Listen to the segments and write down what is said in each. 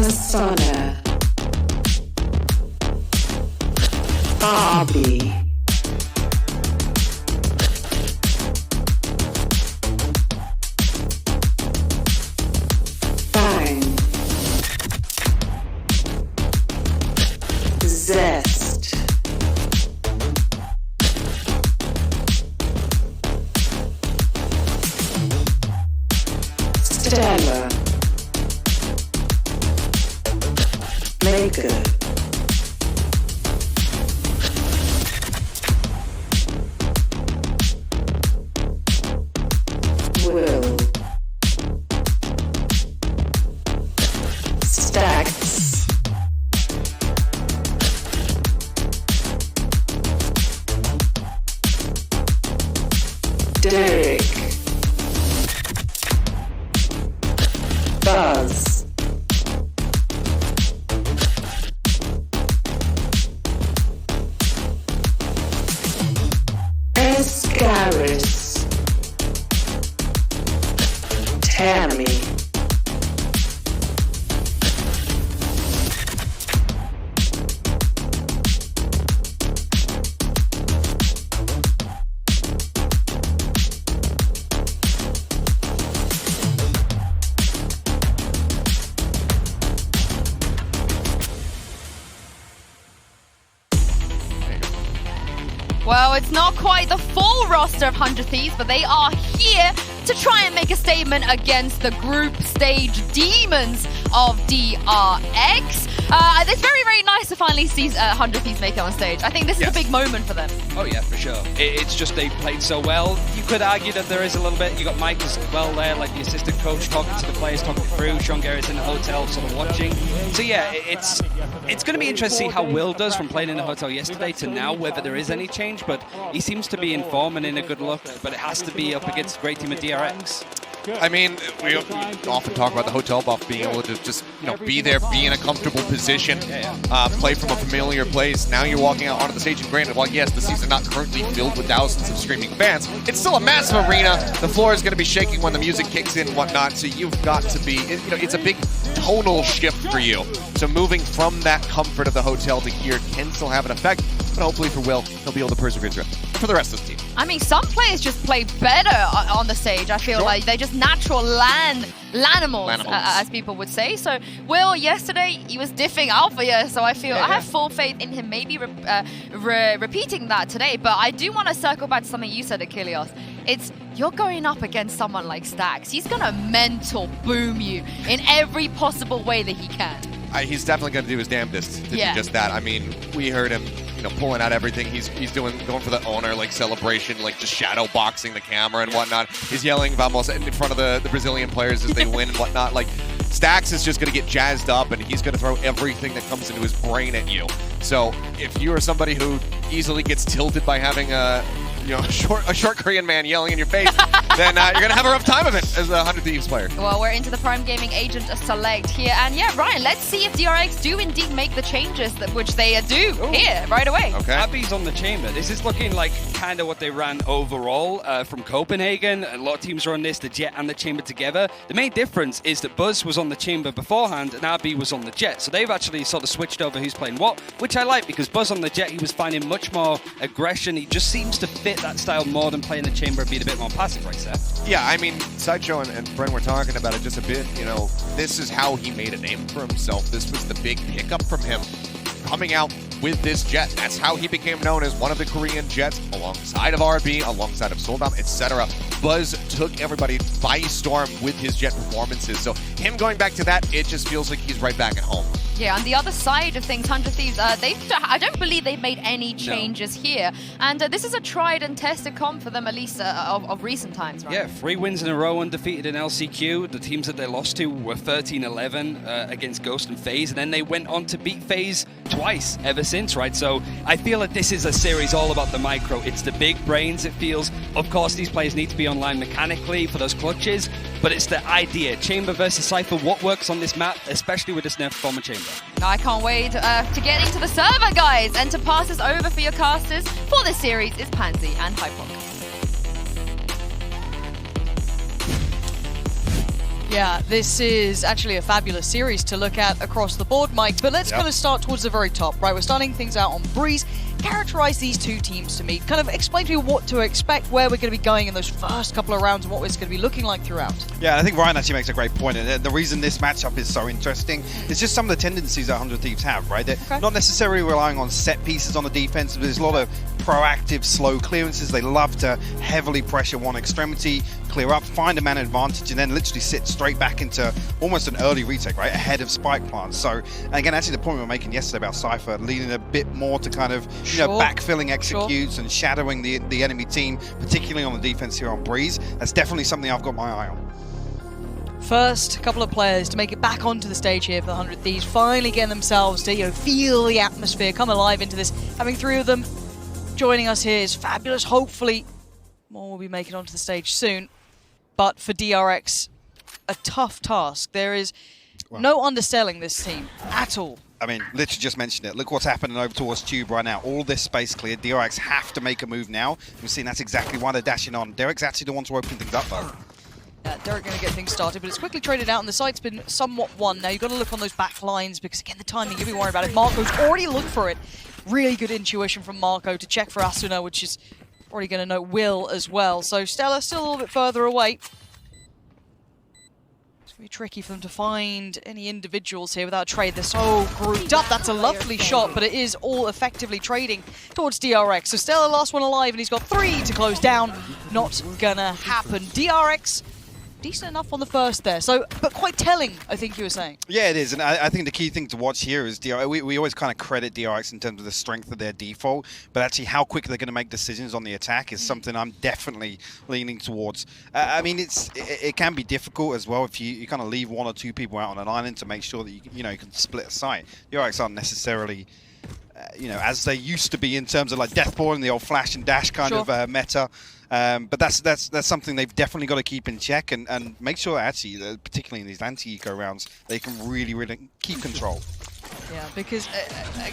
Persona. Bobby. Bang. Zest. Stella. Maker. Will. Stacks. Derek. Buzz. Escaris. Tammy. Well, it's not quite the full roster of 100 Thieves, but they are here to try and make a statement against the group stage demons of DRX. It's very, very nice to finally see 100 Thieves make it on stage. I think this is a big moment for them. Oh yeah, for sure. It's just they played so well. You could argue that there is a little bit. You got Mike as well there, like the assistant coach, talking to the players, talking through. Sean Gary's in the hotel, sort of watching. So yeah, it's going to be interesting to see how Will does from playing in the hotel yesterday to now, whether there is any change. But he seems to be in form and in a good look. But it has to be up against a great team of DRX. I mean, we often talk about the hotel buff being able to just, be there, be in a comfortable position, play from a familiar place. Now you're walking out onto the stage, and granted, while yes, the seats are not currently filled with thousands of screaming fans, it's still a massive arena. The floor is going to be shaking when the music kicks in and whatnot, so you've got to be, it's a big tonal shift for you. So moving from that comfort of the hotel to here can still have an effect, but hopefully for Will, he'll be able to persevere through it. For the rest of the team. I mean, some players just play better on the stage. I feel like they're just natural lanimals, as people would say. So Will, yesterday, he was diffing Alpha here, so I feel I have full faith in him maybe repeating that today. But I do want to circle back to something you said, Achilles. You're going up against someone like Stacks. He's going to mental boom you in every possible way that he can. He's definitely going to do his damnedest to do just that. I mean, we heard him, pulling out everything he's doing, going for the owner celebration, just shadow boxing the camera and whatnot. He's yelling "Vamos" in front of the Brazilian players as they win and whatnot. Stacks is just going to get jazzed up, and he's going to throw everything that comes into his brain at you. So if you are somebody who easily gets tilted by having a short Korean man yelling in your face, then you're going to have a rough time of it as a 100 Thieves player. Well, we're into the Prime Gaming Agent Select here. And yeah, Ryan, let's see if DRX do indeed make the changes which they do here right away. Okay. Abby's on the chamber. This is looking like kind of what they ran overall from Copenhagen. A lot of teams are on this, the Jet and the chamber together. The main difference is that Buzz was on the chamber beforehand and Abby was on the Jet. So they've actually sort of switched over who's playing what, which I like because Buzz on the Jet, he was finding much more aggression. He just seems to fit that style more than playing the chamber and being a bit more passive right there. Yeah, I mean, Sideshow and Bren were talking about it just a bit. This is how he made a name for himself. This was the big pickup from him coming out with this Jet. That's how he became known as one of the Korean Jets, alongside of RB, alongside of Soldom, etc. Buzz took everybody by storm with his Jet performances. So him going back to that, it just feels like he's right back at home. Yeah, on the other side of things, 100 Thieves, I don't believe they've made any changes here. And this is a tried and tested comp for them, at least of recent times, right? Yeah, 3 wins in a row undefeated in LCQ. The teams that they lost to were 13-11 against Ghost and FaZe, and then they went on to beat FaZe twice ever since, right? So I feel like this is a series all about the micro. It's the big brains, it feels. Of course, these players need to be online mechanically for those clutches, but it's the idea. Chamber versus Cypher, what works on this map, especially with this nerf former Chamber? I can't wait to get into the server, guys, and to pass this over for your casters for this series is Pansy and Hypox. Yeah, this is actually a fabulous series to look at across the board, Mike. But let's kind of start towards the very top, right? We're starting things out on Breeze. Characterize these two teams to me. Kind of explain to me what to expect, where we're going to be going in those first couple of rounds, and what it's going to be looking like throughout. Yeah, I think Ryan actually makes a great point. And the reason this matchup is so interesting is just some of the tendencies that 100 Thieves have, right? They're not necessarily relying on set pieces on the defense, but there's a lot of proactive, slow clearances. They love to heavily pressure one extremity, clear up, find a man advantage, and then literally sit straight back into almost an early retake, right, ahead of spike plants. So, again, actually the point we were making yesterday about Cypher, leaning a bit more to kind of, you know, backfilling executes and shadowing the enemy team, particularly on the defense here on Breeze. That's definitely something I've got my eye on. First couple of players to make it back onto the stage here for the 100 Thieves, finally getting themselves to, you know, feel the atmosphere, come alive into this. Having three of them joining us here is fabulous. Hopefully more will be making it onto the stage soon. But for DRX, a tough task. There is no underselling this team at all. I mean, literally just mentioned it. Look what's happening over towards Tube right now. All this space cleared. DRX have to make a move now. We've seen that's exactly why they're dashing on. Derek's actually the one to open things up, though. Derek going to get things started, but it's quickly traded out, and the site's been somewhat won. Now, you've got to look on those back lines, because, again, the timing, you'll be worried about it. Marco's already looked for it. Really good intuition from Marco to check for Asuna, which is already going to know Will as well. So Stella still a little bit further away. It's going to be tricky for them to find any individuals here without a trade. They're so grouped up. That's a lovely shot, but it is all effectively trading towards DRX. So Stella, last one alive, and he's got 3 to close down. Not going to happen. DRX, decent enough on the first there, so but quite telling, I think you were saying. Yeah, it is, and I think the key thing to watch here is we always kind of credit DRX in terms of the strength of their default, but actually how quick they're going to make decisions on the attack is something I'm definitely leaning towards. I mean, it can be difficult as well if you kind of leave 1 or 2 people out on an island to make sure that you can split a site. DRX aren't necessarily as they used to be in terms of like Deathball and the old flash and dash kind of meta. But that's something they've definitely got to keep in check and make sure that actually, particularly in these anti-eco rounds, they can really, really keep control. Yeah, because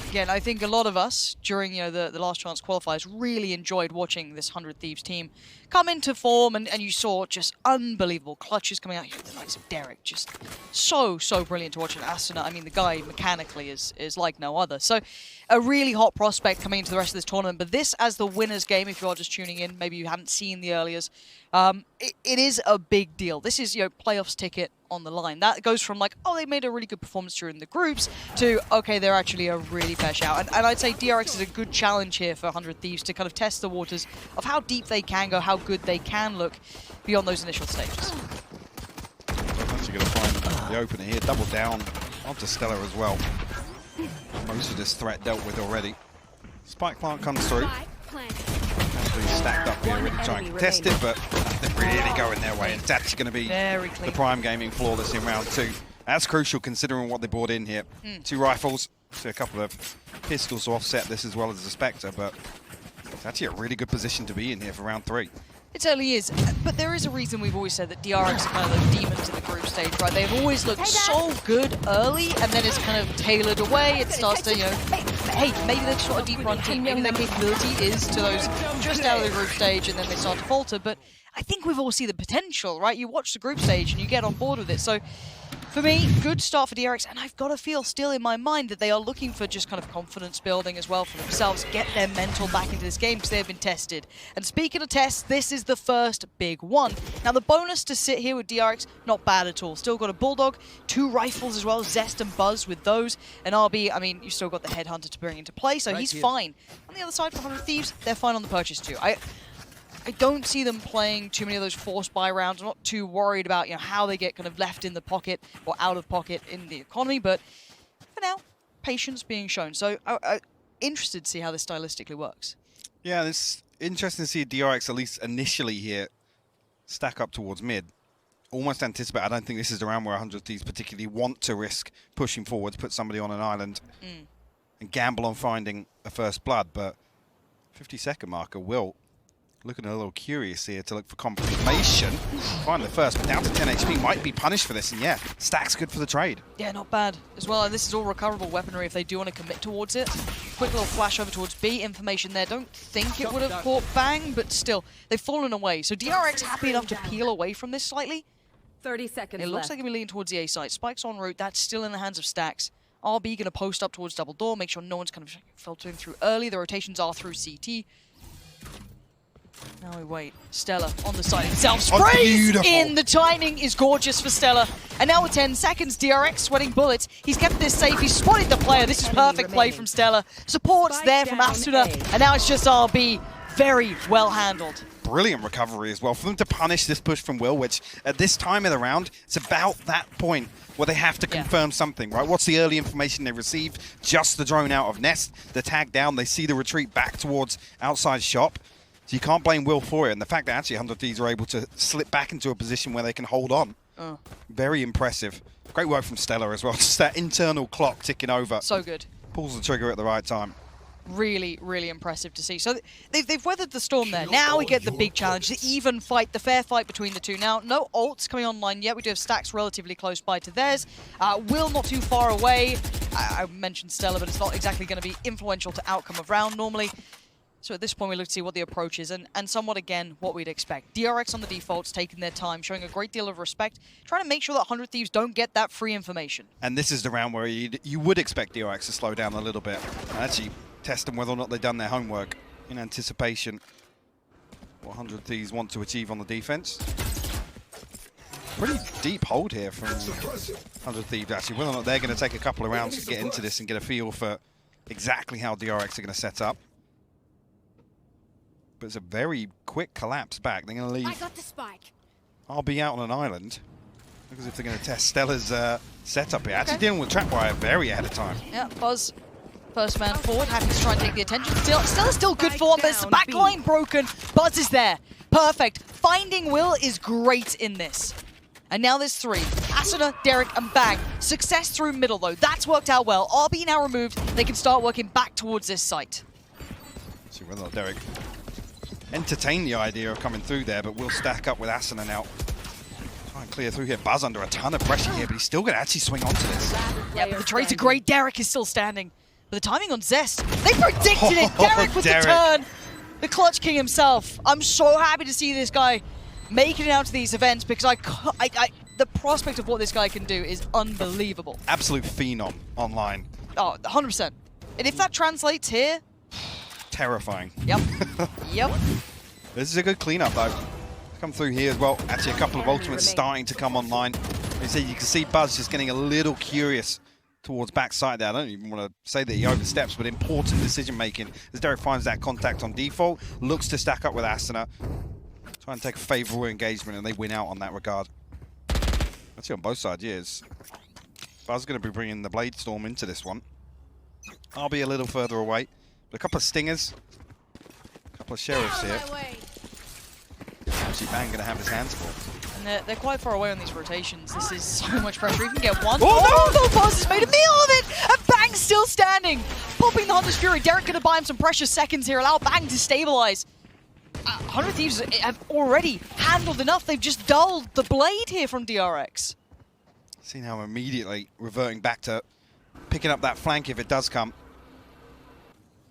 again, I think a lot of us during the last chance qualifiers really enjoyed watching this 100 Thieves team come into form, and you saw just unbelievable clutches coming out. The likes of Derek, just so brilliant to watch. And Asuna, I mean, the guy mechanically is like no other. So a really hot prospect coming into the rest of this tournament. But this as the winner's game, if you are just tuning in, maybe you hadn't seen the earliers, it is a big deal. This is playoffs ticket on the line. That goes from like, oh, they made a really good performance during the groups to, okay, they're actually a really fair shout. And I'd say DRX is a good challenge here for 100 Thieves to kind of test the waters of how deep they can go, how good they can look beyond those initial stages. I'm actually going to find the opener here, double down onto Stella as well. Most of this threat dealt with already. Spike plant comes through. Actually stacked up here, really trying to test it, but nothing really going their way. And it's actually going to be the Prime Gaming flawless in round 2. That's crucial considering what they brought in here. 2 rifles, a couple of pistols to offset this as well as the Spectre, but it's actually a really good position to be in here for round 3. It certainly is, but there is a reason we've always said that DRX are kind of those demons in the group stage, right? They've always looked so good early, and then it's kind of tailored away. It starts to, hey, maybe they're just not a deep run team. Maybe their capability is to those just out of the group stage, and then they start to falter. But I think we've all seen the potential, right? You watch the group stage, and you get on board with it. So for me, good start for DRX, and I've got to feel still in my mind that they are looking for just kind of confidence building as well for themselves, get their mental back into this game because they have been tested. And speaking of tests, this is the first big one. Now the bonus to sit here with DRX, not bad at all. Still got a Bulldog, 2 rifles as well, Zest and Buzz with those. And RB, I mean, you still got the Headhunter to bring into play, so he's fine. On the other side for 100 Thieves, they're fine on the purchase too. I don't see them playing too many of those forced buy rounds. I'm not too worried about how they get kind of left in the pocket or out of pocket in the economy, but for now, patience being shown. So interested to see how this stylistically works. Yeah, it's interesting to see DRX at least initially here stack up towards mid. Almost anticipate. I don't think this is the round where 100 Thieves particularly want to risk pushing forward to put somebody on an island and gamble on finding a first blood, but 50-second marker will. Looking a little curious here to look for confirmation. Find the first, but down to 10 HP. Might be punished for this, and yeah, stack's good for the trade. Yeah, not bad as well. And this is all recoverable weaponry if they do want to commit towards it. Quick little flash over towards B. Information there. Don't think it would have caught Bang, but still, they've fallen away. So DRX happy enough to peel away from this slightly. 30 seconds It looks left. like we're leaning towards the A site. Spike's en route. That's still in the hands of Stacks. RB going to post up towards double door, make sure no one's kind of filtering through early. The rotations are through CT. Now we wait. Stella on the side himself. Sprays beautiful. in! The timing is gorgeous for Stella. And now with 10 seconds, DRX sweating bullets. He's kept this safe. He's spotted the player. This is perfect play from Stella. Support's Spike there from down Asuna. A. And now it's just RB. Very well handled. Brilliant recovery as well. For them to punish this push from Will, which at this time of the round, it's about that point where they have to confirm something, right? What's the early information they received? Just the drone out of Nest, the tag down, they see the retreat back towards outside shop. So you can't blame Will for it. And the fact that actually 100 Thieves are able to slip back into a position where they can hold on. Very impressive. Great work from Stella as well. Just that internal clock ticking over. So good. Pulls the trigger at the right time. Really, really impressive to see. So they've weathered the storm there. Now we get the big challenge, the even fight, the fair fight between the two. Now, no ults coming online yet. We do have Stacks relatively close by to theirs. Will not too far away. I mentioned Stella, but it's not exactly going to be influential to outcome of round normally. So at this point, we look to see what the approach is, and somewhat, again, what we'd expect. DRX on the defaults, taking their time, showing a great deal of respect, trying to make sure that 100 Thieves don't get that free information. And this is the round where you would expect DRX to slow down a little bit. And actually test them whether or not they've done their homework in anticipation what 100 Thieves want to achieve on the defense. Pretty deep hold here from 100 Thieves, actually. Whether or not they're going to take a couple of rounds to get into this and get a feel for exactly how DRX are going to set up. But it's a very quick collapse back. They're going to leave I got the spike. RB out on an island. Because if they're going to test Stella's setup here. Actually dealing with Trapwire very ahead of time. Yeah, Buzz, first man forward, happy to try and take the attention. Stella's still good for one, but it's the back line broken. Buzz is there. Perfect. Finding Will is great in this. And now there's three. Asuna, Derek, and Bang. Success through middle, though. That's worked out well. RB now removed. They can start working back towards this site. See whether or not Derek entertain the idea of coming through there, but will stack up with Asuna now. Try and clear through here. Buzz under a ton of pressure here, but he's still going to actually swing onto this. Yeah, but the trades are great. Derek is still standing. But the timing on Zest, they predicted it. Derek with the turn. The Clutch King himself. I'm so happy to see this guy making it out to these events because the prospect of what this guy can do is unbelievable. Absolute phenom online. Oh, 100%. And if that translates here, terrifying. Yep. Yep. This is a good cleanup though. Come through here as well. Actually, a couple of ultimates starting to come online. You can see Buzz just getting a little curious towards backside there. I don't even want to say that he oversteps, but important decision making as Derek finds that contact on default, looks to stack up with Asuna, try and take a favourable engagement, and they win out on that regard. Actually, on both sides, yes. Buzz is going to be bringing the Blade Storm into this one. I'll be a little further away. But a couple of stingers, a couple of sheriffs here. Actually, Bang going to have his hands full. And they're quite far away on these rotations. This is so much pressure. You can get one. Oh, no! Buzz has made a meal of it! And Bang's still standing! Popping the Hunter's Fury. Derek going to buy him some precious seconds here. Allow Bang to stabilize. 100 Thieves have already handled enough. They've just dulled the blade here from DRX. See now immediately reverting back to picking up that flank if it does come.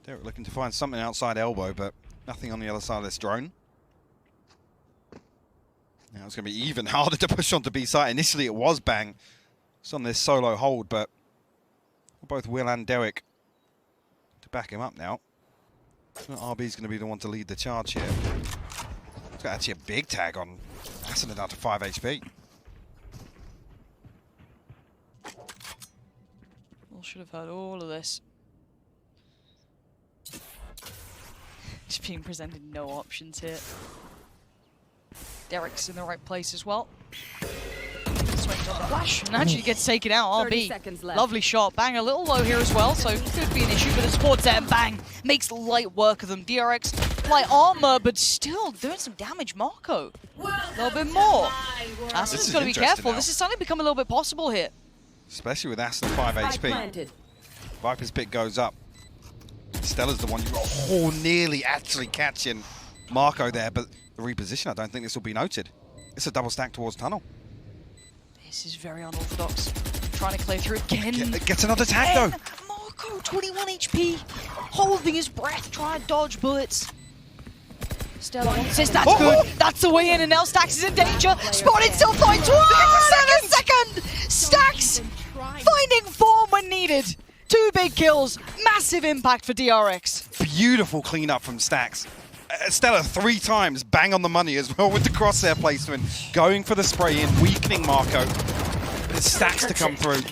Derek looking to find something outside elbow, but nothing on the other side of this drone. Now it's going to be even harder to push onto B site. Initially it was Bang. It's on this solo hold, but both Will and Derek to back him up now. RB's going to be the one to lead the charge here. It's got actually a big tag on Asuna down to 5 HP. Well, should have heard all of this. Just being presented no options here. Derek's in the right place as well. Swings on the flash and actually gets taken out. RB. Lovely shot. Bang a little low here as well, so could be an issue, but the support's there and Bang makes light work of them. DRX, light armor, but still doing some damage. Marco, a little bit more. Asuna's got to be careful. This is starting to become a little bit possible here. Especially with Asuna 5 HP. Viper's pick goes up. Stella's the one who nearly actually catching Marco there, but the reposition, I don't think this will be noted. It's a double stack towards tunnel. This is very unorthodox. Trying to clear through again. Gets another tag though. Marco, 21 HP, holding his breath, trying to dodge bullets. Stella wants it. That's good. That's the way in, and now Stax is in danger. Spotted, still finds one. And a second. Stax finding form when needed. 2 big kills. Massive impact for DRX. Beautiful cleanup from Stax. Stella 3 times, bang on the money as well with the crosshair placement. Going for the spray in, weakening Marco. It's Stax to come through.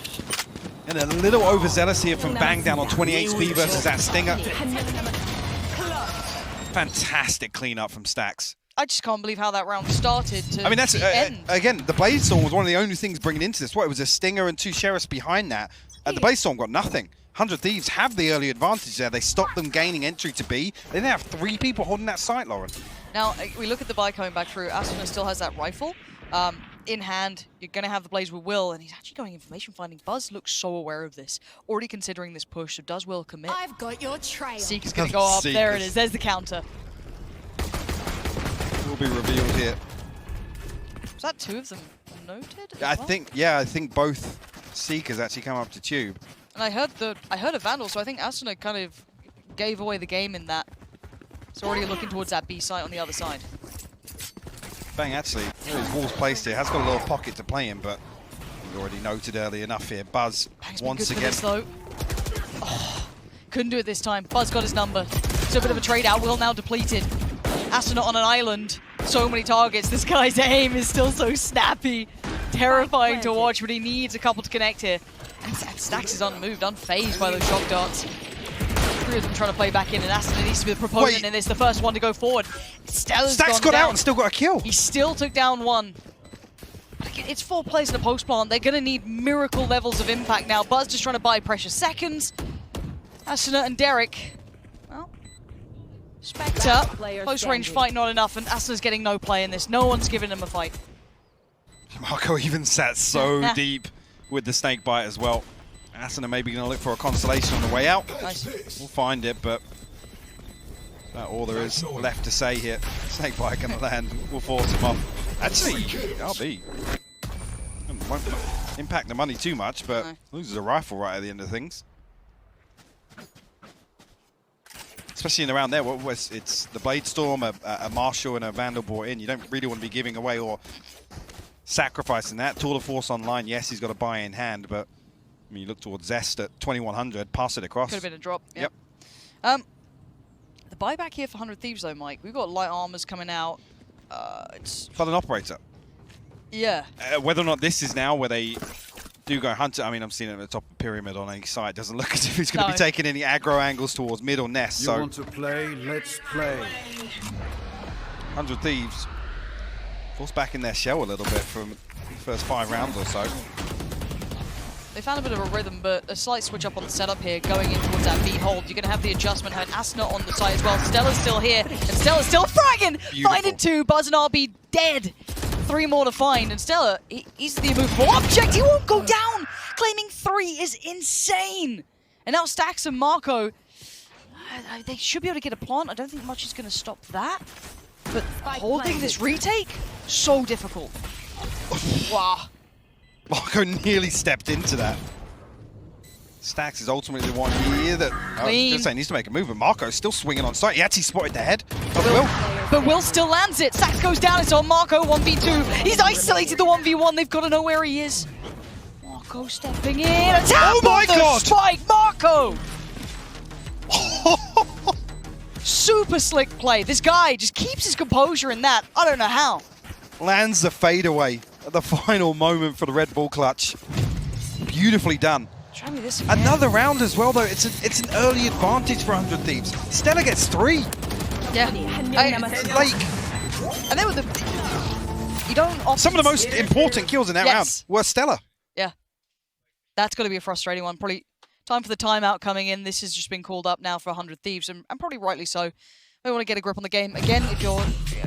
And a little overzealous here from Bang down on 28 speed versus that Stinger. Fantastic cleanup from Stax. I just can't believe how that round started to I mean, that's end. again, the Bladestorm was one of the only things bringing into this. What, it was a Stinger and 2 Sheriffs behind that. The Bladestorm got nothing. 100 Thieves have the early advantage there. They stopped them gaining entry to B. They now have 3 people holding that site, Lauren. Now, we look at the buy coming back through. Asuna still has that rifle in hand. You're going to have the Blaze with Will, and he's actually going information finding. Buzz looks so aware of this, already considering this push. So does Will commit? I've got your trail. Seeker's going to go up. There it is. There's the counter. Will be revealed here. Was that 2 of them noted? I think both Seekers actually come up to Tube. And I heard a Vandal, so I think Asuna kind of gave away the game in that. It's already looking towards that B site on the other side. Bang, actually, his wall's placed here. Has got a little pocket to play in, but we've already noted early enough here. Buzz, Bang's once been good again. for this, though. Oh, couldn't do it this time. Buzz got his number. So a bit of a trade out. Will now depleted. Astronaut on an island. So many targets. This guy's aim is still so snappy. Terrifying to watch, but he needs a couple to connect here. And Stax is unmoved, unfazed by those shock darts. 3 of them trying to play back in, and Aston needs to be the proponent in this, the first one to go forward. Stella's Stax got down. out and still got a kill. He still took down 1. It's 4 plays in a post plant. They're going to need miracle levels of impact now. Buzz just trying to buy precious seconds. Asuna and Derek, well, Spectre, close range fight not enough, and Asuna's getting no play in this. No one's giving him a fight. Marco even sat so deep with the snake bite as well. Asuna maybe going to look for a consolation on the way out. Nice. We'll find it, but that's all there is left to say here. Snake bite going to land. We'll force him off. Actually, RB won't impact the money too much, but loses a rifle right at the end of things. Especially in the round there, it's the Bladestorm, a Marshall, and a Vandal brought in. You don't really want to be giving away or sacrificing that. Tour de Force online, yes, he's got a buy in hand, but I mean, you look towards Zest at 2100, pass it across. Could have been a drop. Yep. The buyback here for 100 Thieves, though, Mike. We've got light armors coming out. It's For an operator. yeah. Whether or not this is now where they do go hunter, I mean, I'm seeing it at the top of the pyramid on each side. Doesn't look as if he's going to be taking any aggro angles towards mid or nest. You want to play? Let's play. 100 Thieves forced back in their shell a little bit from the first 5 rounds or so. They found a bit of a rhythm, but a slight switch up on the setup here, going in towards that B hold. You're going to have the adjustment, and Asuna on the side as well. Stella's still here, and Stella's still fragging! Finding 2, Buzz and RB dead. 3 more to find, and Stella, he's the immovable object. He won't go down! Claiming 3 is insane! And now Stax and Marco, they should be able to get a plant. I don't think much is going to stop that. But holding this retake, so difficult. Wow. Marco nearly stepped into that. Stax is ultimately the one here that I was going to say needs to make a move, but Marco's still swinging on sight. He actually spotted the head of Will. But Will still lands it. Stax goes down. It's on Marco, 1v2. He's isolated the 1v1. They've got to know where he is. Marco stepping in. Oh my God! Spike, Marco! Super slick play. This guy just keeps his composure in that. I don't know how. Lands the fadeaway at the final moment for the Red Bull clutch. Beautifully done. Try me this again. Another round as well, though. It's an early advantage for 100 Thieves. Stella gets 3. Yeah. Like, And then with the... You don't often some of the most important kills in that round were Stella. Yeah. That's going to be a frustrating one. Probably time for the timeout coming in. This has just been called up now for 100 Thieves, and probably rightly so. We want to get a grip on the game. Again, if you're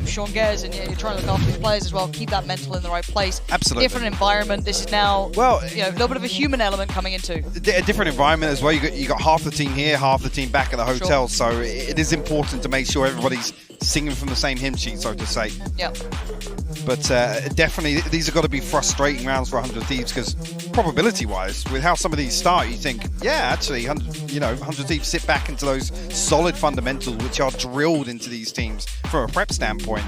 Sean Gers and you're trying to look after these players as well, keep that mental in the right place. Absolutely. Different environment. This is now, well, a little bit of a human element coming into. A different environment as well. You got half the team here, half the team back at the hotel. So it is important to make sure everybody's singing from the same hymn sheet, so to say. Yeah. But definitely, these have got to be frustrating rounds for 100 Thieves because probability-wise, with how some of these start, you think, yeah, actually, 100 Thieves sit back into those solid fundamentals which are drilled into these teams from a prep standpoint.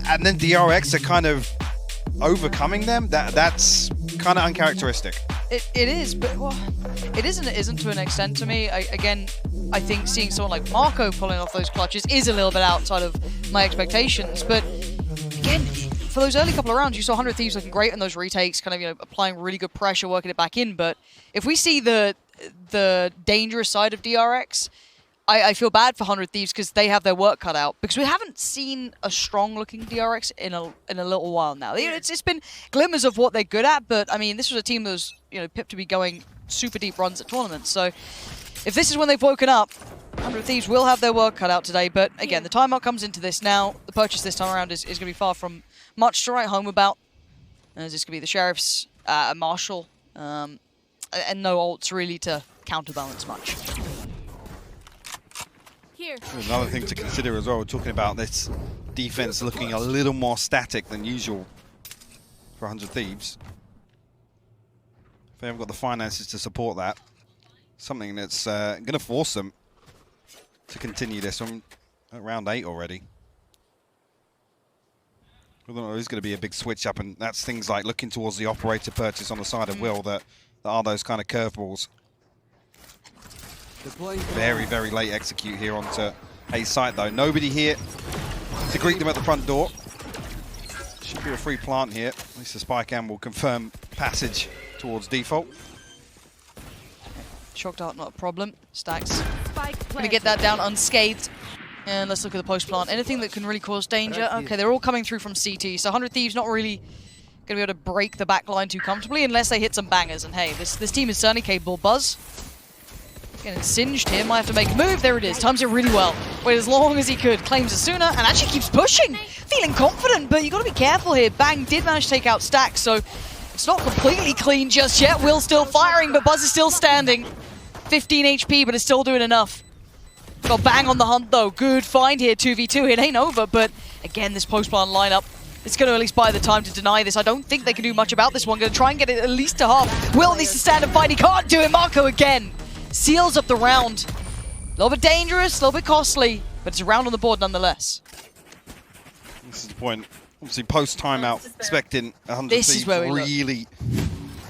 And then DRX are kind of overcoming them. That's kind of uncharacteristic. It is, but well, it isn't to an extent to me. Again, I think seeing someone like Marco pulling off those clutches is a little bit outside of my expectations. But again, for those early couple of rounds, you saw 100 Thieves looking great in those retakes, kind of applying really good pressure, working it back in. But if we see the dangerous side of DRX, I feel bad for 100 Thieves because they have their work cut out. Because we haven't seen a strong-looking DRX in a little while now. It's been glimmers of what they're good at, but I mean, this was a team that was pipped to be going super deep runs at tournaments. So if this is when they've woken up, 100 Thieves will have their work cut out today. But again, the timeout comes into this now. The purchase this time around is going to be far from much to write home about. As it's going to be the Sheriffs, a Marshal, and no ults really to counterbalance much. Another thing to consider as well, we're talking about this defense looking a little more static than usual for 100 Thieves. If they haven't got the finances to support that, something that's going to force them to continue this one at round 8 already. I don't know, there's going to be a big switch up, and that's things like looking towards the operator purchase on the side of Will that are those kind of curveballs. Very, very late execute here onto A's site though. Nobody here to greet them at the front door. Should be a free plant here. At least the spike cam will confirm passage towards default. Shock dart, not a problem. Stacks. Gonna get that down unscathed. And let's look at the post plant. Anything that can really cause danger. Okay, they're all coming through from CT. So 100 Thieves not really gonna be able to break the back line too comfortably unless they hit some bangers. And hey, this team is certainly capable. Buzz getting singed here, might have to make a move. There it is, times it really well. Wait as long as he could, claims a sooner, and actually keeps pushing. Feeling confident, but you got to be careful here. Bang did manage to take out Stacks, so it's not completely clean just yet. Will still firing, but Buzz is still standing. 15 HP, but it's still doing enough. Got Bang on the hunt though. Good find here, 2v2. It ain't over, but again, this post-plant lineup, it's going to at least buy the time to deny this. I don't think they can do much about this one. Going to try and get it at least to half. Will needs to stand and fight. He can't do it. Marco again seals up the round. A little bit dangerous, a little bit costly, but it's a round on the board nonetheless. This is the point. Obviously, post timeout, expecting 100 This is Thieves where we really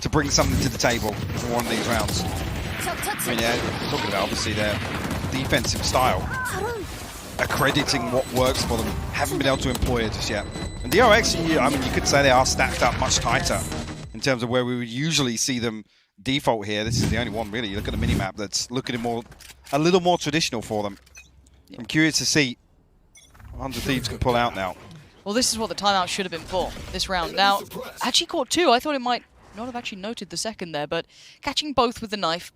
to bring something to the table for one of these rounds. I mean, yeah, talking about obviously their defensive style, accrediting what works for them, haven't been able to employ it just yet. And DRX, I mean, you could say they are stacked up much tighter in terms of where we would usually see them default here. This is the only one really. You look at the minimap that's looking a little more traditional for them. I'm curious to see what 100 Thieves can pull out now. Well, this is what the timeout should have been for this round. Now, actually caught two. I thought it might not have actually noted the second there, but catching both with the knife.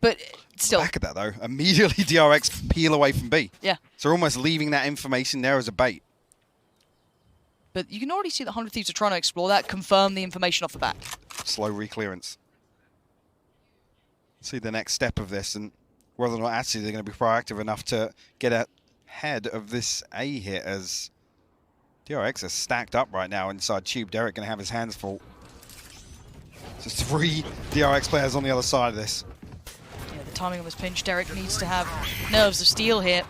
But still. Back at that though, immediately DRX peel away from B. Yeah. So almost leaving that information there as a bait. But you can already see that 100 Thieves are trying to explore that, confirm the information off the back. Slow reclearance. See the next step of this and whether or not actually they're going to be proactive enough to get ahead of this A hit, as DRX are stacked up right now inside Tube. Derek going to have his hands full. Just 3 DRX players on the other side of this. Yeah, the timing of his pinch. Derek needs to have nerves of steel here.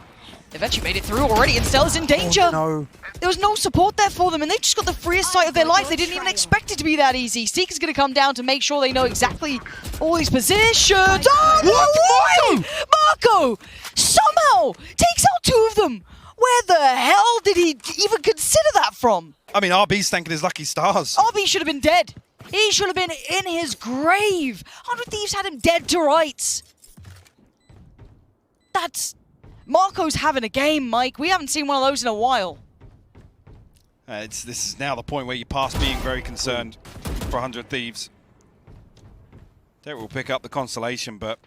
They've actually made it through already, and Stella's in danger. Oh, no. There was no support there for them, and they just got the freest sight of their life. They didn't even expect it to be that easy. Seeker's going to come down to make sure they know exactly all these positions. Oh, no way! Marco somehow takes out 2 of them. Where the hell did he even consider that from? I mean, RB's thanking his lucky stars. RB should have been dead. He should have been in his grave. 100 Thieves had him dead to rights. That's... Marco's having a game, Mike. We haven't seen one of those in a while. This is now the point where you pass being very concerned for 100 Thieves. Derek will pick up the consolation, but...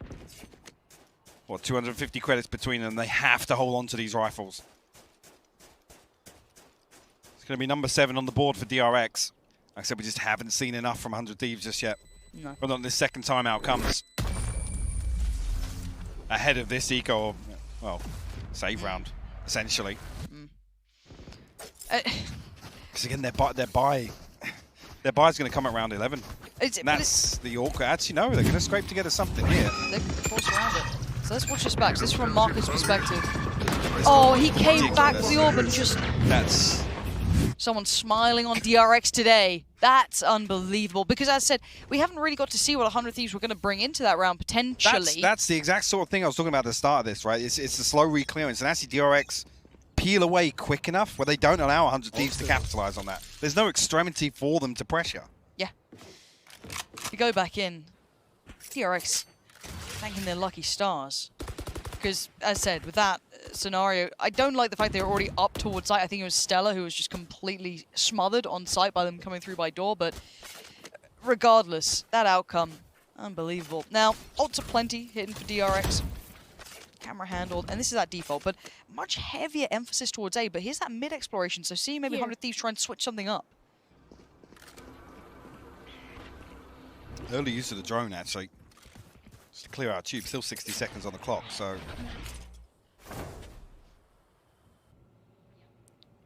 what, 250 credits between them. They have to hold on to these rifles. It's going to be number 7 on the board for DRX. Like I said, we just haven't seen enough from 100 Thieves just yet. No. Whether or not this second timeout comes ahead of this eco, or, well, save round, essentially. Because again, their buy's going to come at round 11. It's, That's the awkward. Actually, no, they're going to scrape together something here. They force around it. So let's watch this back. So this is from Marco's perspective. Oh, he came back to the orb and just... That's... Someone smiling on DRX today. That's unbelievable. Because as I said, we haven't really got to see what 100 Thieves were going to bring into that round, potentially. That's the exact sort of thing I was talking about at the start of this, right? It's the slow re-clearance. And actually, DRX peel away quick enough where they don't allow 100 Thieves to capitalize on that. There's no extremity for them to pressure. Yeah. If you go back in, DRX thanking their lucky stars. Because, as I said, with that scenario, I don't like the fact they were already up towards site. I think it was Stella who was just completely smothered on site by them coming through by door. But regardless, that outcome, unbelievable. Now, ults aplenty hidden for DRX. Camera handled, and this is at default, but much heavier emphasis towards A. But here's that mid exploration, so see maybe 100 Thieves try and switch something up. Early use of the drone, actually. Just to clear out tube. Still 60 seconds on the clock, so...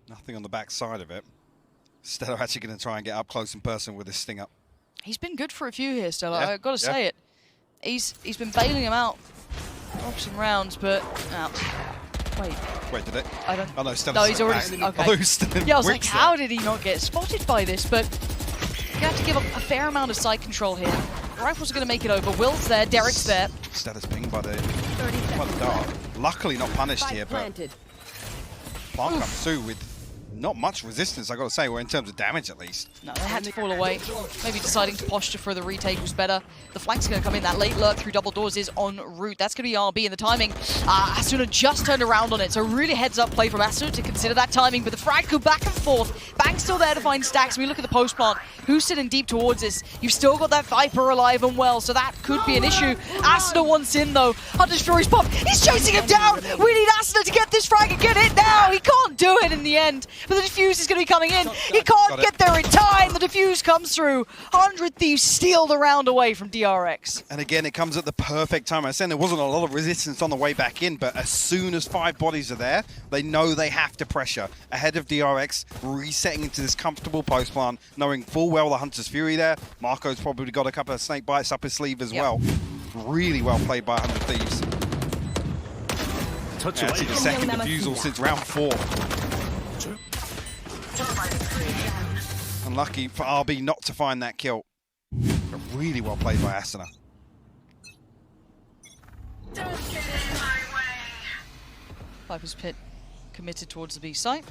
Nothing on the back side of it. Stella actually going to try and get up close and personal with this sting up. He's been good for a few here, Stella. Yeah, I've got to say it. He's been bailing him out. Off some rounds, but out. Wait, did it? I don't. Oh no, Stella's No, he's already. back. Okay. Oh, he's still Yeah, I was like, bricks how there. did he not get spotted by this? But you have to give up a fair amount of side control here. Rifles are going to make it over. Will's there. Derek's there. Stella's pinged by the dart. Luckily not punished here, but Plant comes through with not much resistance, I got to say, or in terms of damage at least. No, they had to fall away. Maybe deciding to posture for the retake was better. The flank's going to come in. That late lurk through double doors is en route. That's going to be RB, and the timing, Asuna just turned around on it. So really heads up play from Asuna to consider that timing, but the frag go back and forth. Bang's still there to find stacks. We look at the post plant. Who's sitting deep towards this? You've still got that Viper alive and well, so that could be an issue. Asuna wants in though. Hunter's Fury's pop. He's chasing him down. We need Asuna to get this frag and get it now. He can't do it in the end, but the defuse is going to be coming in. He can't get there in time. The defuse comes through. 100 Thieves steal the round away from DRX. And again, it comes at the perfect time. I was saying there wasn't a lot of resistance on the way back in, but as soon as 5 bodies are there, they know they have to pressure. Ahead of DRX, resetting into this comfortable post plant, knowing full well the Hunter's Fury there. Marco's probably got a couple of snake bites up his sleeve as well. Really well played by 100 Thieves. Actually, the second defusal since round 4. Unlucky for RB not to find that kill. But really well played by Asuna. Viper's Pit committed towards the B site.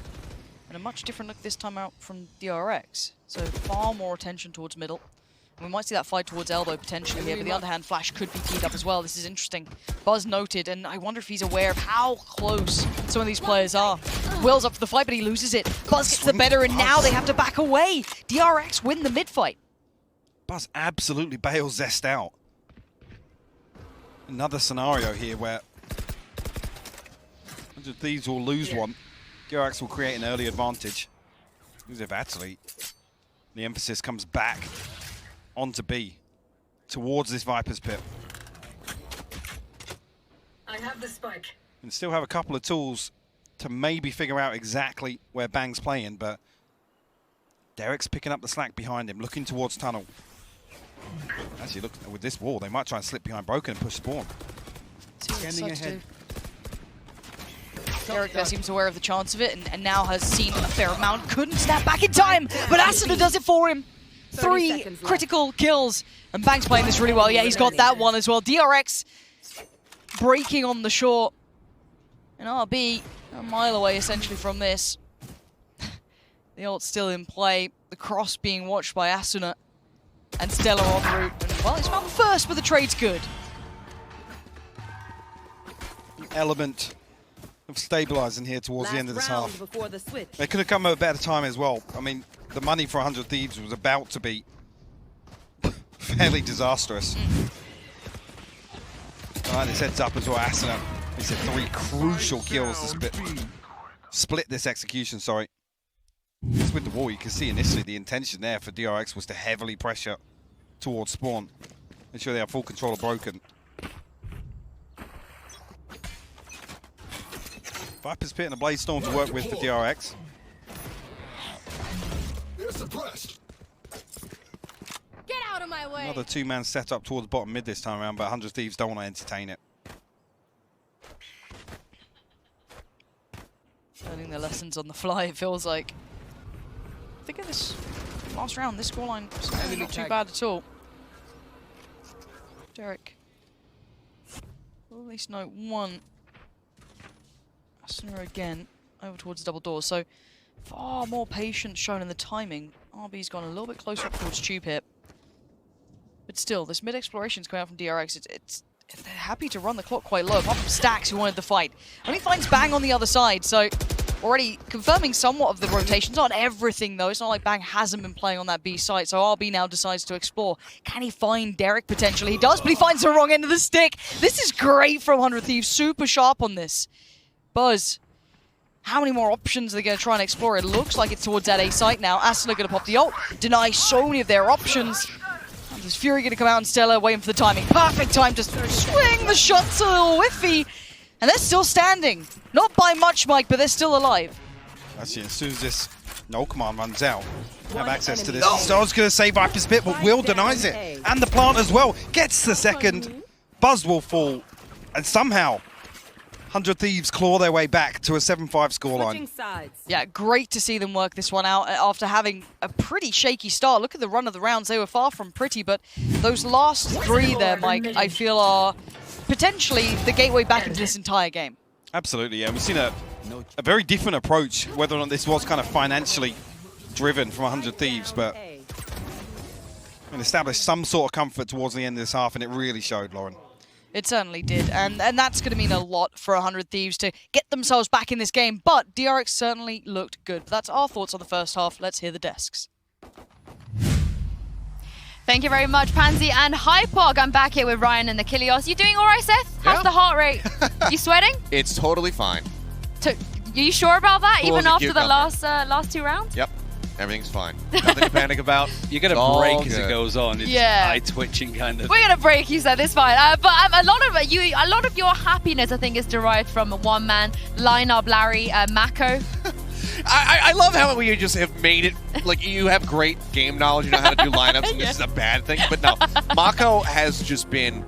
And a much different look this time out from DRX. So far more attention towards middle. And we might see that fight towards elbow potentially here, but the underhand flash could be teed up as well. This is interesting. Buzz noted, and I wonder if he's aware of how close some of these players are. Will's up for the fight, but he loses it. Buzz gets the better, and now they have to back away. DRX win the mid-fight. Buzz absolutely bails Zest out. Another scenario here where 100 Thieves will lose one. DRX will create an early advantage. As if actually the emphasis comes back onto B, towards this Viper's Pit. I have the spike. And still have a couple of tools to maybe figure out exactly where Bang's playing, but Derek's picking up the slack behind him, looking towards tunnel. Actually, look, with this wall, they might try and slip behind Broken and push spawn. Scanning ahead. Derek there seems aware of the chance of it, and now has seen a fair amount. Couldn't snap back in time, but Asuna does it for him. 3 critical kills, and Bang's playing this really well. Yeah, he's got that one as well. DRX breaking on the short, and RB a mile away essentially from this. The ult's still in play. The cross being watched by Asuna, and Stella en route. And, well, he's found first, but the trade's good. Element of stabilizing here towards the end of this half. They could have come at a better time as well. I mean, the money for 100 Thieves was about to be fairly disastrous. Alright, this heads up as well. Asuna, he said 3 crucial kills to split this execution, sorry. Just with the wall, you can see initially the intention there for DRX was to heavily pressure towards spawn. Ensure they have full control of Broken. Viper's Pit and a Blaze Storm to work with for DRX. Get out of my way. Another two-man setup towards bottom mid this time around, but 100 Thieves don't want to entertain it. Learning their lessons on the fly, it feels like. I think in this last round, this scoreline doesn't really look too bad at all. Derek. Well, at least note one. Asuna again, over towards the double doors. So far more patience shown in the timing. RB's gone a little bit closer up towards Tube here. But still, this mid exploration's coming out from DRX. They're happy to run the clock quite low, apart from Stax, who wanted the fight. Only finds Bang on the other side, so already confirming somewhat of the rotations. Not everything, though. It's not like Bang hasn't been playing on that B site, so RB now decides to explore. Can he find Derek, potentially? He does, but he finds the wrong end of the stick. This is great from 100 Thieves. Super sharp on this. Buzz, how many more options are they going to try and explore? It looks like it's towards that A site now. Asuna going to pop the ult, deny so many of their options. There's Fury going to come out and Stella waiting for the timing. Perfect time to swing the shots a little whiffy. And they're still standing. Not by much, Mike, but they're still alive. That's it. As soon as this no command runs out, have access to this. So I was going to say Viper's Spit, but Will denies it. And the plant as well. Gets the second. Buzz will fall. And somehow, 100 Thieves claw their way back to a 7-5 scoreline. Yeah, great to see them work this one out after having a pretty shaky start. Look at the run of the rounds. They were far from pretty, but those last three there, Mike, I feel are potentially the gateway back into this entire game. Absolutely, yeah. We've seen a very different approach, whether or not this was kind of financially driven from 100 Thieves, but and established some sort of comfort towards the end of this half, and it really showed, Lauren. It certainly did, and that's going to mean a lot for 100 Thieves to get themselves back in this game, but DRX certainly looked good. That's our thoughts on the first half. Let's hear the desks. Thank you very much, Pansy and Hypog. I'm back here with Ryan and Achilles. You doing all right, Seth? How's the heart rate? You sweating? It's totally fine. Are you sure about that, Cool even as a after the cucumber. last two rounds? Yep. Everything's fine. Nothing to panic about. You're going to break as it goes on. It's eye twitching kind of. We're going to break, you said. It's fine. But a lot of your happiness, I think, is derived from a one-man lineup, Larry, Mako. I love how we just have made it, like, you have great game knowledge, you know how to do lineups, and this is a bad thing. But no, Mako has just been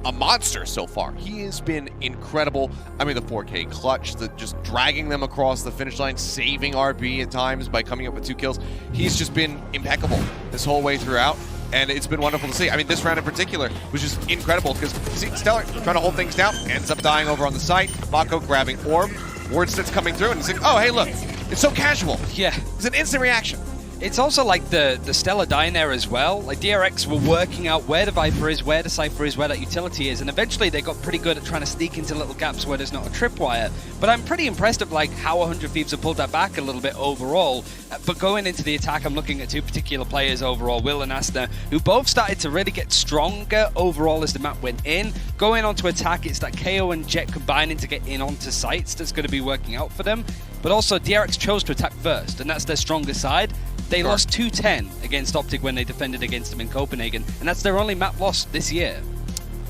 a monster so far. He has been incredible. I mean, the 4K clutch, just dragging them across the finish line, saving RB at times by coming up with 2 kills. He's just been impeccable this whole way throughout, and it's been wonderful to see. I mean, this round in particular was just incredible because, see, Stellar trying to hold things down, ends up dying over on the site. Mako grabbing orb, Wordsted's coming through, and he's like, oh, hey, look, it's so casual. Yeah. It's an instant reaction. It's also like the Stellar dying there as well. Like DRX were working out where the Viper is, where the Cypher is, where that utility is, and eventually they got pretty good at trying to sneak into little gaps where there's not a tripwire. But I'm pretty impressed of like how 100 Thieves have pulled that back a little bit overall. But going into the attack, I'm looking at 2 particular players overall, Will and Asna, who both started to really get stronger overall as the map went in. Going on to attack, it's that KO and Jet combining to get in onto sites that's going to be working out for them. But also DRX chose to attack first, and that's their stronger side. They lost 2-10 against Optic when they defended against them in Copenhagen, and that's their only map loss this year.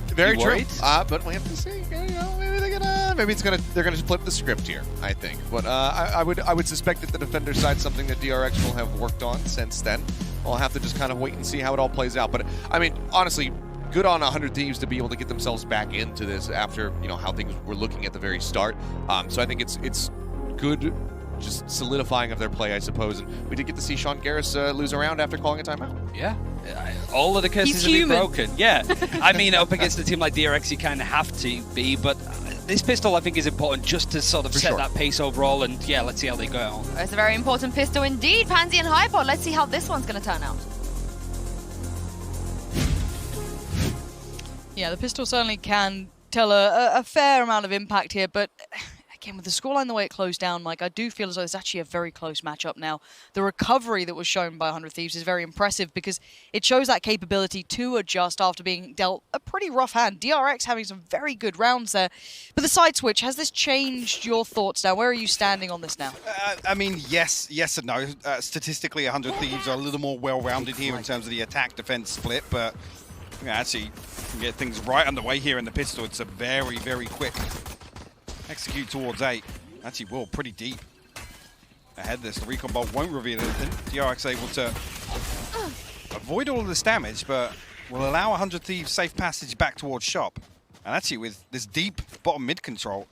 Very true. But we have to see. You know, maybe they're gonna flip the script here. I think, but I would suspect that the defender side something that DRX will have worked on since then. I'll have to just kind of wait and see how it all plays out. But I mean, honestly, good on 100 Thieves to be able to get themselves back into this after how things were looking at the very start. So I think it's good. Just solidifying of their play, I suppose. And we did get to see Sean Garris lose a round after calling a timeout. Yeah. All of the curses have been broken. Yeah. I mean, up against a team like DRX, you kind of have to be, but this pistol, I think, is important just to sort of set that pace overall, and yeah, let's see how they go on. It's a very important pistol indeed, Pansy and Hypod. Let's see how this one's going to turn out. Yeah, the pistol certainly can tell a fair amount of impact here, but again, with the scoreline the way it closed down, Mike, I do feel as though it's actually a very close matchup now. The recovery that was shown by 100 Thieves is very impressive because it shows that capability to adjust after being dealt a pretty rough hand. DRX having some very good rounds there. But the side switch, has this changed your thoughts now? Where are you standing on this now? I mean, yes and no. Statistically, 100 Thieves are a little more well-rounded here in terms of the attack-defense split, but actually can get things right underway here in the pistol. It's a very, very quick execute towards 8. Actually, Will, pretty deep. ahead. This the recon bolt won't reveal anything. DRX able to avoid all of this damage, but will allow 100 Thieves safe passage back towards shop. And actually, with this deep bottom mid control,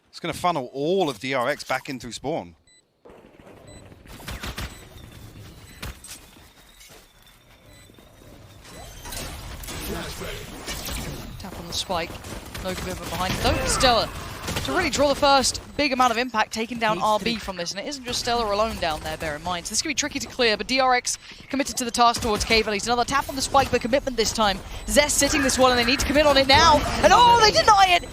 it's going to funnel all of DRX back in through spawn. Tap on the spike. No commitment behind it, though. Stella to really draw the first big amount of impact, taking down RB from this. And it isn't just Stella alone down there, bear in mind. So this could be tricky to clear, but DRX committed to the task towards Cave. At least another tap on the spike, but commitment this time. Zest sitting this one, and they need to commit on it now. And oh, they deny it!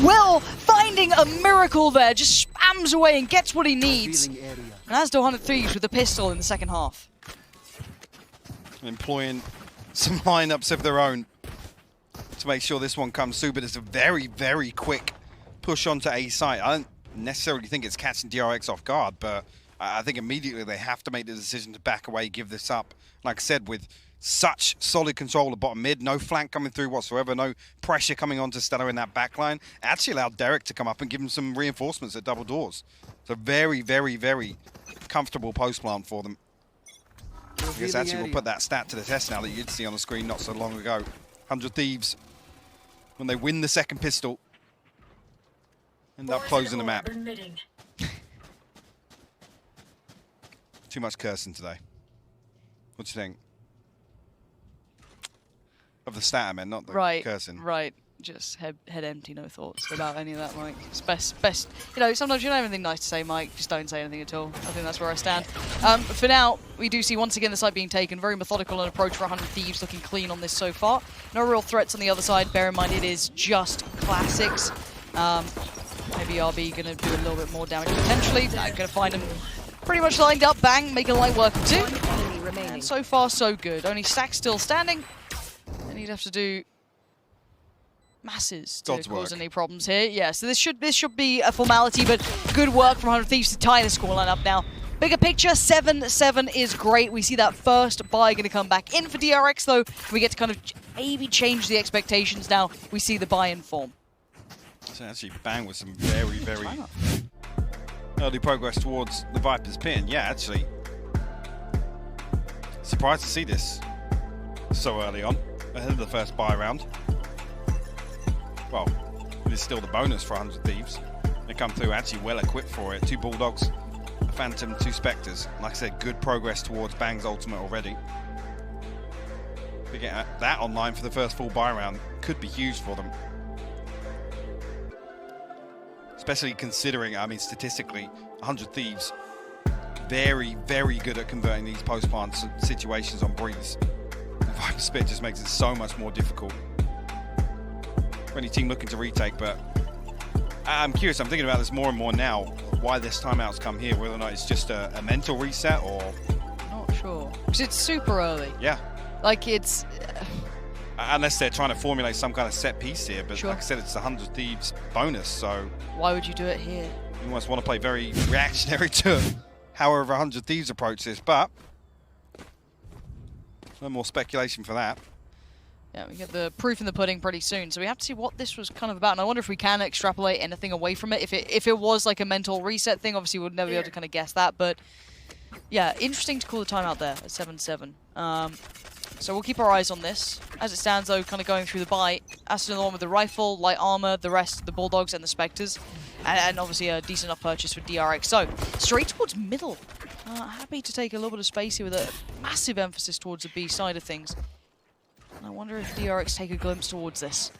Will finding a miracle there, just spams away and gets what he needs. And as do 100 Thieves with the pistol in the second half. Employing some lineups of their own to make sure this one comes through, but it's a very, very quick push onto A site. I don't necessarily think it's catching DRX off guard, but I think immediately they have to make the decision to back away, give this up. Like I said, with such solid control of bottom mid, no flank coming through whatsoever, no pressure coming onto Stella in that backline, actually allowed Derek to come up and give him some reinforcements at double doors. So very, very, very comfortable post plant for them. I guess actually we'll put that stat to the test now that you'd see on the screen not so long ago. 100 Thieves, when they win the second pistol, end up closing the map. Too much cursing today. What do you think? Of the stat, I mean, not the cursing. Right. Just head empty, no thoughts about any of that, Mike. It's best. You know, sometimes you don't have anything nice to say, Mike. Just don't say anything at all. I think that's where I stand. For now, we do see once again the site being taken. Very methodical an approach for 100 Thieves, looking clean on this so far. No real threats on the other side. Bear in mind, it is just classics. Maybe RB going to do a little bit more damage potentially. I'm going to find him pretty much lined up. Bang, making light work of two. And so far, so good. Only Stack still standing. And he'd have to do masses to cause any problems here. Yeah, so this should be a formality, but good work from 100 Thieves to tie the scoreline up now. Bigger picture, 7-7 is great. We see that first buy going to come back in for DRX, though. We get to kind of maybe change the expectations now. We see the buy in form. So actually Bang with some very, very early progress towards the Viper's pin. Yeah, actually. Surprised to see this so early on, ahead of the first buy round. Well, it is still the bonus for 100 Thieves. They come through actually well equipped for it. 2 Bulldogs, a Phantom, 2 Spectres. Like I said, good progress towards Bang's ultimate already. If we get that online for the first full buy round, could be huge for them. Especially considering, I mean, statistically, 100 Thieves, very, very good at converting these post-plant situations on Breeze. The Viper Spit just makes it so much more difficult for any team looking to retake, but I'm curious, I'm thinking about this more and more now, why this timeout's come here, whether or not it's just a mental reset or... Not sure. Because it's super early. Yeah. Like, it's... Unless they're trying to formulate some kind of set piece here, but like I said, it's the 100 Thieves bonus, so... Why would you do it here? You almost want to play very reactionary to however 100 Thieves approach this, but... No more speculation for that. Yeah, we get the proof in the pudding pretty soon, so we have to see what this was kind of about, and I wonder if we can extrapolate anything away from it. If it was like a mental reset thing, obviously we'd never be able to kind of guess that, but yeah, interesting to call the timeout there at 7-7. So we'll keep our eyes on this. As it stands though, kind of going through the buy, Aston along with the rifle, light armor, the rest, the Bulldogs and the Spectres, and obviously a decent enough purchase for DRX. So, straight towards middle. Happy to take a little bit of space here with a massive emphasis towards the B side of things. And I wonder if DRX take a glimpse towards this.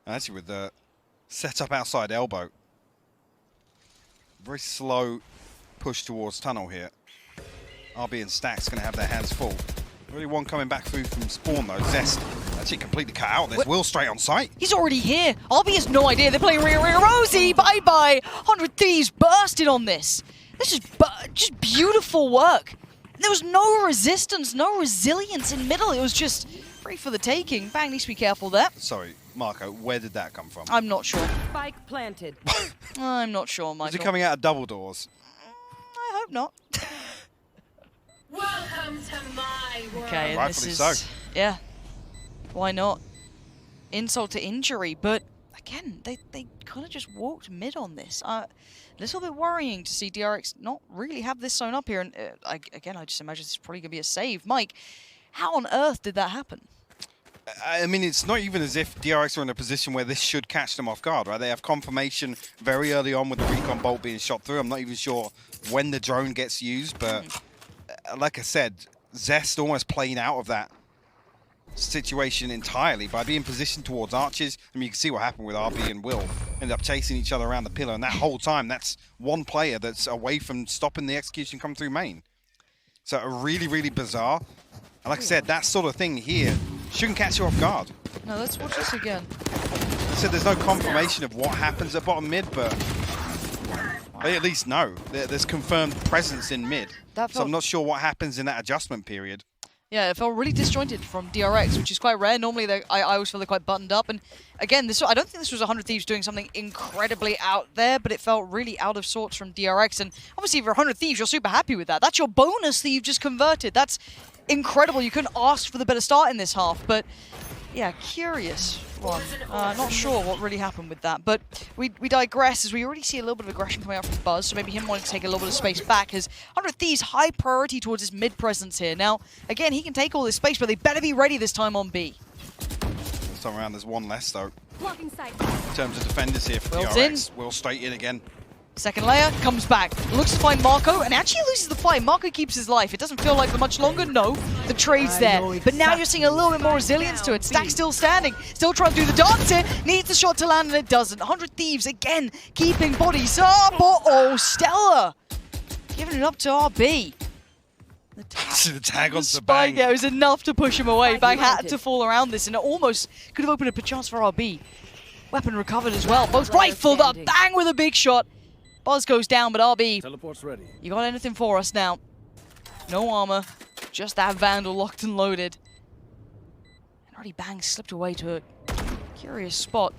Actually, with the setup outside elbow, very slow push towards tunnel here. RB and Stack's going to have their hands full. Really one coming back through from spawn though. Zest actually completely cut out. There's Will straight on site. He's already here. RB has no idea. They're playing Rear Rosie. Bye-bye. 100 Thieves bursted on this. This is just beautiful work. There was no resistance, no resilience in middle. It was just free for the taking. Bang needs to be careful there. Sorry, Marco, where did that come from? I'm not sure. Spike planted. I'm not sure, Michael. Is it coming out of double doors? I hope not. Welcome to my world. Okay, and Rightfully this so. is... Yeah. Why not? Insult to injury, but again, they kind of just walked mid on this. A little bit worrying to see DRX not really have this zone up here. And I just imagine this is probably going to be a save. Mike, how on earth did that happen? I mean, it's not even as if DRX are in a position where this should catch them off guard, right? They have confirmation very early on with the recon bolt being shot through. I'm not even sure when the drone gets used, but like I said, Zest almost playing out of that situation entirely by being positioned towards arches. I mean, you can see what happened with RB and Will. End up chasing each other around the pillar, and that whole time, that's one player that's away from stopping the execution come through main. So really, really bizarre. And like I said, that sort of thing here shouldn't catch you off guard. No, let's watch this again. So there's no confirmation of what happens at bottom mid, but they at least know. There's confirmed presence in mid. So I'm not sure what happens in that adjustment period. Yeah, it felt really disjointed from DRX, which is quite rare. Normally, I always feel they're quite buttoned up. And again, I don't think this was 100 Thieves doing something incredibly out there, but it felt really out of sorts from DRX. And obviously, if you're 100 Thieves, you're super happy with that. That's your bonus that you've just converted. That's incredible. You couldn't ask for the better start in this half, but yeah, curious one. Not sure what really happened with that, but we digress as we already see a little bit of aggression coming out from Buzz, so maybe him wanting to take a little bit of space back as 100 Thieves high priority towards his mid presence here. Now, again, he can take all this space, but they better be ready this time on B. This time around, there's one less, though. Blocking sight. In terms of defenders here for DRX. Will straight in again. Second layer, comes back, looks to find Marco, and actually loses the fight. Marco keeps his life. It doesn't feel like for much longer, no. The trade's there. But now you're seeing a little bit more resilience to it. Stack still standing, still trying to do the dance here. Needs the shot to land, and it doesn't. 100 Thieves, again, keeping bodies up. Oh, Stella! Giving it up to RB. The tag on the Bang. Yeah, it was enough to push him away. Bang had to fall around this, and it almost could have opened up a chance for RB. Weapon recovered as well. Both rifled up. Bang with a big shot. Buzz goes down, but RB, Teleport's ready. You got anything for us now? No armor, just that Vandal locked and loaded. And already Bang slipped away to a curious spot.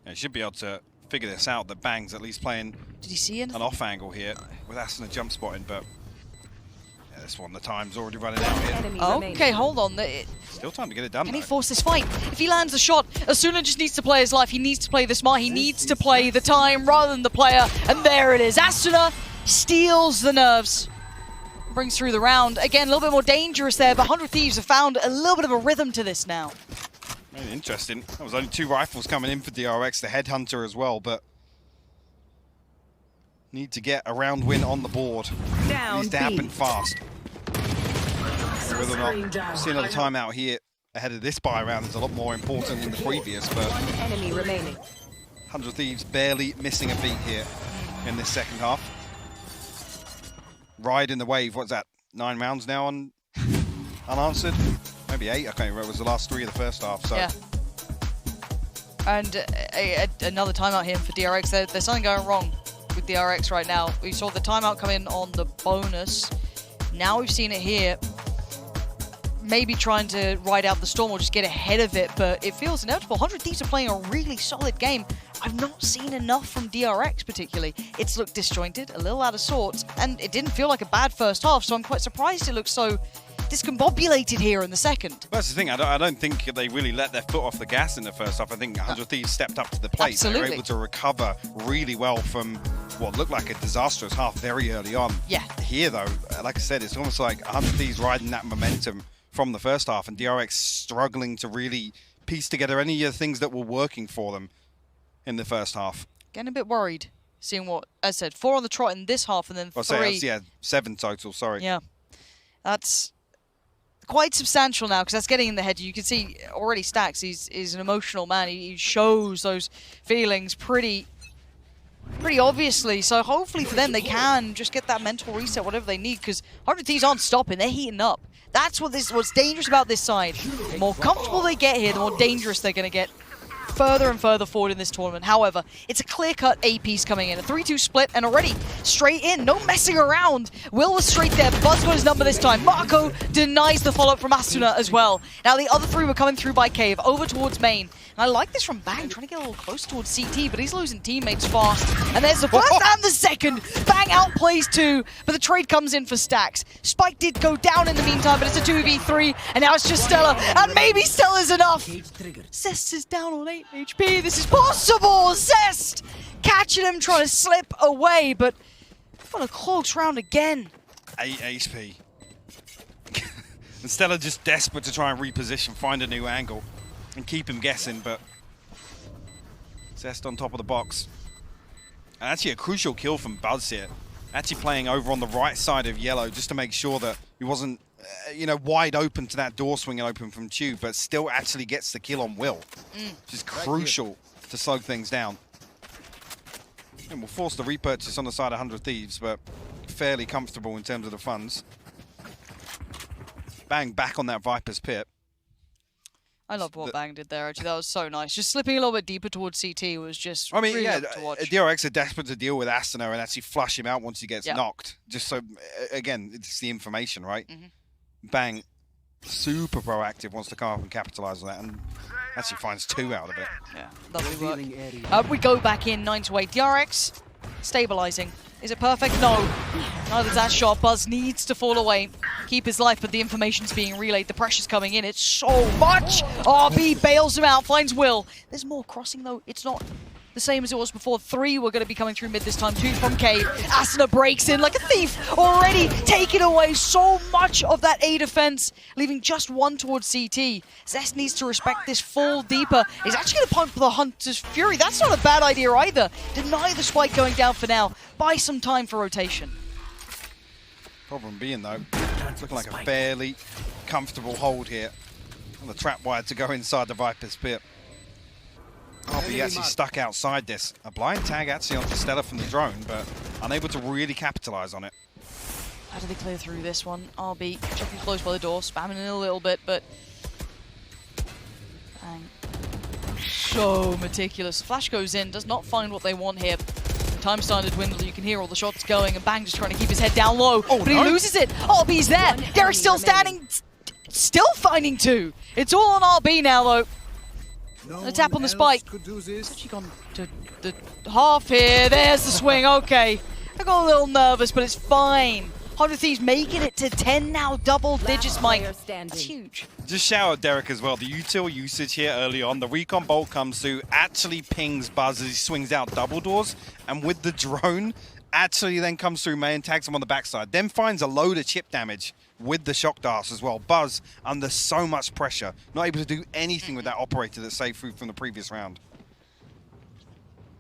Yeah, you should be able to figure this out, that Bang's at least playing Did he see anything? an off angle here with Asuna jump spotting, but yeah, this one, the time's already running out here. Okay, hold on. Still time to get it done, Can though. he force this fight? If he lands the shot, Asuna just needs to play his life. He needs to play the smart. He needs to play the time rather than the player. And there it is. Asuna steals the nerves. Brings through the round. Again, a little bit more dangerous there, but 100 Thieves have found a little bit of a rhythm to this now. Really interesting. That was only 2 rifles coming in for DRX, the Headhunter as well, but need to get a round win on the board. Down Needs to happen fast. Whether or Screen down. not see another timeout here ahead of this buy round is a lot more important than the previous, but Enemy remaining. 100 Thieves barely missing a beat here in this second half. Ride in the wave, what's that, 9 rounds now unanswered? Maybe 8, I can't remember, it was the last 3 of the first half, so. Yeah. And another timeout here for DRX. There's something going wrong with DRX right now. We saw the timeout come in on the bonus. Now we've seen it here. Maybe trying to ride out the storm or just get ahead of it, but it feels inevitable. 100 Thieves are playing a really solid game. I've not seen enough from DRX particularly. It's looked disjointed, a little out of sorts, and it didn't feel like a bad first half, so I'm quite surprised it looks so discombobulated here in the second. That's the thing, I don't think they really let their foot off the gas in the first half. I think 100 Thieves stepped up to the plate. Absolutely. They were able to recover really well from what looked like a disastrous half very early on. Yeah. Here though, like I said, it's almost like 100 Thieves riding that momentum from the first half, and DRX struggling to really piece together any of the things that were working for them in the first half. Getting a bit worried, seeing what, as I said, 4 on the trot in this half and then 3. Yeah, 7 total, sorry. Yeah, that's quite substantial now because that's getting in the head. You can see already Stacks, he's an emotional man. He shows those feelings pretty obviously. So hopefully for them, they can just get that mental reset, whatever they need, because 100 Thieves aren't stopping. They're heating up. That's what's dangerous about this side. The more comfortable they get here, the more dangerous they're going to get further and further forward in this tournament. However, it's a clear-cut A piece coming in. A 3-2 split and already straight in. No messing around. Will was straight there. Buzz got his number this time. Marco denies the follow-up from Asuna as well. Now the other 3 were coming through by Cave, over towards main. And I like this from Bang, trying to get a little close towards CT, but he's losing teammates fast. And there's the first and the second. Bang outplays 2, but the trade comes in for Stacks. Spike did go down in the meantime, but it's a 2v3, and now it's just Stella. And maybe Stella's enough. Zest is down on 8. HP, this is possible! Zest! Catching him, trying to slip away, but what a close round again. 8 HP. And Stella just desperate to try and reposition, find a new angle, and keep him guessing, but Zest on top of the box. And actually a crucial kill from Buzz here. Actually playing over on the right side of yellow just to make sure that he wasn't, you know, wide open to that door swinging open from Tube, but still actually gets the kill on Will, which is crucial to slow things down. And we'll force the repurchase on the side of 100 Thieves, but fairly comfortable in terms of the funds. Bang back on that Viper's pit. I loved what Bang did there, actually. That was so nice. Just slipping a little bit deeper towards CT was just really yeah, to watch. DRX are desperate to deal with Astana and actually flush him out once he gets knocked. Just so, again, it's the information, right? Bang, super proactive, wants to come up and capitalize on that, and actually finds 2 out of it. Yeah, lovely work. We go back in 9 to 8. DRX stabilizing. Is it perfect? No. Neither that shot. Buzz needs to fall away, keep his life, but the information's being relayed. The pressure's coming in. It's so much. RB bails him out, finds Will. There's more crossing, though. It's not the same as it was before. 3 were going to be coming through mid this time. 2 from Cave. Astana breaks in like a thief. Already taking away so much of that A defense, leaving just 1 towards CT. Zest needs to respect this fall deeper. He's actually going to pump the Hunter's Fury. That's not a bad idea either. Deny the spike going down for now. Buy some time for rotation. Problem being, though, it's looking like a fairly comfortable hold here on the trap wire to go inside the Viper's pit. RB actually stuck outside this. A blind tag actually onto Stella from the drone, but unable to really capitalize on it. How do they clear through this one? RB checking close by the door, spamming in a little bit, but Bang. So meticulous. Flash goes in, does not find what they want here. Time starting to dwindle, you can hear all the shots going, and Bang just trying to keep his head down low, but he loses it. RB's there. Derek's still standing, still finding 2. It's all on RB now, though. The tap on the spike. It's actually gone to the half here. There's the swing. Okay. I got a little nervous, but it's fine. 100 Thieves making it to 10 now. Double digits, Mike. That's huge. Just shout out Derek as well. The util usage here early on. The recon bolt comes through, actually pings Buzz as he swings out double doors. And with the drone, actually then comes through May and tags him on the backside. Then finds a load of chip damage with the shock darts as well. Buzz under so much pressure, not able to do anything with that operator that saved through from the previous round.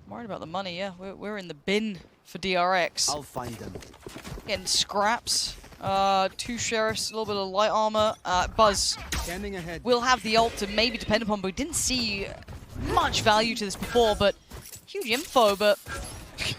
I'm worried about the money, yeah. We're in the bin for DRX. I'll find them. Getting scraps. 2 sheriffs, a little bit of light armor. Buzz will have the ult to maybe depend upon, but we didn't see much value to this before, but huge info, but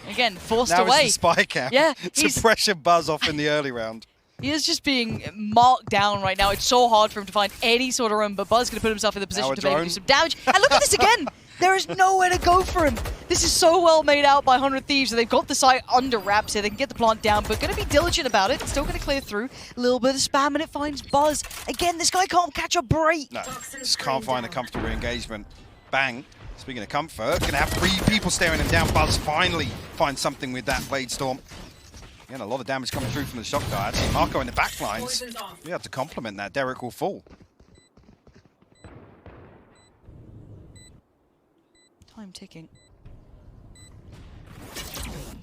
again, forced now away. Now it's the spy cam yeah, to pressure Buzz off in the early round. He is just being marked down right now. It's so hard for him to find any sort of room, but Buzz going to put himself in the position to maybe do some damage. And look at this again! There is nowhere to go for him. This is so well made out by 100 Thieves. They've got the site under wraps here. They can get the plant down, but going to be diligent about it. Still going to clear through. A little bit of spam, and it finds Buzz. Again, this guy can't catch a break. No, just can't find a comfortable engagement. Bang. Speaking of comfort, going to have 3 people staring him down. Buzz finally finds something with that Blade Storm. Again, a lot of damage coming through from the shock dart. Actually, Marco in the back lines. We have to complement that. Derek will fall. Time ticking.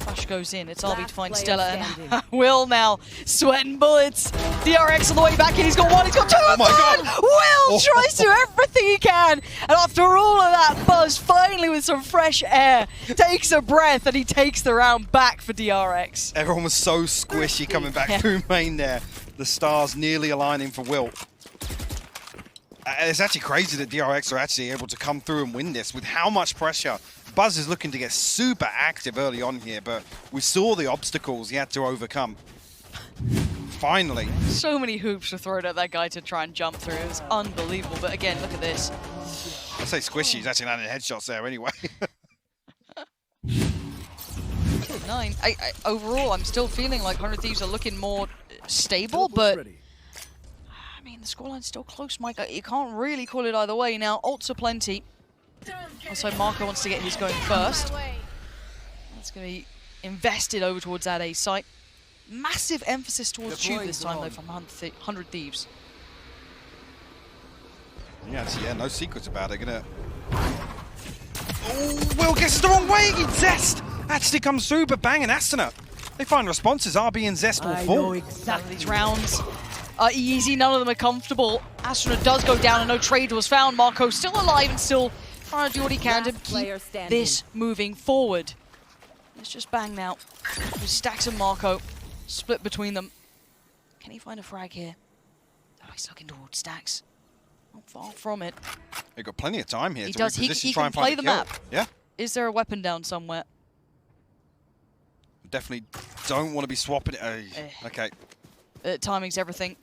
Flash goes in. It's RB to find Stella and Will now sweating bullets. DRX on the way back in. He's got 1. He's got 2. Oh my God! Will tries to do everything he can, and after all of that, Buzz finally with some fresh air takes a breath, and he takes the round back for DRX. Everyone was so squishy coming back through main there. The stars nearly aligning for Will. It's actually crazy that DRX are actually able to come through and win this with how much pressure. Buzz is looking to get super active early on here, but we saw the obstacles he had to overcome. Finally. So many hoops were thrown at that guy to try and jump through. It was unbelievable, but again, look at this. I say squishy, he's actually landing headshots there anyway. 9. Overall, I'm still feeling like 100 Thieves are looking more stable, but I mean, the scoreline's still close, Mike. You can't really call it either way. Now, ults are plenty. Also, Marco wants to get his going first. That's going to be invested over towards that A site. Massive emphasis towards Tube this time, though, from 100 Thieves. Yeah, no secrets about it. Gonna Will gets the wrong way. Zest actually comes through, but Bang and Astana, they find responses. RB and Zest will fall. None of these rounds are easy. None of them are comfortable. Astana does go down and no trade was found. Marco still alive and still trying to do what he can to keep this moving forward. It's just Bang now. With Stacks and Marco split between them. Can he find a frag here? Oh, he's looking towards Stacks. Not far from it. They've got plenty of time here He to does. He reposition, try can and play find the kill. map. Yeah. Is there a weapon down somewhere? Definitely don't want to be swapping it. Okay. Timing's everything.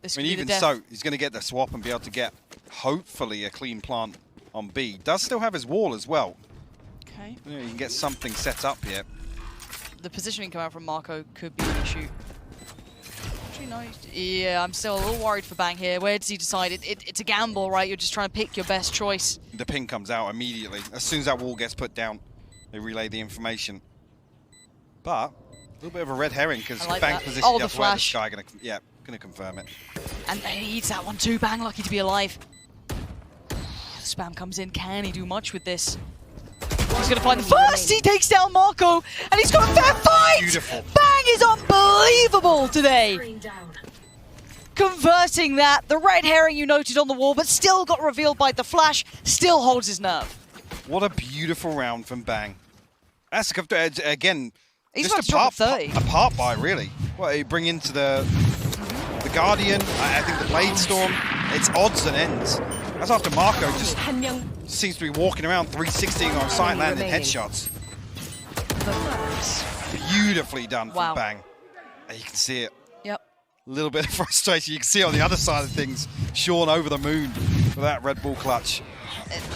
This I mean, could be even the death. so, he's going to get the swap and be able to get, hopefully, a clean plant on B. Does still have his wall as well. Okay. You can get something set up here. The positioning coming out from Marco could be an issue. Actually, no. Yeah, I'm still a little worried for Bang here. Where does he decide? It's a gamble, right? You're just trying to pick your best choice. The ping comes out immediately. As soon as that wall gets put down, they relay the information. But, a little bit of a red herring, because like Bang's that. position Oh, the elsewhere. The flash. Sky going to confirm it. And he needs that one too. Bang, lucky to be alive. Spam comes in. Can he do much with this? He's going to find the first. He takes down Marco, and he's got a fair fight. Beautiful. Bang is unbelievable today. Screen down. Converting that. The red herring you noted on the wall, but still got revealed by the flash. Still holds his nerve. What a beautiful round from Bang. That's again, He's just about to drop 30. a part buy, really. What you bring into the Guardian, I think the Blade Storm, it's odds and ends. That's after Marco just seems to be walking around 360ing on sight landing headshots. Beautifully done from Bang. And you can see it. Yep. A little bit of frustration. You can see it on the other side of things. Sean over the moon for that Red Bull clutch.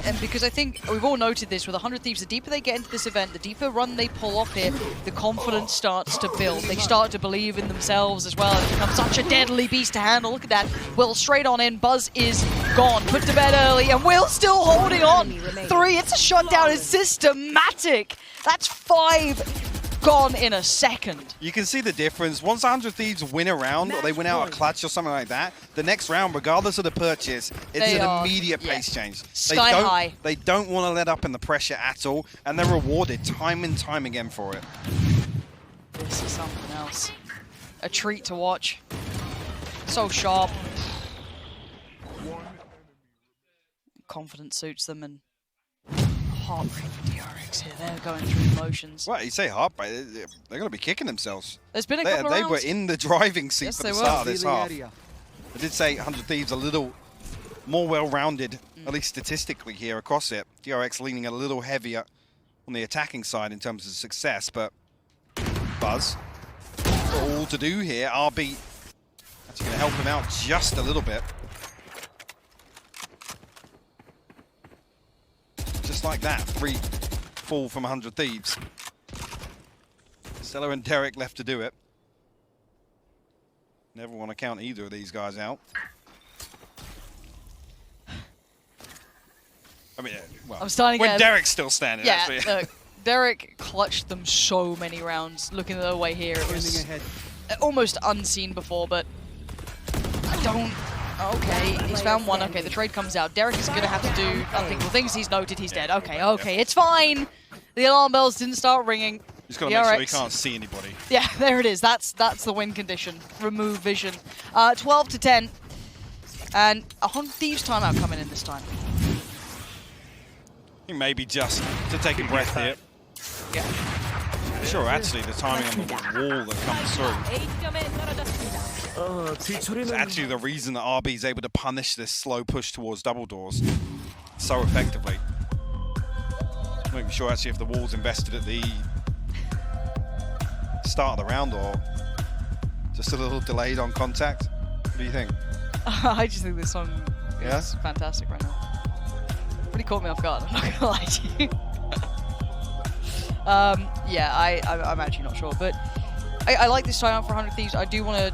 And because I think we've all noted this with 100 Thieves, the deeper they get into this event, the deeper run they pull off here, the confidence starts to build. They start to believe in themselves as well. It becomes such a deadly beast to handle. Look at that. Will straight on in. Buzz is gone. Put to bed early. And Will still holding on. 3. It's a shutdown. It's systematic. That's 5 gone in a second. You can see the difference. Once 100 Thieves win a round, or they win out a clutch or something like that, the next round, regardless of the purchase, it's an immediate pace change. Sky high. They don't want to let up in the pressure at all, and they're rewarded time and time again for it. This is something else. A treat to watch. So sharp. Confidence suits them, and heartbreak for DRX here. They're going through the motions. Well, you say heartbreak, they're going to be kicking themselves. There's been a couple of They rounds. were in the driving seat Yes, for they the were. start of this half. I did say 100 Thieves a little more well-rounded, at least statistically here across it. DRX leaning a little heavier on the attacking side in terms of success, but Buzz got all to do here. RB actually going to help him out just a little bit. Just like that, 3 fall from 100 Thieves. Stella and Derek left to do it. Never want to count either of these guys out. I mean, well, I'm starting when again. Derek's still standing. Yeah, that's look, Derek clutched them so many rounds. Looking their way here, it was almost unseen before, but I don't... Okay, he's found one. Okay, the trade comes out. Derek is going to have to do unthinkable things. He's noted he's dead. Okay, it's fine. The alarm bells didn't start ringing. He's got to make sure he can't see anybody. Yeah, there it is. That's the win condition. Remove vision. 12 to 10. And 100 Thieves timeout coming in this time. I think maybe just to take a breath here. Yeah. Sure, actually, the timing on the wall that comes through is actually the reason that RB is able to punish this slow push towards double doors so effectively. I'm not even sure actually if the wall's invested at the start of the round or just a little delayed on contact. What do you think? I just think this song Yeah? is fantastic right now. Really caught me off guard, I'm not gonna lie to you. Yeah, I'm actually not sure, but I like this timeout for 100 Thieves. I do want to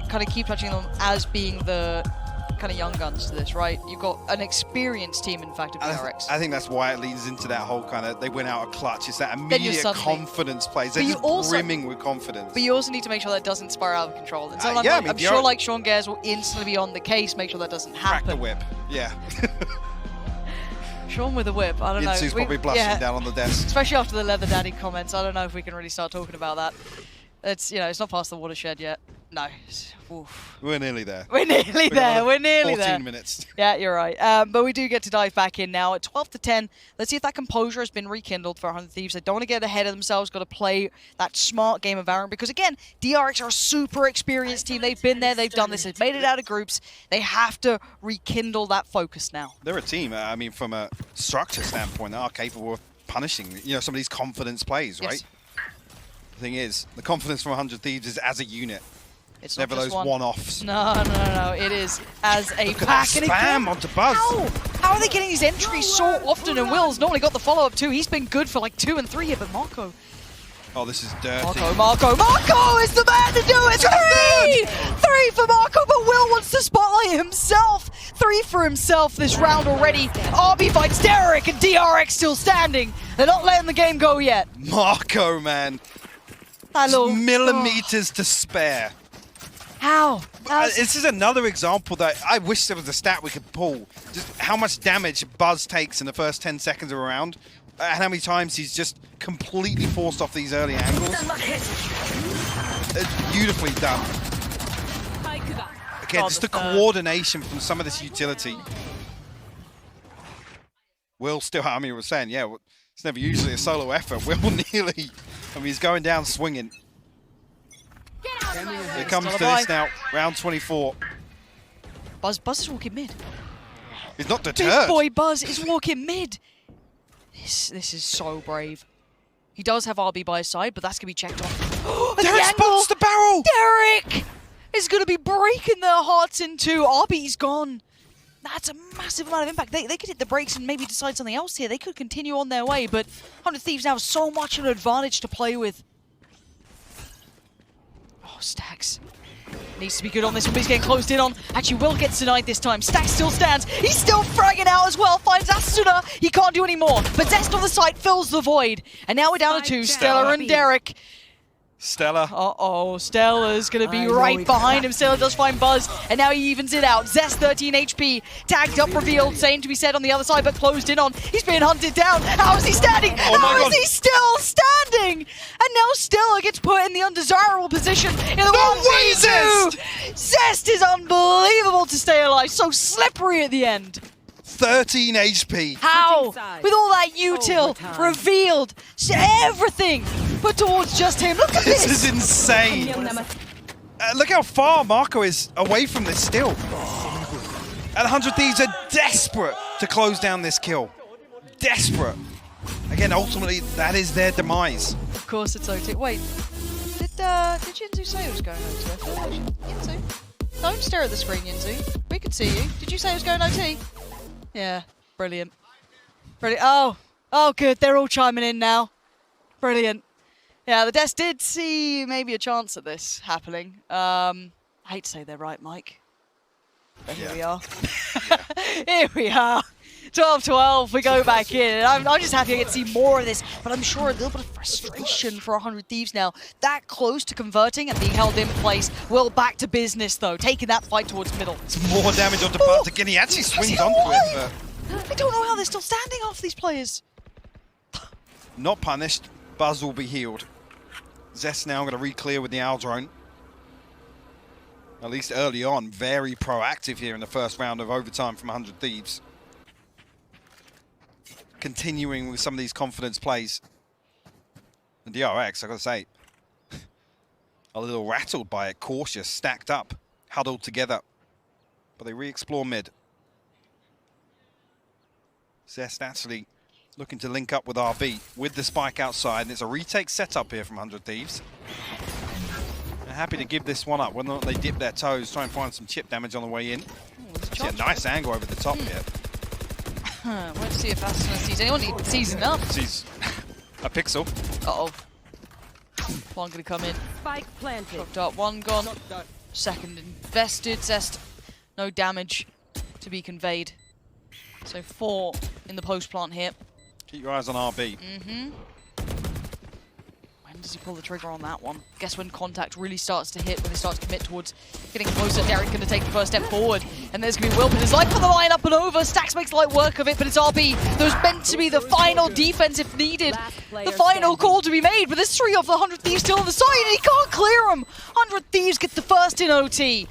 kind of keep touching them as being the kind of young guns to this, right? You've got an experienced team, in fact, of DRX. I think that's why it leads into that whole kind of, they went out a clutch. It's that immediate confidence plays. They're just brimming with confidence. But you also need to make sure that doesn't spiral out of control. And so yeah, I'm sure like Sean Gares will instantly be on the case, make sure that doesn't happen. Crack the whip, yeah. Sean with a whip. I don't know. Yinsu's probably blushing down on the desk. Especially after the Leather Daddy comments. I don't know if we can really start talking about that. It's, you know, it's not past the watershed yet. No. Oof. We're nearly there. We're nearly there. We're nearly 14 there. minutes. Yeah, you're right. But we do get to dive back in now at 12-10. Let's see if that composure has been rekindled for 100 Thieves. They don't want to get ahead of themselves. Got to play that smart game of Valorant because, again, DRX are a super experienced team. They've been there. They've done this. They've made it out of groups. They have to rekindle that focus now. They're a team. I mean, from a structure standpoint, they are capable of punishing, you know, some of these confidence plays, right? Yes. The thing is, the confidence from 100 Thieves is as a unit. It's never those one-offs. No. It is as a Look at pack. that spam onto Buzz. How are they getting these entries so often? And Will's normally got the follow-up too. He's been good for like 2 and 3 here, but Marco. Oh, this is dirty. Marco is the man to do it! 3 for Marco, but Will wants to spotlight himself. 3 for himself this round already. RB fights Derek and DRX still standing. They're not letting the game go yet. Marco, man. Hello. Millimeters to spare. How? This is another example that I wish there was a stat we could pull. Just how much damage Buzz takes in the first 10 seconds of a round. And how many times he's just completely forced off these early angles. It's beautifully done. Again, just the coordination from some of this utility. Will still, I mean, we're saying, yeah, it's never usually a solo effort. Will nearly, I mean, he's going down swinging. It comes to this now, round 24. Buzz is walking mid. He's not deterred. Big boy Buzz is walking mid. This is so brave. He does have RB by his side, but that's going to be checked on. Derek spots the barrel! Derek is going to be breaking their hearts in two. RB's gone. That's a massive amount of impact. They could hit the brakes and maybe decide something else here. They could continue on their way, but 100 Thieves now have so much of an advantage to play with. Oh, Stacks. Needs to be good on this one, but he's getting closed in on. Actually, Will gets denied this time. Stacks still stands. He's still fragging out as well. Finds Asuna. He can't do any more. But Zest on the site fills the void. And now we're down to 2. Stella and Derek. Stella. Uh-oh, Stella's going to be right behind him. Stella does find Buzz, and now he evens it out. Zest 13 HP, tagged up, revealed, same to be said on the other side, but closed in on. He's being hunted down. How is he standing? How is he still standing? And now Stella gets put in the undesirable position in the 1v2. Zest is unbelievable to stay alive, so slippery at the end. 13 HP. How? With all that util revealed, everything put towards just him. Look at this. This is insane. Look how far Marco is away from this still. And 100 Thieves are desperate to close down this kill. Desperate. Again, ultimately, that is their demise. Of course it's OT. Wait, did Yinzu say it was going OT? I feel like Yinzu? Don't stare at the screen, Yinzu. We can see you. Did you say it was going OT? Yeah, brilliant. Brilliant. Oh, good. They're all chiming in now. Brilliant. Yeah, the Des did see maybe a chance at this happening. I hate to say they're right, Mike. But here we are. Here we are. 12-12, we go back in. I'm just happy I get to see more of this, but I'm sure a little bit of frustration for 100 Thieves now. That close to converting and being held in place. Will back to business, though, taking that fight towards middle. It's more damage onto Buzz. Again, he actually swings onto it, but... I don't know how they're still standing off these players. Not punished. Buzz will be healed. Zest now going to re-clear with the Owl drone. At least early on, very proactive here in the first round of overtime from 100 Thieves. Continuing with some of these confidence plays. And DRX, I gotta say, a little rattled by it, cautious, stacked up, huddled together. But they re-explore mid. Zest actually looking to link up with RB with the spike outside, and it's a retake setup here from 100 Thieves. They're happy to give this one up, whether or not they dip their toes, try and find some chip damage on the way in. See a nice angle over the top here. Won't see if Asuna sees anyone. He sees enough. Sees a pixel. Uh-oh. One gonna come in. Spike planted. Dropped up, one gone. Second invested. Zest, no damage to be conveyed. So 4 in the post plant here. Keep your eyes on RB. When does he pull the trigger on that one? Guess when contact really starts to hit, when they start to commit towards getting closer, Derek going to take the first step forward. And there's going to be Will put his life on the line, up and over. Stax makes light work of it, but it's RB that was meant to be the final defense if needed. The final call to be made, but there's 3 of the 100 Thieves still on the side, and he can't clear them. 100 Thieves get the first in OT,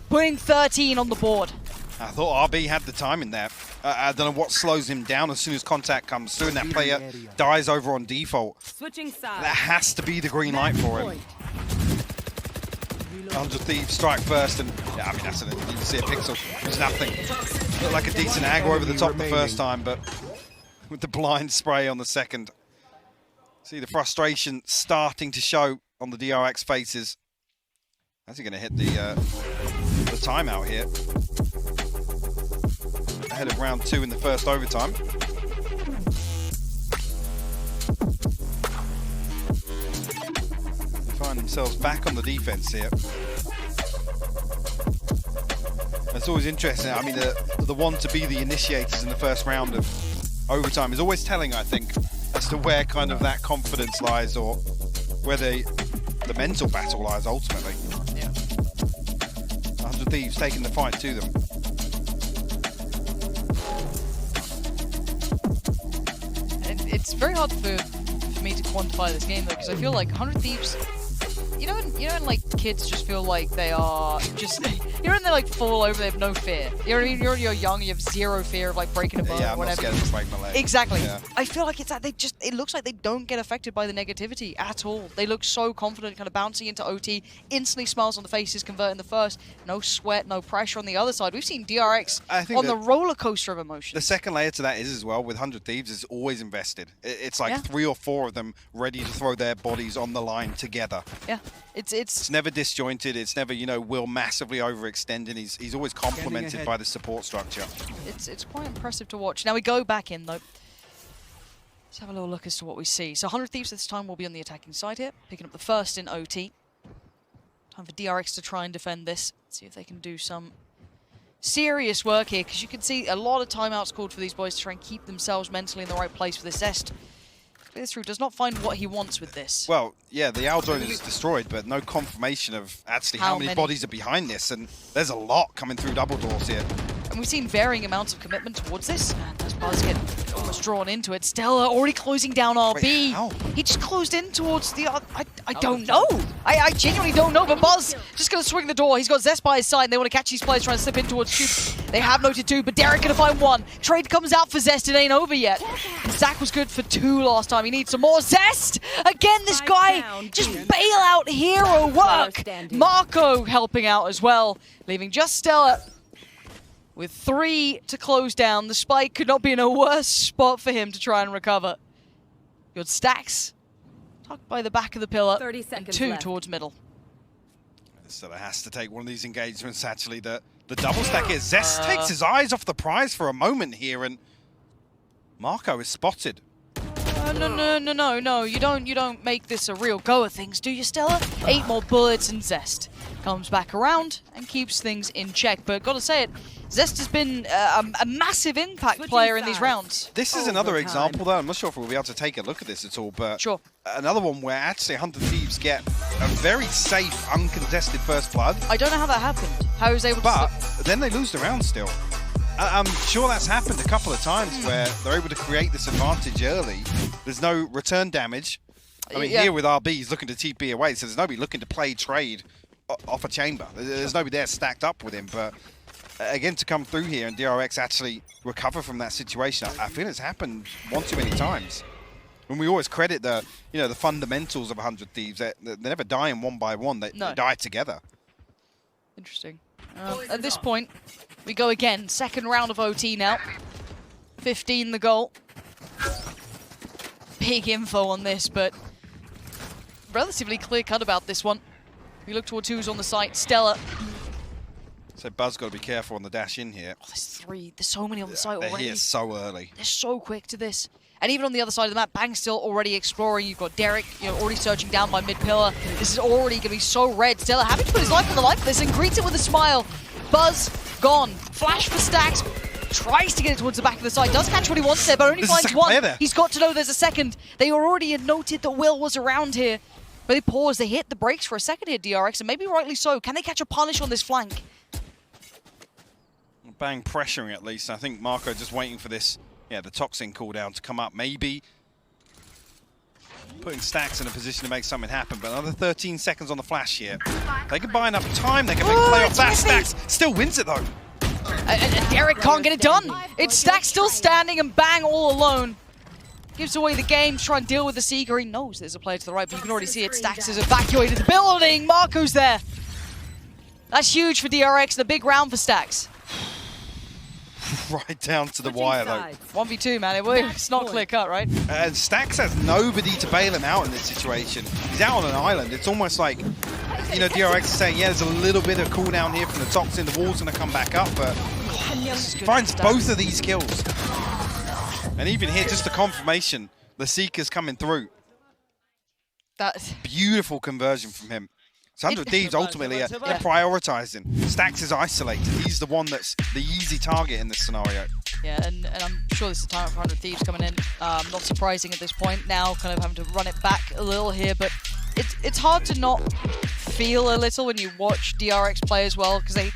putting 13 on the board. I thought RB had the time in there. I don't know what slows him down as soon as contact comes through and that player dies over on default. Switching sides. That has to be the green light for him. 100 Thieves strike first, and yeah, I mean, that's an, you can see a pixel. There's nothing. Looked like a decent angle over the top the first time, but with the blind spray on the second. See the frustration starting to show on the DRX faces. How's he going to hit the timeout here? Ahead of round 2 in the first overtime. They find themselves back on the defense here. It's always interesting. I mean, the one to be the initiators in the first round of overtime is always telling, I think, as to where kind of that confidence lies, or where the mental battle lies ultimately. Yeah. 100 Thieves taking the fight to them. It's very hard for me to quantify this game though, because I feel like 100 Thieves, you know when like kids just feel like they are just, when they like fall over, they have no fear. You know what I mean? You're young, you have zero fear of like breaking a bone Yeah, or I'm whatever. not scared to break my leg. Exactly. Yeah. I feel like it's that it looks like they don't get affected by the negativity at all. They look so confident, kind of bouncing into OT, instantly smiles on the faces, converting the first, no sweat, no pressure on the other side. We've seen DRX on the roller coaster of emotions. The second layer to that is as well, with 100 Thieves, is always invested. It's like 3 or 4 of them ready to throw their bodies on the line together. Yeah, it's never disjointed. It's never, Will massively overextending. He's always complemented by the support structure. It's quite impressive to watch. Now we go back in though. Let's have a little look as to what we see. So 100 Thieves this time will be on the attacking side here, picking up the first in OT. Time for DRX to try and defend this. See if they can do some serious work here, because you can see a lot of timeouts called for these boys to try and keep themselves mentally in the right place for this Zest. Through does not find what he wants with this. Well, yeah, the Owl drone is destroyed, but no confirmation of actually how many bodies are behind this, and there's a lot coming through double doors here. And we've seen varying amounts of commitment towards this, and as Buzz get almost drawn into it, Stella already closing down RB. Wait, how? He just closed in towards the other. I don't know. I genuinely don't know, but Buzz just going to swing the door. He's got Zest by his side, and they want to catch these players trying to slip in towards Tube. They have noted 2, but Derek going to find 1. Trade comes out for Zest. It ain't over yet. Zach was good for 2 last time. He needs some more. Zest! Again, this guy just bailout hero work. Marco helping out as well, leaving just Stella with 3 to close down. The spike could not be in a worse spot for him to try and recover. Good Stacks tucked by the back of the pillar, 30 and seconds 2 left. towards middle. So it has to take one of these engagements, actually. The double stack here. Zest takes his eyes off the prize for a moment here, and Marco is spotted. No. You don't make this a real go of things, do you, Stella? 8 more bullets and Zest comes back around and keeps things in check. But gotta say it, Zest has been a massive impact player in these rounds. This is another example, though. I'm not sure if we'll be able to take a look at this at all, but sure. Another one where actually 100 Thieves get a very safe, uncontested first blood. I don't know how that happened. How he was able to... But then they lose the round still. I'm sure that's happened a couple of times where they're able to create this advantage early. There's no return damage. I mean, here with RB, he's looking to TP away, so there's nobody looking to play trade off a chamber. There's nobody there stacked up with him, but again, to come through here and DRX actually recover from that situation, I feel it's happened one too many times. When we always credit the fundamentals of 100 Thieves, they never die in one by one, they die together. Interesting. At this point, we go again. Second round of OT now. 15 the goal. Big info on this, but relatively clear-cut about this one. We look towards who's on the site. Stella. So Buzz got to be careful on the dash in here. Oh, there's 3. There's so many on the site They're already. here so early. They're so quick to this. And even on the other side of the map, Bang's still already exploring. You've got Derek, already searching down by mid-pillar. This is already going to be so red. Stella having to put his life on the line for this and greets it with a smile. Buzz gone. Flash for Stacks. Tries to get it towards the back of the side. Does catch what he wants there, but only finds 1. He's got to know there's a second. They already had noted that Will was around here. But they pause, they hit the brakes for a second here, DRX, and maybe rightly so. Can they catch a punish on this flank? Bang pressuring at least. I think Marco just waiting for this, the toxin cooldown to come up. Maybe putting Stacks in a position to make something happen. But another 13 seconds on the flash here. They can buy enough time. They can make a play off that. Stacks still wins it though. And Derek can't get it done. It's Stacks still standing and Bang all alone. Gives away the game to try and deal with the Seeker. He knows there's a player to the right, but you can already see it. Stacks has evacuated the building. Marco's there. That's huge for DRX and a big round for Stacks. Right down to the wire though. 1v2, man. It's not clear cut, right? And Stacks has nobody to bail him out in this situation. He's out on an island. It's almost like, DRX is saying, there's a little bit of cooldown here from the toxin. The wall's going to come back up, but he finds both of these kills. And even here, just the confirmation, the Seeker's coming through. That's beautiful conversion from him. So 100 Thieves ultimately are prioritizing. Stacks is isolated. He's the one that's the easy target in this scenario. Yeah, and I'm sure this is the time for 100 Thieves coming in. Not surprising at this point now, kind of having to run it back a little here, but it's hard to not feel a little when you watch DRX play as well, because they're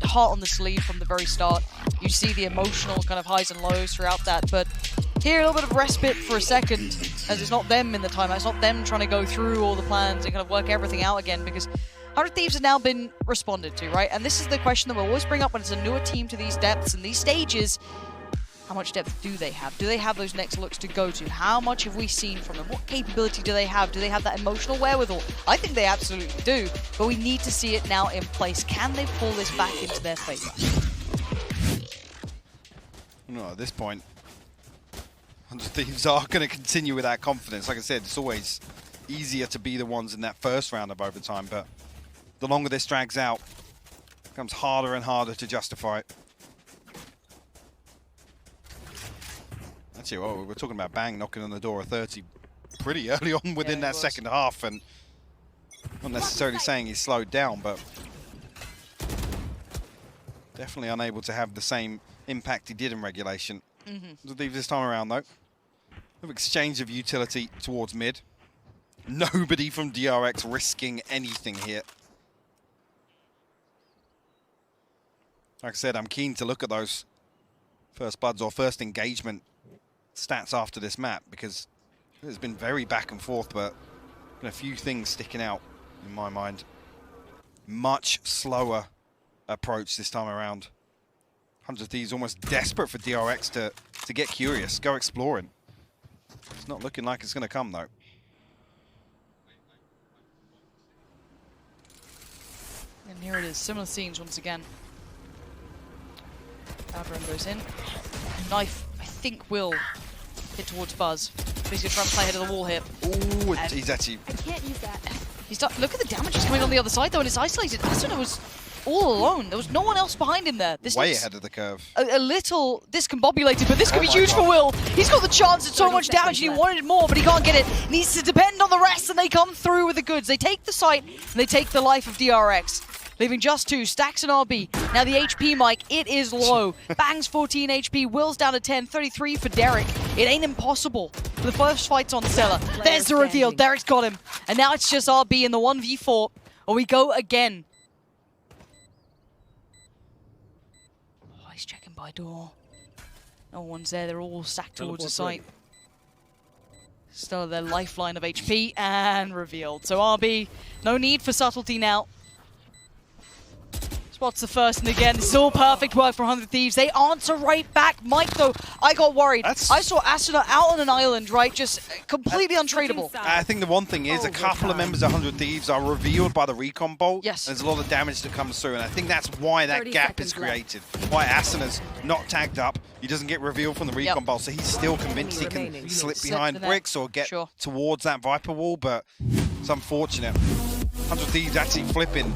heart on the sleeve from the very start. You see the emotional kind of highs and lows throughout that, but here a little bit of respite for a second, as it's not them in the timeout, it's not them trying to go through all the plans and kind of work everything out again, because 100 Thieves has now been responded to, right? And this is the question that we'll always bring up when it's a newer team to these depths and these stages. How much depth do they have? Do they have those next looks to go to? How much have we seen from them? What capability do they have? Do they have that emotional wherewithal? I think they absolutely do, but we need to see it now in place. Can they pull this back into their favor? No, at this point, 100 Thieves are going to continue with that confidence. Like I said, it's always easier to be the ones in that first round of overtime, but the longer this drags out, it becomes harder and harder to justify it. Actually, we're talking about Bang knocking on the door of 30 pretty early on within that second half, and not necessarily saying he's slowed down, but definitely unable to have the same impact he did in regulation. This time around, though, of exchange of utility towards mid. Nobody from DRX risking anything here. Like I said, I'm keen to look at those first bloods or first engagement stats after this map, because it's been very back and forth, but a few things sticking out in my mind. Much slower approach this time around. 100 Thieves almost desperate for DRX to get curious, go exploring. It's not looking like it's going to come though. And here it is, similar scenes once again. Valorant goes in. Knife, I think, will hit towards Buzz. But he's going to try and play ahead of the wall here. Ooh, he's actually... I can't use that. Look at the damage that's coming on the other side though, and it's isolated. Asuna was all alone. There was no one else behind him there. This way ahead of the curve. A little discombobulated, but this could be huge for Will. He's got the chance at so much damage, and he wanted more, but he can't get it. Needs to depend on the rest, and they come through with the goods. They take the site, and they take the life of DRX. Leaving just 2, Stacks and RB. Now the HP mic, it is low. Bang's 14 HP, Will's down to 10, 33 for Derek. It ain't impossible. The first fight's on Stella. There's the reveal, Derek's got him. And now it's just RB in the 1v4, or we go again. Oh, he's checking by door. No one's there, they're all stacked towards the site. Stella, their lifeline of HP, and revealed. So RB, no need for subtlety now. Spots the first, and again, this is all perfect work from 100 Thieves. They answer right back. Mike, though, I got worried. I saw Asuna out on an island, right, just completely untradeable. I think the one thing is a couple of members of 100 Thieves are revealed by the recon bolt. Yes. There's a lot of damage that comes through, and I think that's why that gap is created. Why Asuna's not tagged up. He doesn't get revealed from the recon bolt, so he's still convinced he can slip behind bricks or get towards that Viper wall, but it's unfortunate. 100 Thieves actually flipping.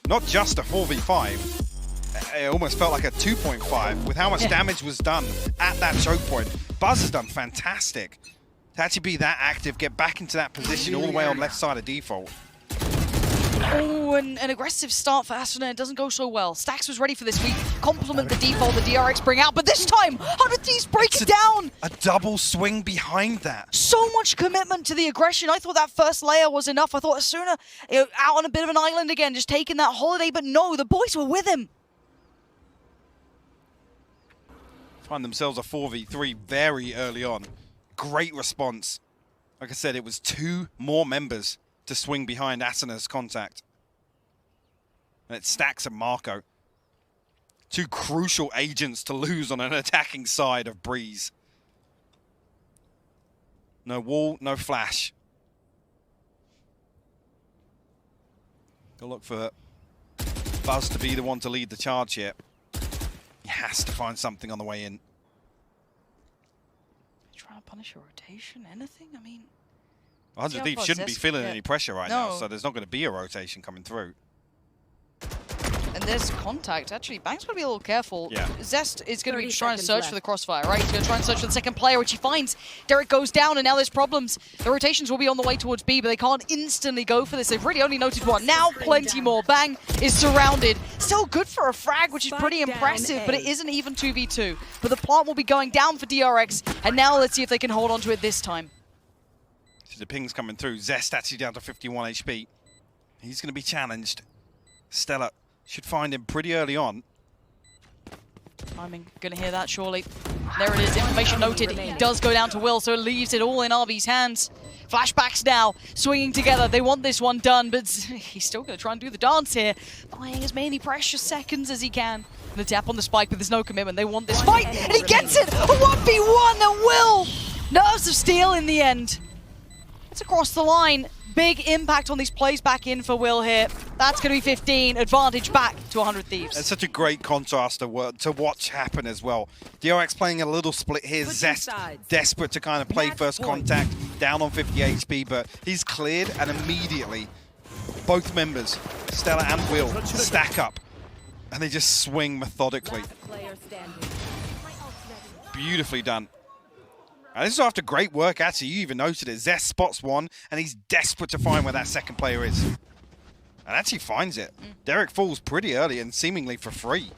Not just a 4v5, it almost felt like a 2.5 with how much damage was done at that choke point. Buzz has done fantastic to actually be that active, get back into that position all the way on left side of default. Oh, an aggressive start for Asuna. It doesn't go so well. Stax was ready for this. We compliment the default the DRX bring out, but this time, 100 Thieves break it down! A double swing behind that. So much commitment to the aggression. I thought that first layer was enough. I thought Asuna out on a bit of an island again, just taking that holiday, but no, the boys were with him. Find themselves a 4v3 very early on. Great response. Like I said, it was 2 more members to swing behind Asuna's contact. And it stacks at Marco. 2 crucial agents to lose on an attacking side of Breeze. No wall, no flash. Go look for Buzz to be the one to lead the charge here. He has to find something on the way in. Trying to punish a rotation? Anything? I mean... 100 Thieves shouldn't be feeling any pressure right now, so there's not going to be a rotation coming through. And there's contact. Actually, Bank's got to be a little careful. Yeah. Zest is going to be trying to search for the crossfire, right? He's going to try and search for the second player, which he finds. Derek goes down, and now there's problems. The rotations will be on the way towards B, but they can't instantly go for this. They've really only noted one. Now, plenty more. Bang is surrounded. Still good for a frag, which is pretty impressive, but it isn't even 2v2. But the plant will be going down for DRX, and now let's see if they can hold on to it this time. See the pings coming through. Zest actually down to 51 HP. He's going to be challenged. Stella should find him pretty early on. Timing, gonna hear that surely. There it is, information noted. He does go down to Will, so it leaves it all in RB's hands. Flashbacks now, swinging together. They want this one done, but he's still gonna try and do the dance here, buying as many precious seconds as he can. And the tap on the spike, but there's no commitment. They want this fight, and he gets it! A 1v1, and Will! Nerves of steel in the end. It's across the line. Big impact on these plays back in for Will here. That's going to be 15. Advantage back to 100 Thieves. It's such a great contrast to watch happen as well. DRX playing a little split here. Zest desperate to kind of play first contact, down on 50 HP, but he's cleared, and immediately both members, Stella and Will, stack up. And they just swing methodically. Beautifully done. And this is after great work, actually. You even noted it. Zest spots one, and he's desperate to find where that second player is. And actually finds it. Derek falls pretty early and seemingly for free.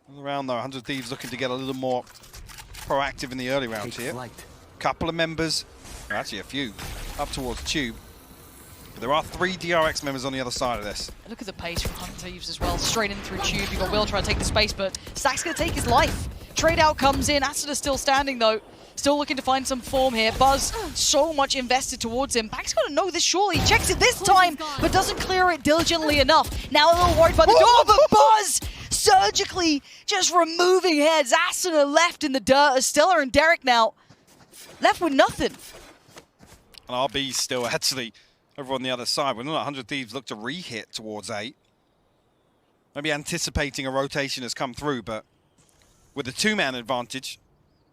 All around though, 100 Thieves looking to get a little more proactive in the early rounds here. Couple of members, or actually a few, up towards Tube. But there are 3 DRX members on the other side of this. Look at the pace from 100 Thieves as well. Straight in through Tube. You've got Will trying to take the space, but Stack's going to take his life. Trade out comes in. Asuna still standing though. Still looking to find some form here. Buzz, so much invested towards him. Bank's got to know this surely. He checks it this time, but doesn't clear it diligently enough. Now a little worried by the door, but Buzz surgically just removing heads. Asuna left in the dirt. Stella and Derek now left with nothing. And RB's still actually over on the other side. When 100 Thieves look to re-hit towards A. Maybe anticipating a rotation has come through, but with a 2-man advantage,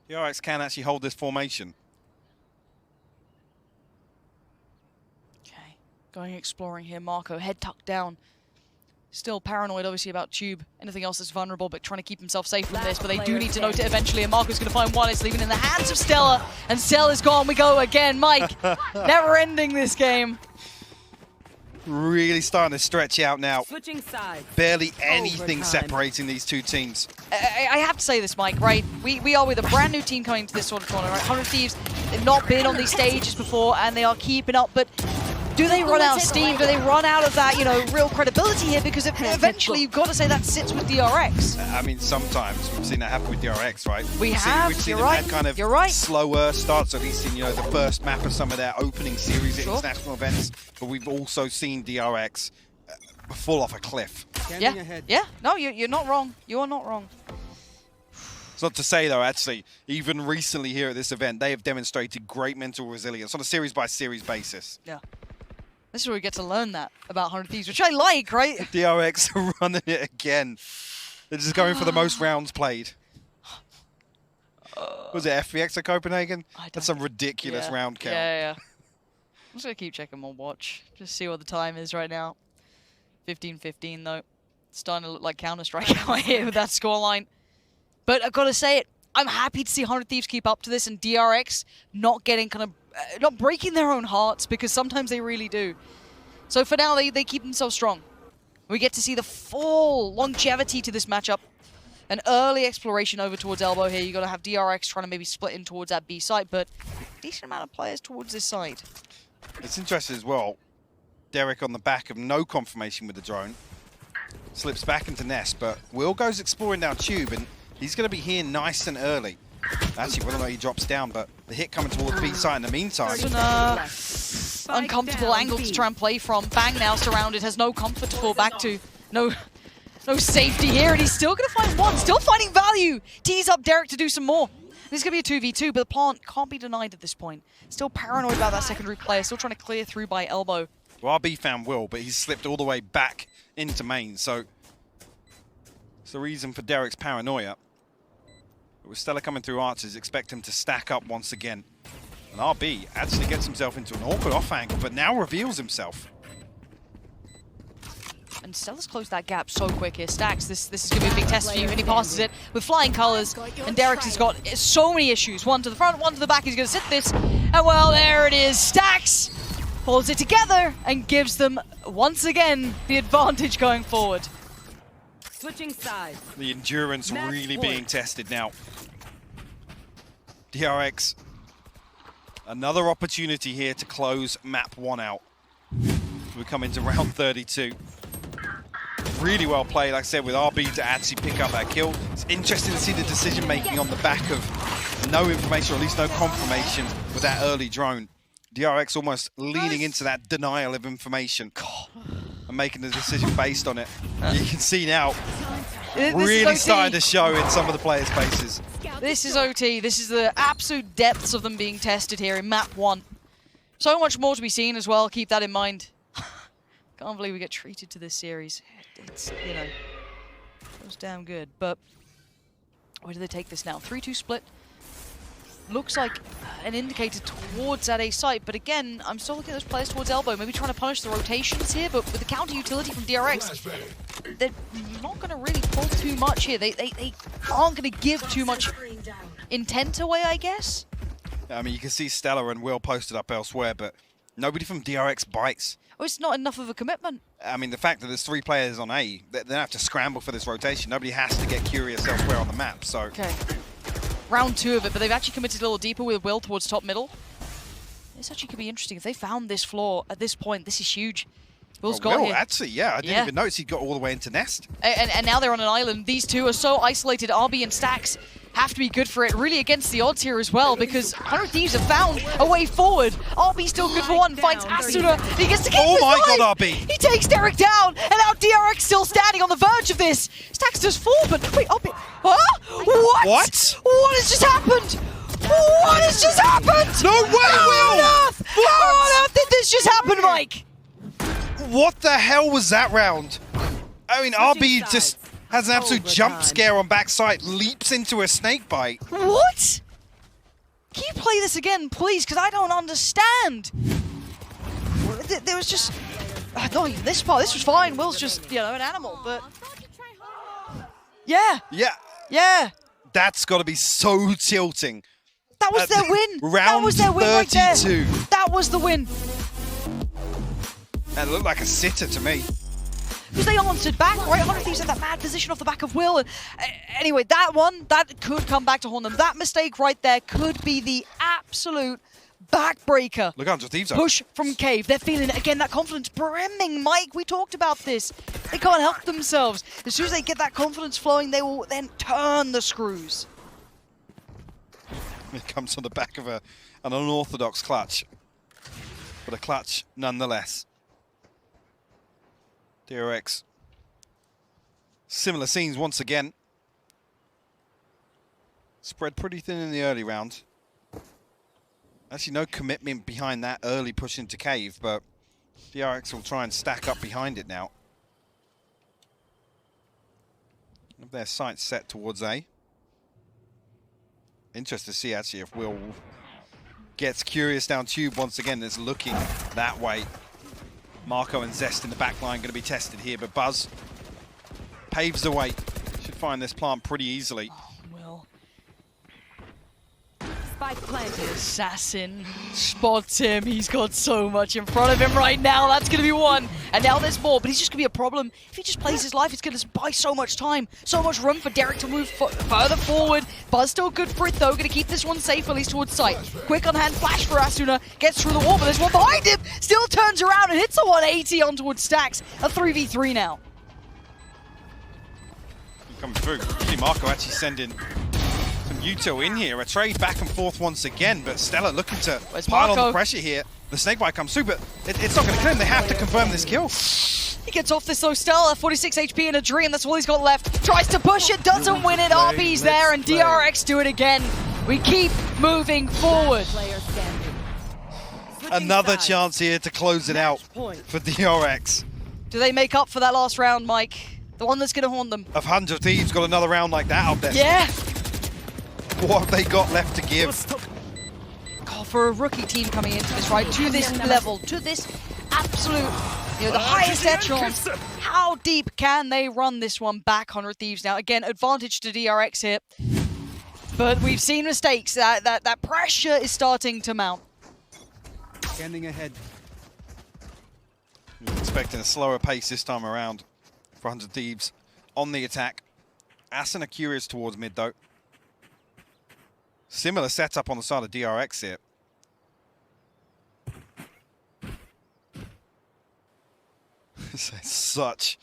DRX can actually hold this formation. Okay, going exploring here. Marco, head tucked down. Still paranoid, obviously, about Tube. Anything else that's vulnerable, but trying to keep himself safe from this. But they do need to note it eventually, and Marco's going to find one. It's leaving in the hands of Stella, and Stella's gone. We go again. Mike, never ending this game. Really starting to stretch out now. Switching sides. Barely anything separating these two teams. I have to say this, Mike, right? We are with a brand new team coming to this sort of tournament, right? 100 Thieves, they've not been on these stages before, and they are keeping up, but do they run out of steam? Do they run out of that, you know, real credibility here? Because eventually you've got to say that sits with DRX. I mean, sometimes we've seen that happen with DRX, right? We've seen them have kind of slower starts, at least in, you know, the first map of some of their opening series at international events. But we've also seen DRX fall off a cliff. Yeah. No, you're not wrong. You are not wrong. It's not to say, though, actually, even recently here at this event, they have demonstrated great mental resilience on a series-by-series basis. Yeah. This is where we get to learn that about 100 Thieves, which I like, right? DRX are running it again. They're just going for the most rounds played. Was it FPX at Copenhagen? That's some ridiculous round count. Yeah. I'm just going to keep checking my watch. Just see what the time is right now. 15:15, though. It's starting to look like Counter-Strike out here with that scoreline. But I've got to say it. I'm happy to see 100 Thieves keep up to this and DRX not getting not breaking their own hearts, because sometimes they really do. So for now, they keep themselves strong. We get to see the full longevity to this matchup. An early exploration over towards elbow here. You got to have DRX trying to maybe split in towards that B site, but decent amount of players towards this side. It's interesting as well. Derek on the back of no confirmation with the drone. Slips back into nest, but Will goes exploring down tube, and he's going to be here nice and early. Actually, whether or not he drops down, but the hit coming towards B site in the meantime. It's an uncomfortable angle to try and play from. Bang now surrounded, has no comfort to fall back to. No safety here, and he's still going to find one. Still finding value. Tees up Derek to do some more. This is going to be a 2v2, but the plant can't be denied at this point. Still paranoid about that secondary player. Still trying to clear through by elbow. Well, RB found Will, but he's slipped all the way back into main, so it's the reason for Derek's paranoia. But with Stella coming through archers, expect him to stack up once again. And RB actually gets himself into an awkward off angle, but now reveals himself. And Stella's closed that gap so quick here. Stacks, this is going to be a big test for you, and he passes it with flying colors. And Derek's has got so many issues. One to the front, one to the back. He's going to sit this. And well, there it is. Stacks holds it together and gives them, once again, the advantage going forward. Switching sides. The endurance really being tested now. DRX, another opportunity here to close map 1 out. We come into round 32. Really well played, like I said, with RB to actually pick up that kill. It's interesting to see the decision making on the back of no information, or at least no confirmation with that early drone. DRX almost leaning into that denial of information and making the decision based on it. You can see now, really starting to show in some of the players' faces. This is OT. This is the absolute depths of them being tested here in map 1. So much more to be seen as well. Keep that in mind. Can't believe we get treated to this series. It's, you know, it was damn good. But where do they take this now? 3-2 split. Looks like an indicator towards that A site, but again, I'm still looking at those players towards elbow, maybe trying to punish the rotations here, but with the counter utility from DRX, they're not going to really pull too much here. They aren't going to give too much intent away, I guess. I mean, you can see Stella and Will posted up elsewhere, but nobody from DRX bites. Oh, it's not enough of a commitment. I mean, the fact that there's 3 players on A, they don't have to scramble for this rotation. Nobody has to get curious elsewhere on the map, so... Okay. Round 2 of it, but they've actually committed a little deeper with Will towards top middle. This actually could be interesting. If they found this floor at this point, this is huge. Will's got here. Actually, yeah. I didn't even notice he'd got all the way into nest. And now they're on an island. These two are so isolated. RB and Stacks have to be good for it. Really against the odds here as well, because 100 Thieves have found a way forward. RB still good for one. Finds Asuna. He gets to keep his my life. God, RB. He takes Derek down, and now DRX still standing on the verge of this. Stacks does fall, but wait, RB. Huh? What? What has just happened? What has just happened? No way, Will! How on earth did this just happen, Mike? What the hell was that round? I mean, RB just has an absolute jump scare on backside, leaps into a snake bite. What? Can you play this again, please? Because I don't understand. There was just... not even this part. This was fine. Will's just, you know, an animal, but... Yeah. Yeah. Yeah. That's got to be so tilting. That was their win. Round that was their win 32. Right there. That was the win. That looked like a sitter to me. Because they answered back, right? 100 Thieves had that mad position off the back of Will. And, anyway, that one, that could come back to haunt them. That mistake right there could be the absolute backbreaker. Look, 100 Thieves. Push from Cave. They're feeling it again, that confidence brimming. Mike, we talked about this. They can't help themselves. As soon as they get that confidence flowing, they will then turn the screws. It comes on the back of an unorthodox clutch. But a clutch nonetheless. DRX. Similar scenes once again. Spread pretty thin in the early round. Actually, no commitment behind that early push into Cave, but DRX will try and stack up behind it now. Their sights set towards A. Interested to see actually if Will gets curious down tube once again. Is looking that way. Marco and Zest in the back line going to be tested here, but Buzz paves the way. Should find this plant pretty easily. Will Spike planted. Assassin spots him. He's got so much in front of him right now. That's going to be one. And now there's more, but he's just going to be a problem. If he just plays his life, it's going to buy so much time, so much room for Derek to move further forward. Buzz still good for it, though. Going to keep this one safe, at least towards sight. Quick on-hand flash for Asuna. Gets through the wall, but there's one behind him. Still turns around and hits a 180 on towards Stacks. A 3v3 now. Coming through. See Marco actually sending some Yuto in here. A trade back and forth once again, but Stella looking to pile on the pressure here. The snakebite comes through, but it's not going to kill him. They have to confirm this kill. He gets off this though, Stella, 46 HP in a dream, that's all he's got left. Tries to push it, doesn't win it, RB's there, and DRX do it again. We keep moving forward. Another chance here to close it out for DRX. Do they make up for that last round, Mike? The one that's going to haunt them. If 100 Thieves got another round like that out there. Yeah. What have they got left to give? God, for a rookie team coming into this, right, to this level, to this absolute, the highest echelons, how deep can they run this one back, 100 Thieves now? Again, advantage to DRX here. But we've seen mistakes. That pressure is starting to mount. Scanning ahead. Expecting a slower pace this time around for 100 Thieves on the attack. Assen are curious towards mid though. Similar setup on the side of DRX here. Such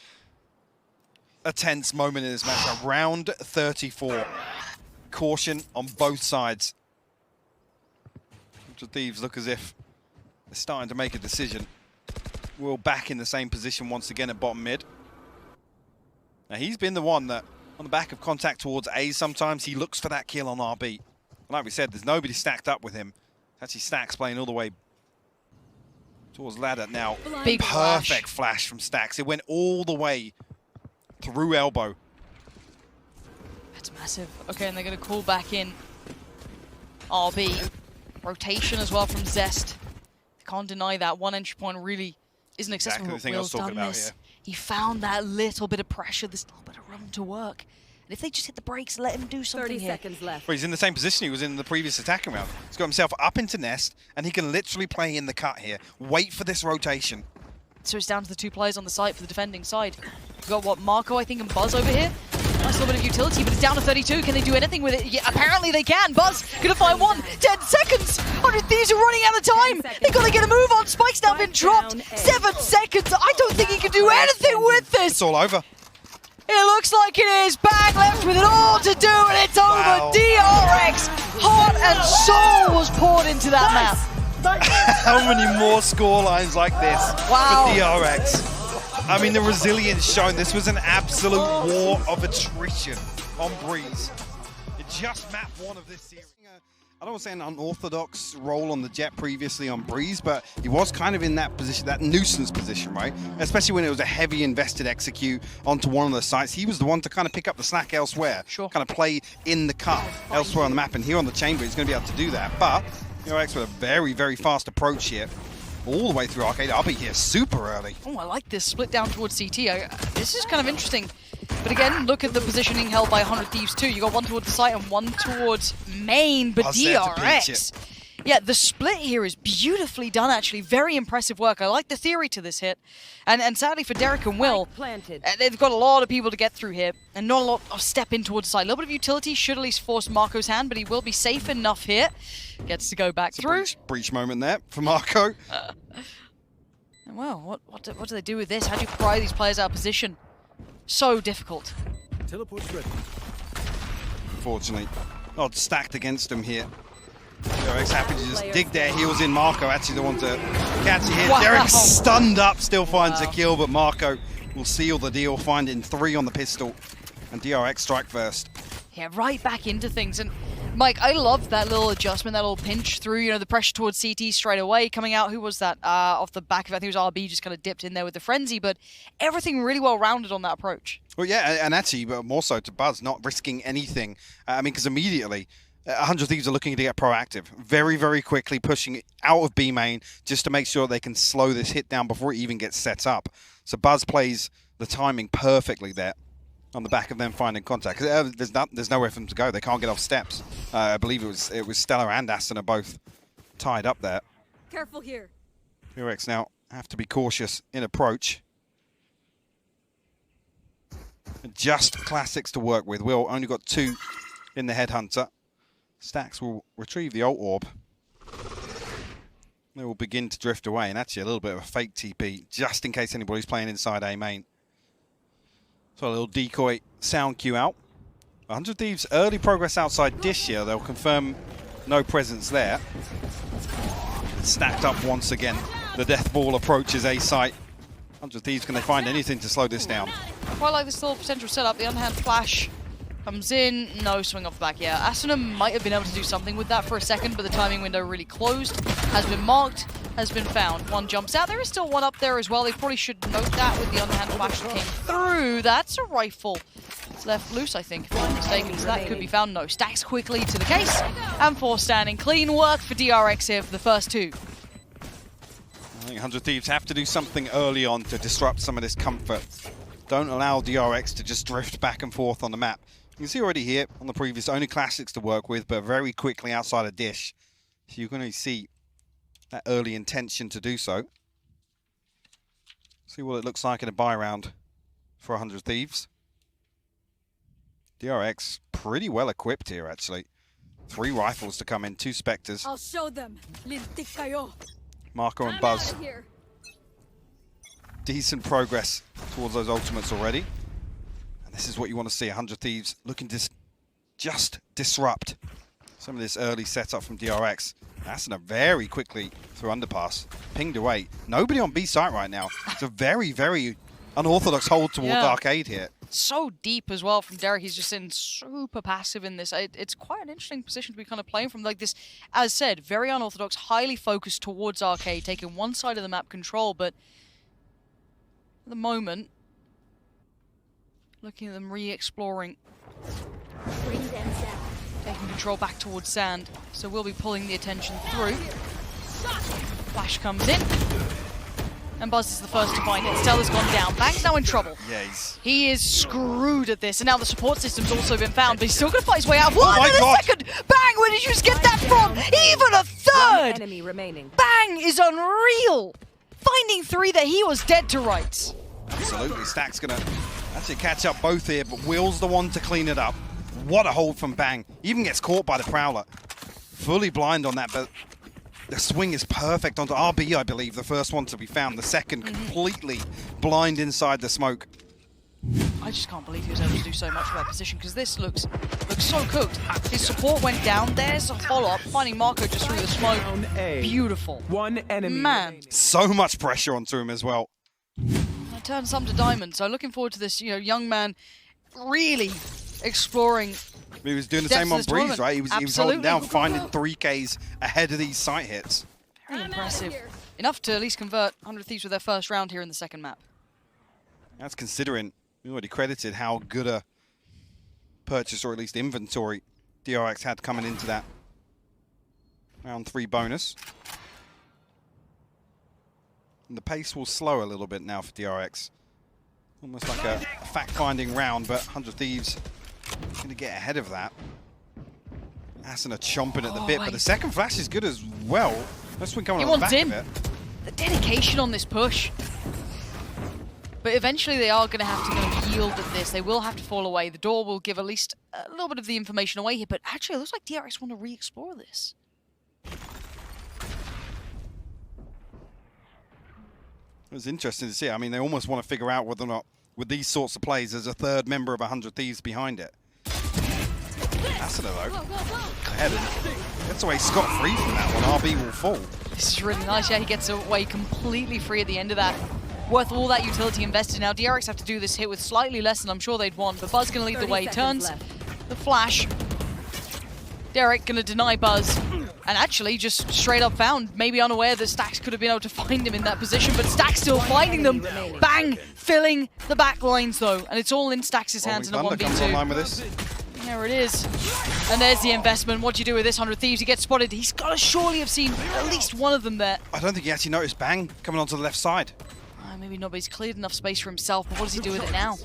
a tense moment in this match. Round 34. Caution on both sides. 100 Thieves look as if they're starting to make a decision. Will back in the same position once again at bottom mid. Now he's been the one that, on the back of contact towards A, sometimes he looks for that kill on RB. And like we said, there's nobody stacked up with him. Actually, Stacks playing all the way towards ladder now. Big perfect flash from Stacks. It went all the way through elbow. That's massive. Okay, and they're going to call back in RB. Rotation as well from Zest. Can't deny that. One entry point really isn't accessible. Exactly the thing I was talking about, yeah. He found that little bit of pressure, this little bit of room to work. And if they just hit the brakes, let him do something 30 here. seconds left. Well, he's in the same position he was in the previous attacking round. He's got himself up into nest, and he can literally play in the cut here. Wait for this rotation. So it's down to the two players on the site for the defending side. We've got, what, Marco, I think, and Buzz over here. Nice little bit of utility, but it's down to 32. Can they do anything with it? Yeah, apparently they can. Buzz gonna find one. 10 seconds. 100 Thieves are running out of time. They gotta get a move on. Spike's now been dropped. 7 seconds. I don't think he can do anything with this. It's all over. It looks like it is. Bang left with it all to do, and it's over. DRX, heart and soul was poured into that map. How many more score lines like this Wow. for DRX? I mean, the resilience shown. This was an absolute war of attrition on Breeze. It just mapped one of this series. I don't want to say an unorthodox role on the Jet previously on Breeze, but he was kind of in that position, that nuisance position, right? Especially when it was a heavy invested execute onto one of the sites. He was the one to kind of pick up the slack elsewhere, Sure. kind of play in the cut elsewhere on the map. And here on the chamber, he's going to be able to do that. But DRX with a very, very fast approach here. All the way through Arcade. I'll be here super early. Oh, I like this split down towards CT. This is kind of interesting. But again, look at the positioning held by 100 Thieves too. You got one towards the site and one towards main, but Buzz there to pinch DRX. Yeah, the split here is beautifully done, actually. Very impressive work. I like the theory to this hit. And sadly for Derek and Will, Planted. they've got a lot of people to get through here, and not a lot of step in towards the side. A little bit of utility should at least force Marco's hand, but he will be safe enough here. Gets to go back It's a through. breach moment there for Marco. Well, what do they do with this? How do you pry these players out of position? So difficult. Teleport's ready. Unfortunately, not stacked against him here. DRX happy to just dig their heels in. Marco actually the one to catch it here. Wow. Derek stunned up, still finds a kill, but Marco will seal the deal, finding 3 on the pistol. And DRX strike first. Yeah, right back into things. And Mike, I love that little adjustment, that little pinch through, you know, the pressure towards CT straight away. Coming out, who was that? Off the back of it, I think it was RB, just kind of dipped in there with the frenzy, but everything really well rounded on that approach. Well, yeah, and actually, but more so to Buzz, not risking anything. I mean, because immediately, 100 Thieves are looking to get proactive. Very, very quickly pushing it out of B main just to make sure they can slow this hit down before it even gets set up. So Buzz plays the timing perfectly there. on the back of them finding contact. 'Cause, there's nowhere for them to go. They can't get off steps. I believe it was Stella and Aston are both tied up there. Careful here. DRX now have to be cautious in approach. Just classics to work with. Will only got 2 in the Headhunter. Stax will retrieve the ult orb. They will begin to drift away, and actually a little bit of a fake TP, just in case anybody's playing inside A main. So a little decoy sound cue out. 100 Thieves early progress outside dish here. They'll confirm no presence there. Stacked up once again. The death ball approaches A site. 100 Thieves, can they find anything to slow this down? Quite like this little potential setup. The underhand flash comes in. No swing off the back. Yeah, Aston might have been able to do something with that for a second, but the timing window really closed. Has been marked, has been found. One jumps out. There is still one up there as well. They probably should note that with the underhand flash that came through. That's a rifle. It's left loose, I think, if I'm not mistaken. So that could be found. No. Stax quickly to the case. And 4 standing. Clean work for DRX here for the first 2. I think 100 Thieves have to do something early on to disrupt some of this comfort. Don't allow DRX to just drift back and forth on the map. You can see already here on the previous, only classics to work with, but very quickly outside of dish. So you're going to see that early intention to do so. See what it looks like in a buy round for 100 Thieves. DRX pretty well equipped here, actually. 3 rifles to come in, 2 Spectres. I'll show them. Lintik kayo. Marco and Buzz. Outta here. Decent progress towards those ultimates already. And this is what you want to see, 100 Thieves looking to just disrupt some of this early setup from DRX. Asana very quickly through underpass, pinged away. Nobody on B site right now. It's a very, very unorthodox hold towards Arcade here. So deep as well from Derek. He's just in super passive in this. It's quite an interesting position to be kind of playing from. Like this, as said, very unorthodox, highly focused towards Arcade, taking one side of the map control, but at the moment, looking at them re-exploring, taking control back towards Sand. So we'll be pulling the attention through. Flash comes in. And Buzz is the first to find it. Stella's gone down. Bang's now in trouble. Yeah, he is screwed at this. And now the support system's also been found, but he's still going to fight his way out. One my in a God. second! Bang! Where did you just get that from? Even a third! Enemy remaining. Bang is unreal! Finding 3 there, he was dead to rights. Absolutely, Stack's gonna actually catch up both here, but Will's the one to clean it up. What a hold from Bang. Even gets caught by the Prowler. Fully blind on that, but the swing is perfect onto RB, I believe, the first one to be found. The second completely blind inside the smoke. I just can't believe he was able to do so much for that position, because this looks so cooked. His support went down. There's a follow-up, finding Marco just through the smoke. Beautiful. One enemy. Man. So much pressure onto him as well. I turned some to diamond, so looking forward to this, young man really exploring. He was doing the same on Breeze, right? He was holding down, finding 3Ks ahead of these site hits. Very impressive. Enough to at least convert 100 Thieves with their first round here in the second map. That's considering we already credited how good a purchase, or at least inventory, DRX had coming into that round 3 bonus. And the pace will slow a little bit now for DRX. Almost like a fact-finding round, but 100 Thieves going to get ahead of that. Asana chomping at the bit, but the second flash is good as well. Let's swing coming on the back of it. The dedication on this push. But eventually they are going to have to kind of yield at this. They will have to fall away. The door will give at least a little bit of the information away here, but actually it looks like DRX want to re-explore this. It was interesting to see. I mean, they almost want to figure out whether or not, with these sorts of plays, there's a third member of 100 Thieves behind it. Asana, though, gets away scot-free from that one. RB will fall. This is really nice. Yeah, he gets away completely free at the end of that. Worth all that utility invested. Now, DRX have to do this hit with slightly less than I'm sure they'd want, but Buzz going to lead the way. He turns the flash. Derek going to deny Buzz. And actually just straight up found, maybe unaware that Stax could have been able to find him in that position, but Stax still finding them. Bang! Filling the back lines though. And it's all in Stax's hands in a 1v2. With this. There it is. And there's the investment. What do you do with this 100 Thieves? He gets spotted. He's got to surely have seen at least one of them there. I don't think he actually noticed Bang coming onto the left side. Maybe not, but he's cleared enough space for himself, but what does he do with it now?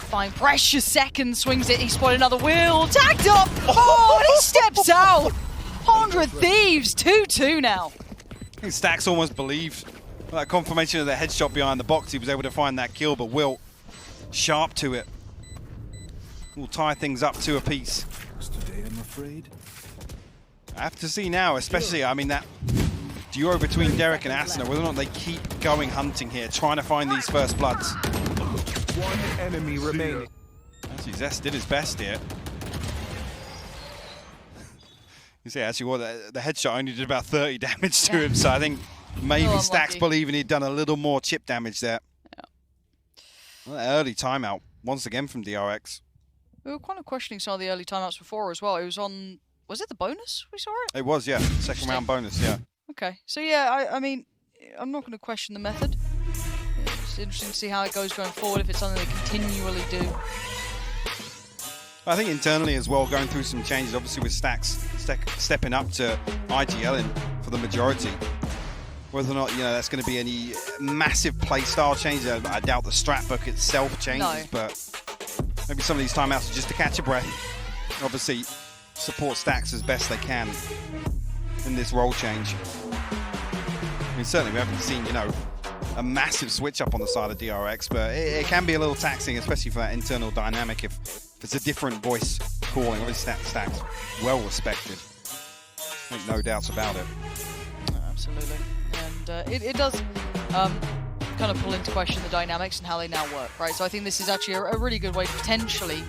Fine, precious second, swings it, he spotted another wheel, tagged up! Oh, and he steps out! 100 Thieves, 2-2 now. I think Stacks almost believed that confirmation of the headshot behind the box. He was able to find that kill, but Will sharp to it. Will tie things up to a piece. Today, I'm afraid. I have to see now, especially, I mean, that duo between Derek and Asuna, whether or not they keep going hunting here, trying to find these first bloods. One enemy remaining. Actually, Zest did his best here. You see, actually, what the headshot only did about 30 damage to him, so I think maybe Stacks believing he'd done a little more chip damage there. Yeah. Well, early timeout, once again from DRX. We were kind of questioning some of the early timeouts before as well. It was on, was it the bonus we saw it? It was, yeah. Second round bonus, yeah. Okay, so yeah, I mean, I'm not going to question the method. It's interesting to see how it goes going forward, if it's something they continually do. I think internally as well, going through some changes, obviously with Stacks stepping up to IGL for the majority. Whether or not, you know, that's going to be any massive playstyle change, I doubt the strat book itself changes, but maybe some of these timeouts are just to catch a breath. Obviously, support Stacks as best they can in this role change. I mean, certainly we haven't seen, you know, a massive switch up on the side of DRX, but it can be a little taxing, especially for that internal dynamic if it's a different voice calling. Obviously, Stacks well respected. Make no doubts about it. Absolutely. And it does kind of pull into question the dynamics and how they now work, right? So I think this is actually a really good way to potentially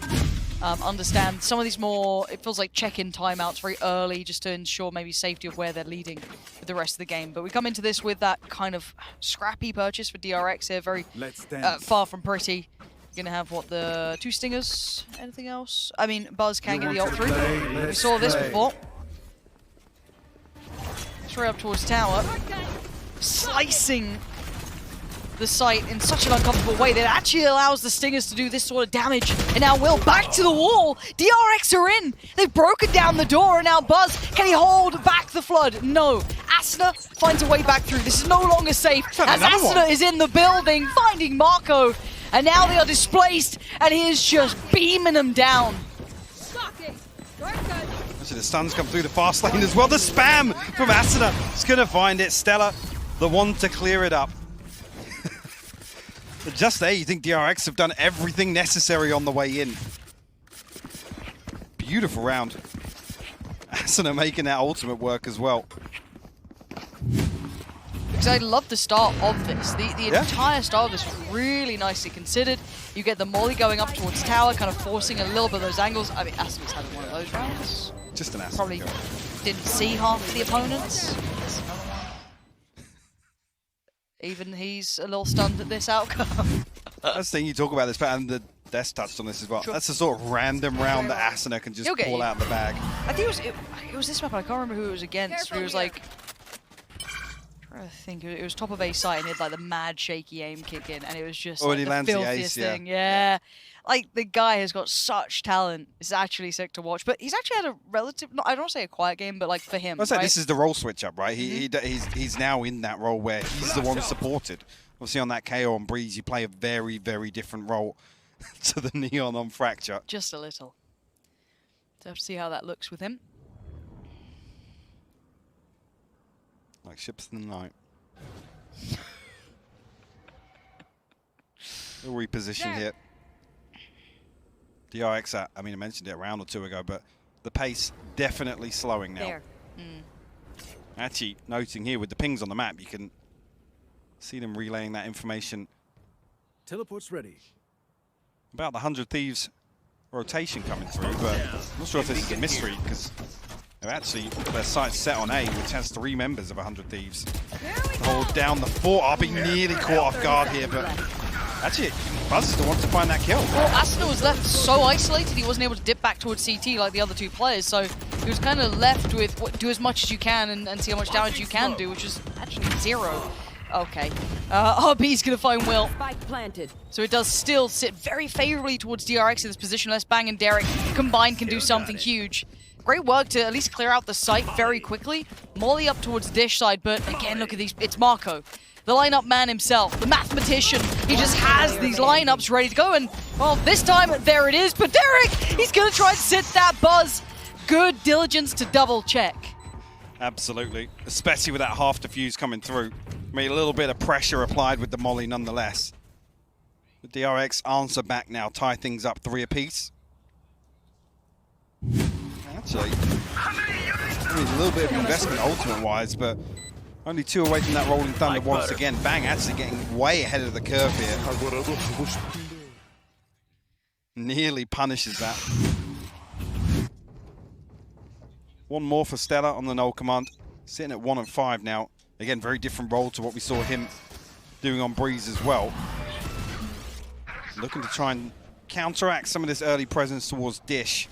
understand some of these more, it feels like check-in timeouts very early, just to ensure maybe safety of where they're leading with the rest of the game. But we come into this with that kind of scrappy purchase for DRX here, very far from pretty. Gonna have, what, the 2 stingers? Anything else? I mean, Buzz can get the ult through. We saw this before. Straight up towards tower. Slicing the site in such an uncomfortable way that actually allows the stingers to do this sort of damage. And now Will back to the wall. DRX are in. They've broken down the door, and now Buzz, can he hold back the flood? No. Asuna finds a way back through. This is no longer safe as Asuna is in the building, finding Marco. And now they are displaced, and he is just beaming them down. Actually, the stuns come through the fast lane as well. The spam from Asuna is going to find it. Stella, the one to clear it up. But just there, you think DRX have done everything necessary on the way in. Beautiful round. Asuna making that ultimate work as well. Because I love the start of this. The entire start of this was really nicely considered. You get the molly going up towards tower, kind of forcing a little bit of those angles. I mean, Asuna's had one of those rounds. Just an Asuna. Probably didn't see half of the opponents. Even he's a little stunned at this outcome. That's the thing you talk about this, and the Des touched on this as well. Sure. That's the sort of random round that Asuna can just pull out of the bag. I think it was this map, I can't remember who it was against. It was like, I think it was top of A site, and he had like the mad shaky aim kick in, and it was just like, the filthiest thing. Yeah. Like, the guy has got such talent. It's actually sick to watch. But he's actually had a relative, I don't want to say a quiet game, but like for him, right? This is the role switch up, right? He's now in that role where he's the one supported. Obviously on that KO on Breeze, you play a very, very different role to the Neon on Fracture. Just a little. So have to see how that looks with him. Like ships in the night. We'll reposition here. DRX, I mean, I mentioned it a round or two ago, but the pace definitely slowing now. Actually, noting here with the pings on the map, you can see them relaying that information. Teleport's ready. About the 100 Thieves rotation coming through, but I'm not sure if this is a mystery because they've actually got their sights set on A, which has 3 members of 100 Thieves. Hold down the fort. I'll be nearly caught off guard here, but actually, Buzz is the one to find that kill. Well, Asuna was left so isolated, he wasn't able to dip back towards CT like the other 2 players, so he was kind of left with do as much as you can and see how much damage you can do, which is actually 0. Okay. RB's going to find Will. Spike planted. So it does still sit very favorably towards DRX in this position. Unless Bang and Derek combined can do something huge. Great work to at least clear out the site very quickly. Molly up towards Dish side, but again, look at these. It's Marco. the lineup man himself, the mathematician. He just has these lineups ready to go, and well, this time there it is. But Derek, he's gonna try and sit that buzz. Good diligence to double check. Absolutely, especially with that half defuse coming through. Made a little bit of pressure applied with the molly nonetheless. The DRX answer back now, tie things up 3 apiece. Actually, I mean, a little bit of investment ultimate-wise, but only 2 away from that Rolling Thunder once again. Bang actually getting way ahead of the curve here. Nearly punishes that. One more for Stella on the null command. Sitting at 1 and 5 now. Again, very different role to what we saw him doing on Breeze as well. Looking to try and counteract some of this early presence towards Dish.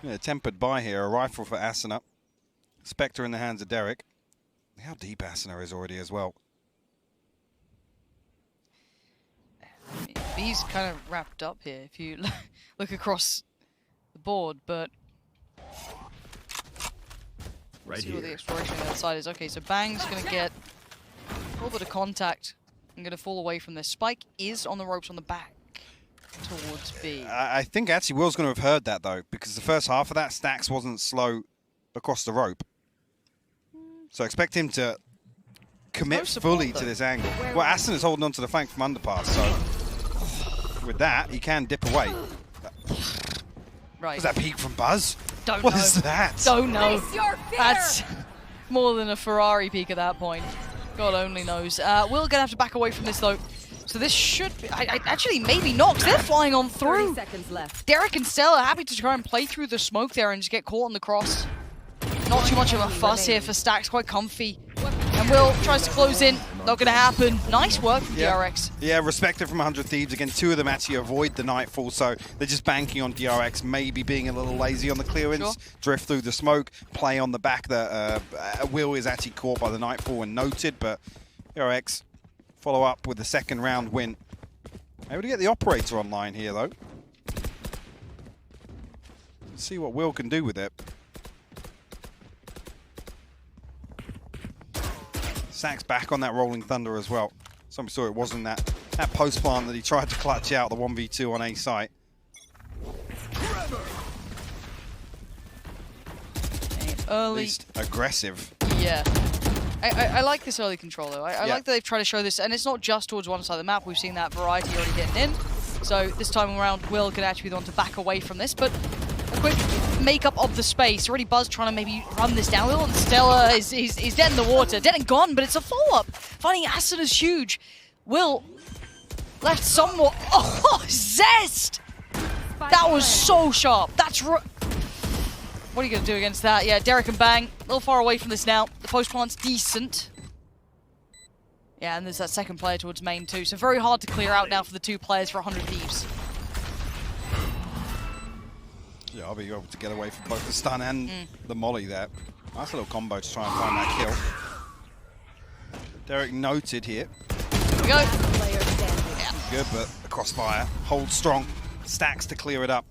Yeah, tempered by here, a rifle for Asuna. Spectre in the hands of Derek. Look how deep Asuna is already as well. He's kind of wrapped up here if you look across the board, but see what the exploration on that side is. Okay, so Bang's going to get a little bit of contact. I'm going to fall away from this. Spike is on the ropes on the back towards B. I think actually Will's going to have heard that though, because the first half of that, Stax wasn't slow across the rope. So expect him to commit fully to this angle. Well, Aston is holding on to the flank from underpass, so with that, he can dip away. Right. Was that peek from Buzz? Don't know. What is that? Don't know. That's more than a Ferrari peak at that point. God only knows. We're gonna have to back away from this though. So this should be, actually maybe not, because they're flying on through. 30 seconds left. Derek and Stella are happy to try and play through the smoke there and just get caught on the cross. Not too much of a fuss here for Stax, quite comfy. And Will tries to close in, not gonna happen. Nice work from DRX. Yeah, respected from 100 Thieves. Again, 2 of them actually avoid the Nightfall, so they're just banking on DRX, maybe being a little lazy on the clearance, drift through the smoke, play on the back. That Will is actually caught by the Nightfall and noted, but DRX follow up with the second round win. Able to get the operator online here though. Let's see what Will can do with it. Sack's back on that Rolling Thunder as well. Some saw it wasn't that post plant that he tried to clutch out the 1v2 on A site. Early. At least aggressive. Yeah. I like this early control though. I like that they've tried to show this, and it's not just towards one side of the map. We've seen that variety already getting in. So this time around, Will can actually be the one to back away from this, but a quick makeup of the space. Already Buzz trying to maybe run this down. Will and Stella is dead in the water. Dead and gone, but it's a follow-up. Finding Aston is huge. Will left somewhat. Oh, Zest! That was so sharp. That's what are you going to do against that? Yeah, Derek and Bang, a little far away from this now. The post plant's decent. Yeah, and there's that second player towards main too. So very hard to clear out now for the 2 players for 100 Thieves. Yeah, I'll be able to get away from both the stun and the molly there. Nice little combo to try and find that kill. Derek noted here. Here we go. Yeah. Good, but the crossfire holds strong. Stacks to clear it up.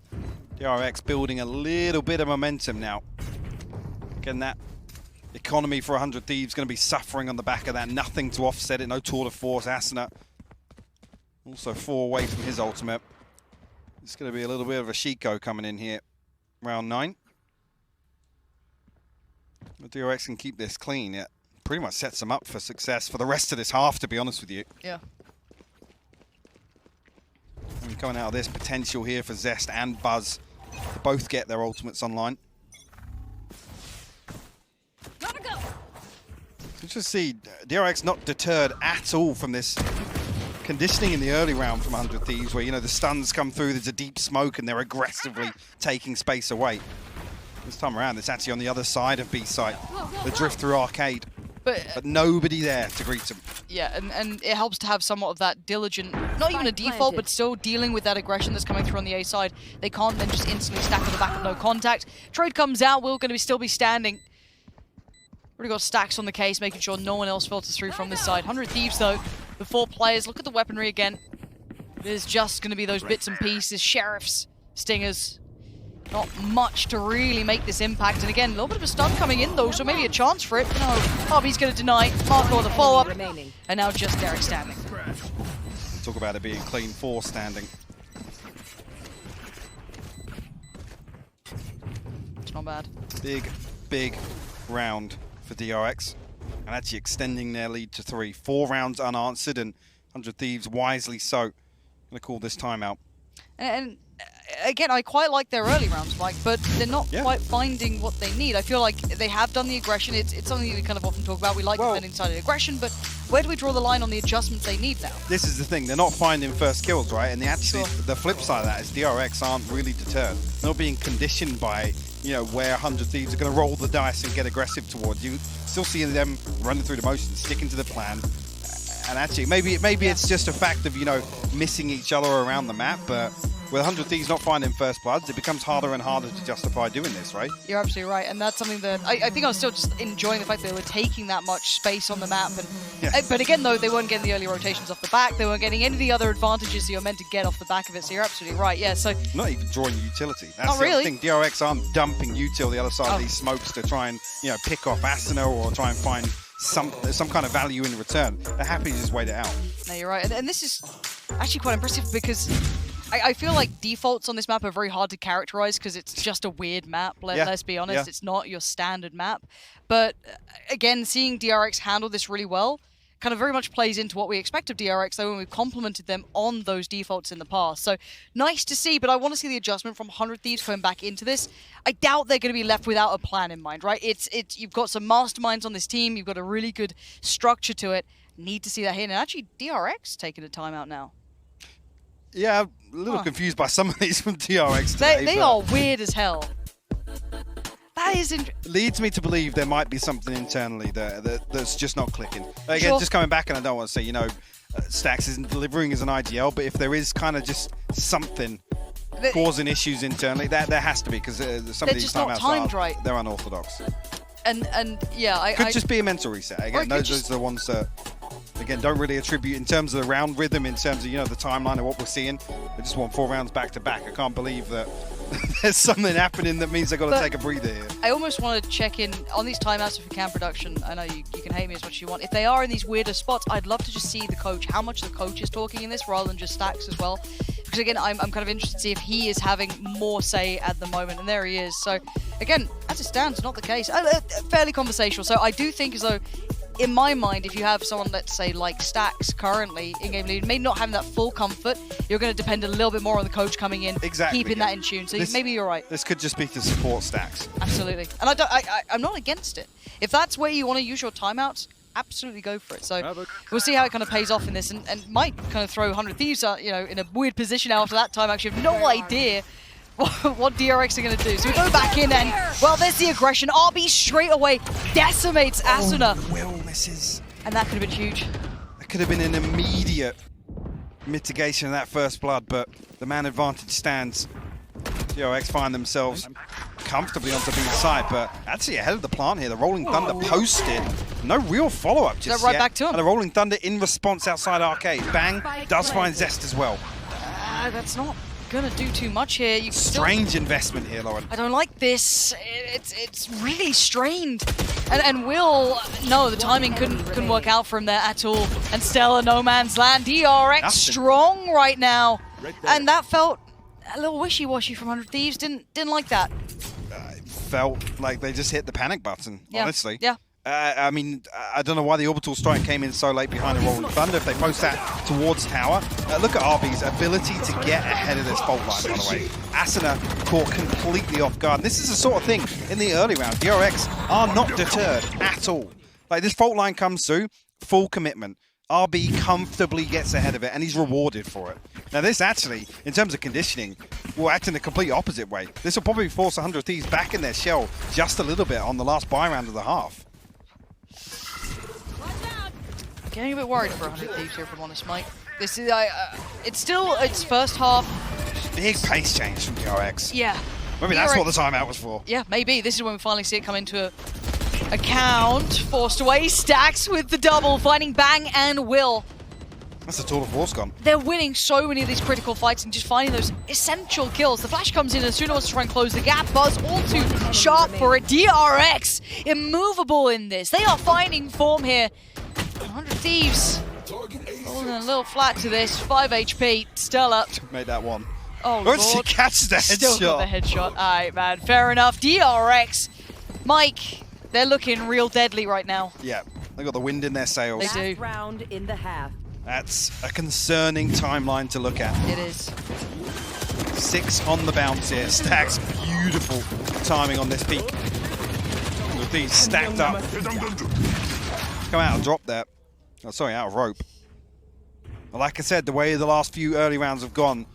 DRX building a little bit of momentum now. Again, that economy for 100 Thieves going to be suffering on the back of that. Nothing to offset it. No tour de force. Asuna also 4 away from his ultimate. It's going to be a little bit of a Shiko coming in here. Round 9. If DRX can keep this clean, it pretty much sets them up for success for the rest of this half, to be honest with you. Yeah. And coming out of this, potential here for Zest and Buzz to both get their ultimates online. Gotta go. You just see DRX not deterred at all from this conditioning in the early round from 100 Thieves, where, you know, the stuns come through, there's a deep smoke, and they're aggressively taking space away. This time around, it's actually on the other side of B site, the drift through arcade, but nobody there to greet them. Yeah, and it helps to have somewhat of that diligent, not even a default, but still dealing with that aggression that's coming through on the A side. They can't then just instantly stack on the back of no contact. Trade comes out, Will going to still be standing. Already got stacks on the case, making sure no one else filters through from this side. 100 Thieves though, the 4 players. Look at the weaponry again. There's just going to be those bits and pieces, sheriffs, stingers. Not much to really make this impact. And again, a little bit of a stun coming in though, so maybe a chance for it. No, RB's going to deny. Marco on the follow-up. Remaining. And now just Derek standing. Talk about it being clean 4 standing. It's not bad. Big round for DRX. And actually extending their lead to 3. 4 rounds unanswered, and 100 Thieves wisely so. Going to call this timeout. And again, I quite like their early rounds, Mike, but they're not quite finding what they need. I feel like they have done the aggression. It's something we kind of often talk about. We like defending sided aggression, but where do we draw the line on the adjustments they need now? This is the thing. They're not finding first kills, right? And the flip side of that is DRX aren't really deterred. They're not being conditioned by, you know, where 100 Thieves are going to roll the dice and get aggressive towards you. Still seeing them running through the motions, sticking to the plan. And actually, maybe it's just a fact of, you know, missing each other around the map, but with 100 Thieves not finding first bloods, it becomes harder and harder to justify doing this, right? You're absolutely right, and that's something that I think I was still just enjoying the fact that they were taking that much space on the map. And but again, though, they weren't getting the early rotations off the back. They weren't getting any of the other advantages you're meant to get off the back of it. So you're absolutely right. Yeah. So not even drawing utility. That's not the really. other thing. DRX aren't dumping util the other side of these smokes to try and, you know, pick off Asuna or try and find some kind of value in return. They're happy to just wait it out. No, you're right, and this is actually quite impressive because I feel like defaults on this map are very hard to characterize because it's just a weird map, let's be honest. It's not your standard map. But again, seeing DRX handle this really well kind of very much plays into what we expect of DRX, though, when we've complimented them on those defaults in the past. So nice to see, but I want to see the adjustment from 100 Thieves coming back into this. I doubt they're going to be left without a plan in mind, right? You've got some masterminds on this team. You've got a really good structure to it. Need to see that here. And actually, DRX taking a timeout now. Yeah, a little confused by some of these from DRX today. They are weird as hell. That is leads me to believe there might be something internally that's just not clicking. Again, just coming back, and I don't want to say, you know, Stax isn't delivering as an IGL, but if there is kind of just something causing issues internally, there has to be, because some of these timeouts they're unorthodox. And yeah, could just be a mental reset. Again, those are the ones that, again, don't really attribute in terms of the round rhythm, in terms of, you know, the timeline of what we're seeing. They just want 4 rounds back to back. I can't believe that there's something happening that means they've got to take a breather here. I almost want to check in on these timeouts if we can, production. I know you can hate me as much as you want. If they are in these weirder spots, I'd love to just see the coach, how much the coach is talking in this rather than just Stax as well. Because again, I'm kind of interested to see if he is having more say at the moment, and there he is. So again, as it stands, not the case. Fairly conversational. So I do think as though, in my mind, if you have someone, let's say, like Stax currently in-game lead, maybe not having that full comfort, you're going to depend a little bit more on the coach coming in, keeping that in tune. So maybe you're right. This could just be to support Stax. Absolutely. And I'm not against it. If that's where you want to use your timeouts, absolutely go for it. So we'll see how it kind of pays off in this, and might kind of throw 100 Thieves, you know, in a weird position after that time. Actually, have no idea what DRX are going to do. So we go back in, and, well, there's the aggression. RB straight away decimates Asuna. Will misses. And that could have been huge. That could have been an immediate mitigation of that first blood, but the man advantage stands. DRX find themselves comfortably onto B side, but actually ahead of the plant here. The Rolling Thunder posted. No real follow-up just right yet. Back to him. And the Rolling Thunder in response outside arcade. Bang does find Zest as well. That's not gonna do too much here. Strange investment here, Lauren. I don't like this. It's really strained. And Will, no, the timing couldn't work out for him there at all. And Stella, no man's land. DRX strong right now. And that felt a little wishy-washy from 100 Thieves. Didn't like that. It felt like they just hit the panic button, honestly. Yeah. I mean, I don't know why the orbital strike came in so late behind the Rolling Thunder. If they post that towards tower, look at RB's ability to get ahead of this fault line, by the way. Asuna caught completely off guard. And this is the sort of thing in the early round. DRX are not deterred at all. Like, this fault line comes through, full commitment. RB comfortably gets ahead of it, and he's rewarded for it. Now, this actually, in terms of conditioning, will act in the complete opposite way. This will probably force 100 Thieves back in their shell just a little bit on the last buy round of the half. Getting a bit worried for 100 Thieves here, if I'm honest, Mike. This is, it's still its first half. Big pace change from DRX. Yeah. Maybe that's what the timeout was for. Yeah, maybe. This is when we finally see it come into account. Forced away. Stax with the double, finding Bang and Will. That's a tour de force gone. They're winning so many of these critical fights and just finding those essential kills. The flash comes in as soon as to try and close the gap. Buzz all too sharp for it. DRX immovable in this. They are finding form here. 100 Thieves falling a little flat to this. 5 HP. Stella. Made that one. Oh, Where did she Lord. catch the Still got the headshot? headshot. Alright, man. Fair enough. DRX. Mike, they're looking real deadly right now. Yeah, they got the wind in their sails. They do. Round in the half. That's a concerning timeline to look at. It is. 6 on the bounce here. Stacks beautiful timing on this peak. With these stacked up. Come out of drop there. Oh, sorry, out of rope. But like I said, the way the last few early rounds have gone,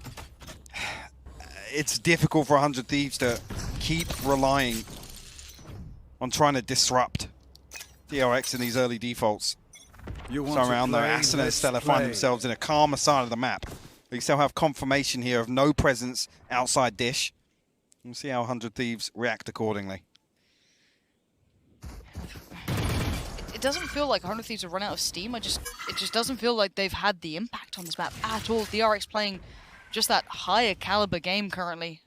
it's difficult for 100 Thieves to keep relying on trying to disrupt DRX in these early defaults. You want So to around though, play? Aston and Let's Stella play. find themselves in a calmer side of the map. We still have confirmation here of no presence outside Dish. We'll see how 100 Thieves react accordingly. It doesn't feel like 100 Thieves have run out of steam. It just doesn't feel like they've had the impact on this map at all. DRX playing just that higher caliber game currently.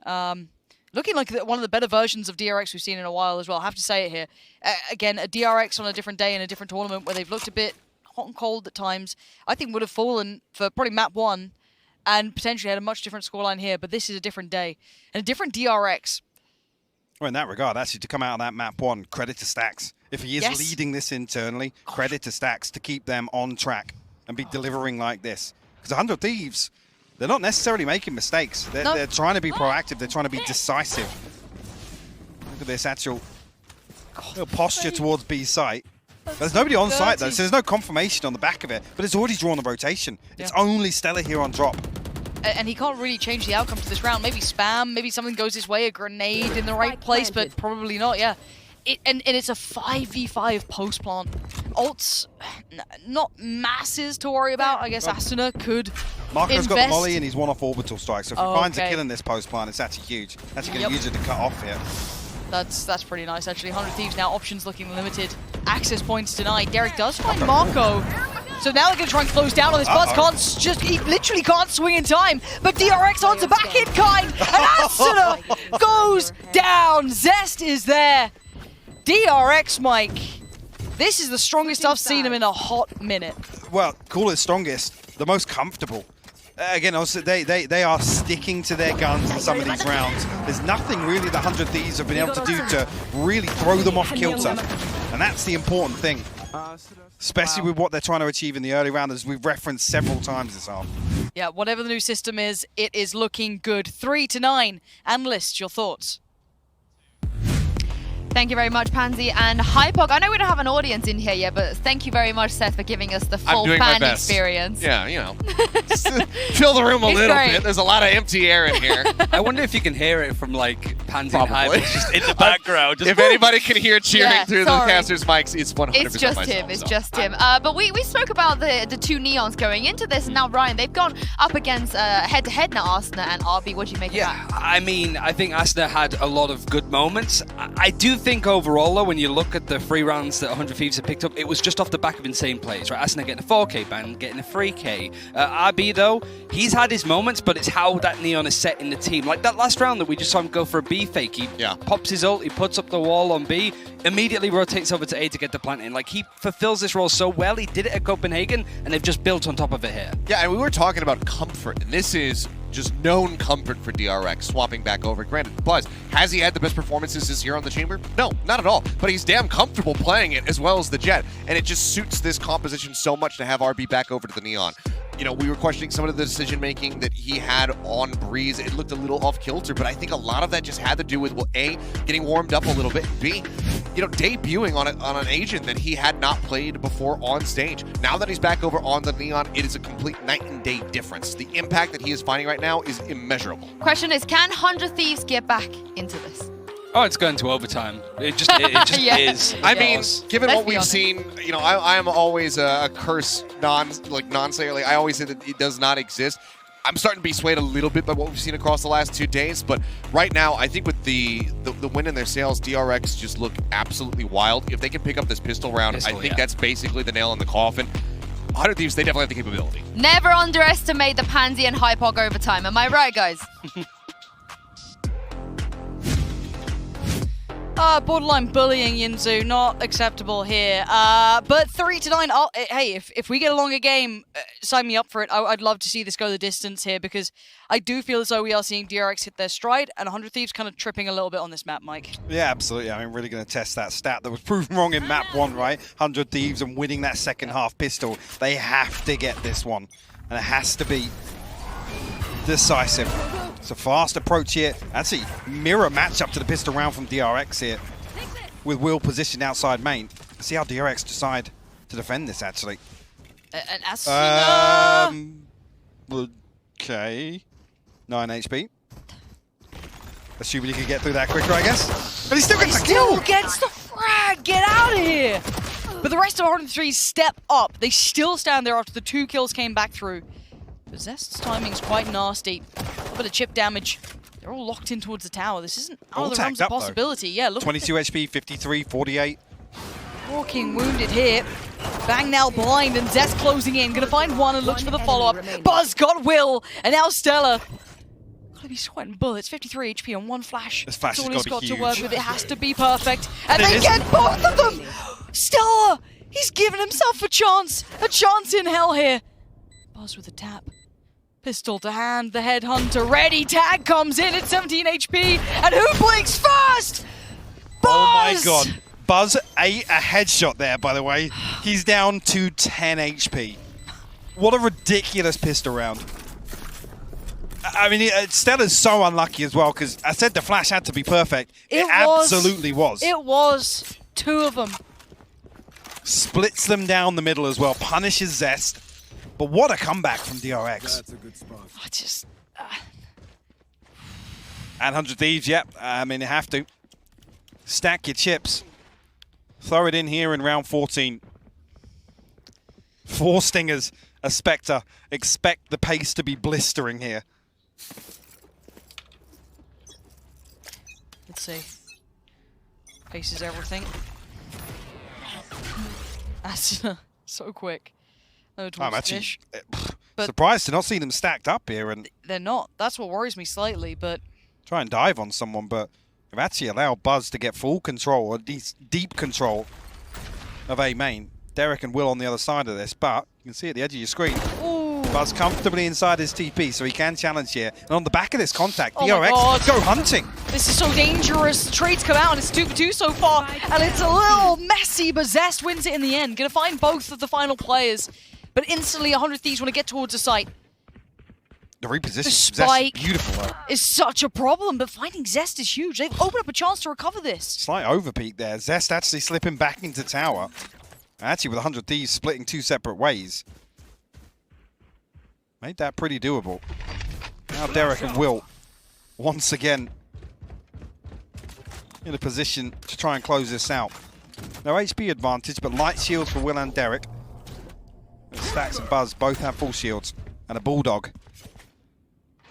Looking like one of the better versions of DRX we've seen in a while as well. I have to say it here. Again, a DRX on a different day in a different tournament where they've looked a bit hot and cold at times. I think would have fallen for probably map 1 and potentially had a much different scoreline here. But this is a different day and a different DRX. Well, in that regard, actually, to come out of that map 1, credit to Stacks. If he is Yes. leading this internally, credit to Stacks to keep them on track and be delivering like this. Because 100 Thieves, they're not necessarily making mistakes. They're trying to be proactive. They're trying to be decisive. Look at this actual little posture towards B site. There's nobody on site, though, so there's no confirmation on the back of it. But it's already drawn the rotation. It's only Stella here on drop. And he can't really change the outcome to this round. Maybe spam, maybe something goes his way, a grenade in the right place, but probably not, yeah. And it's a 5v5 post-plant. Ults, not masses to worry about. I guess Astana could Marco's got the invest. molly and he's one off orbital strike, so if he finds a kill in this post plant, it's actually huge. Actually going to use it to cut off here. That's pretty nice, actually. 100 Thieves now, options looking limited. Access points denied. Derek does find Marco. So now they're going to try and close down on this. Buzz he literally can't swing in time. But DRX onto back in kind. And Astana goes down. Zest is there. DRX, Mike. This is the strongest I've seen him in a hot minute. Well, call it strongest, the most comfortable. Again, also they are sticking to their guns in some of these rounds. There's nothing really the 100 Thieves have been able to do to really throw them off kilter. And that's the important thing. Especially with what they're trying to achieve in the early round, as we've referenced several times this half. Yeah, whatever the new system is, it is looking good. 3-9. Analysts, your thoughts? Thank you very much, Pansy and Hypog. I know we don't have an audience in here yet, but thank you very much, Seth, for giving us the full fan experience. Yeah, you know. Fill the room a little bit. There's a lot of empty air in here. I wonder if you can hear it from like Pansy and Hypog just in the background. Just if anybody can hear cheering through the casters' mics, it's 100% It's just myself, him. It's so. just him. But we spoke about the two Neons going into this, and now Ryan, they've gone up against head-to-head now, Asuna and RB. What do you make of that? I mean, I think Asuna had a lot of good moments. I do think overall, though, when you look at the free rounds that 100 Thieves have picked up, it was just off the back of insane plays, right? Asuna getting a 4K ban, getting a 3K. RB, though, he's had his moments, but it's how that Neon is set in the team. Like that last round that we just saw him go for a B fake. He pops his ult, he puts up the wall on B, immediately rotates over to A to get the plant in. Like, he fulfills this role so well. He did it at Copenhagen, and they've just built on top of it here. Yeah, and we were talking about comfort, and this is just known comfort for DRX, swapping back over. Granted, Buzz, has he had the best performances this year on the Chamber? No, not at all. But he's damn comfortable playing it as well as the Jet, and it just suits this composition so much to have RB back over to the Neon. You know, we were questioning some of the decision-making that he had on Breeze. It looked a little off-kilter, but I think a lot of that just had to do with, well, A, getting warmed up a little bit, and B, you know, debuting on an agent that he had not played before on stage. Now that he's back over on the Neon, it is a complete night and day difference. The impact that he is finding right now is immeasurable. Question is, can 100 Thieves get back into this? Oh, it's going to overtime. It just is. I mean, given what we've seen, you know, I am always a curse non-sayer. Like, I always say that it does not exist. I'm starting to be swayed a little bit by what we've seen across the last 2 days, but right now, I think with the win in their sales, DRX just look absolutely wild. If they can pick up this pistol round, I think that's basically the nail in the coffin. 100 Thieves, they definitely have the capability. Never underestimate the Pansy and Hypok overtime. Am I right, guys? Borderline bullying Yinzu, not acceptable here. But 3-9, hey, if we get a longer game, sign me up for it. I'd love to see this go the distance here, because I do feel as though we are seeing DRX hit their stride, and 100 Thieves kind of tripping a little bit on this map, Mike. Yeah, absolutely. I mean, really going to test that stat that was proven wrong in map 1, right? 100 Thieves and winning that second half pistol. They have to get this one, and it has to be decisive. It's a fast approach here. Actually, mirror matchup to the pistol round from DRX here, with Will positioned outside main. Let's see how DRX decide to defend this, actually. And as okay. 9 HP. Assuming he could get through that quicker, I guess. But he still gets the kill! Still gets the frag! Get out of here! But the rest of 103 step up. They still stand there after the 2 kills came back through. But Zest's timing's quite nasty. A bit of chip damage. They're all locked in towards the tower. This isn't out of the realms of possibility. Yeah, look. 22 HP, 53, 48. Walking wounded here. Bang now blind, and Zest closing in. Gonna find one and looks for the follow-up. Buzz got Will, and now Stella. Gotta be sweating bullets. 53 HP on 1 flash. This flash That's all has he's gotta got be to huge. work with. It has to be perfect. And they get both of them! Stella! He's given himself a chance in hell here. Buzz with a tap. Pistol to hand, the headhunter ready. Tag comes in at 17 HP. And who blinks first? Buzz! Oh my god. Buzz ate a headshot there, by the way. He's down to 10 HP. What a ridiculous pistol round. I mean, Stella's so unlucky as well, because I said the flash had to be perfect. It absolutely was. It was. 2 of them. Splits them down the middle as well. Punishes Zest. But what a comeback from DRX. That's a good spot. I just... And 100 Thieves, yep. I mean, you have to. Stack your chips. Throw it in here in round 14. 4 Stingers, a Spectre. Expect the pace to be blistering here. Let's see. Faces everything. That's so quick. I'm actually But surprised to not see them stacked up here and they're not. That's what worries me slightly, but... try and dive on someone, but they've actually allowed Buzz to get full control, or deep control of A main. Derek and Will on the other side of this, but you can see at the edge of your screen, Ooh. Buzz comfortably inside his TP, so he can challenge here. And on the back of this contact, Oh my DRX God. go hunting. This is so dangerous. Trades come out and it's 2-for-2 so far. And it's a little messy, but Zest wins it in the end. Gonna find both of the final players. But instantly 100 Thieves want to get towards the site. The reposition The Zest, spike beautiful though. is such a problem, but finding Zest is huge. They've opened up a chance to recover this. Slight overpeak there. Zest actually slipping back into tower. Actually with 100 Thieves splitting 2 separate ways. Made that pretty doable. Now Derek and Will, once again, in a position to try and close this out. No HP advantage, but light shields for Will and Derek. Stacks and Buzz both have full shields. And a Bulldog.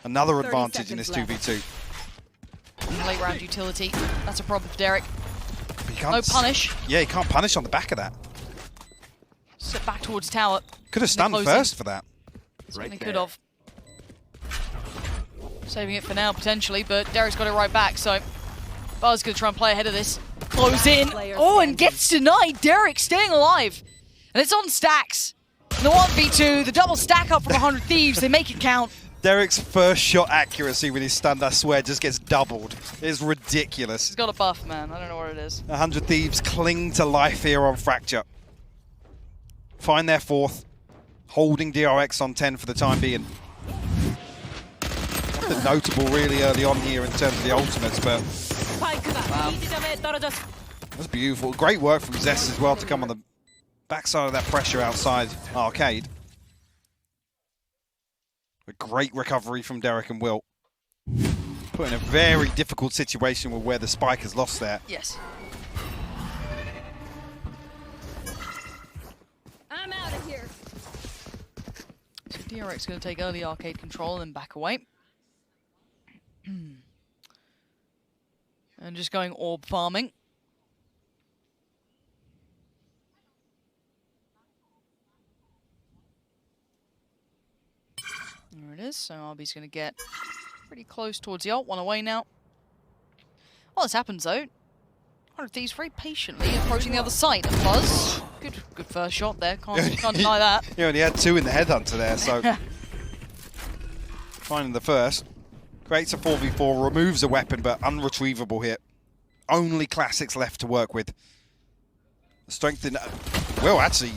Another advantage in this 2v2. Late round utility. That's a problem for Derek. He can't No punish. Yeah, he can't punish on the back of that. Step back towards tower. Could have stunned closing. first for that. Certainly could have. Saving it for now, potentially, but Derek's got it right back, so Buzz going to try and play ahead of this. Close in. Oh, and gets denied. Derek staying alive. And it's on stacks. And the 1v2, the double stack up from 100 Thieves. They make it count. Derek's first shot accuracy when he's stunned, I swear, just gets doubled. It's ridiculous. He's got a buff, man. I don't know what it is. 100 Thieves cling to life here on Fracture. Find their 4th. Holding DRX on 10 for the time being. Nothing notable really early on here in terms of the ultimates, but that's beautiful. Great work from Zest as well to come on the backside of that pressure outside Arcade. A great recovery from Derek and Will. Put in a very difficult situation with where the spike has lost there. Yes. I'm out of here. So DRX going to take early Arcade control and then back away. And just going orb farming. is, so RB's going to get pretty close towards the ult. One away now. Well, this happens though. 100 Thieves very patiently approaching the other side. And Buzz, good first shot there. Can't deny that. He only had 2 in the headhunter there, so finding the first. Creates a 4v4, removes a weapon, but unretrievable hit. Only classics left to work with. Strength in... Will actually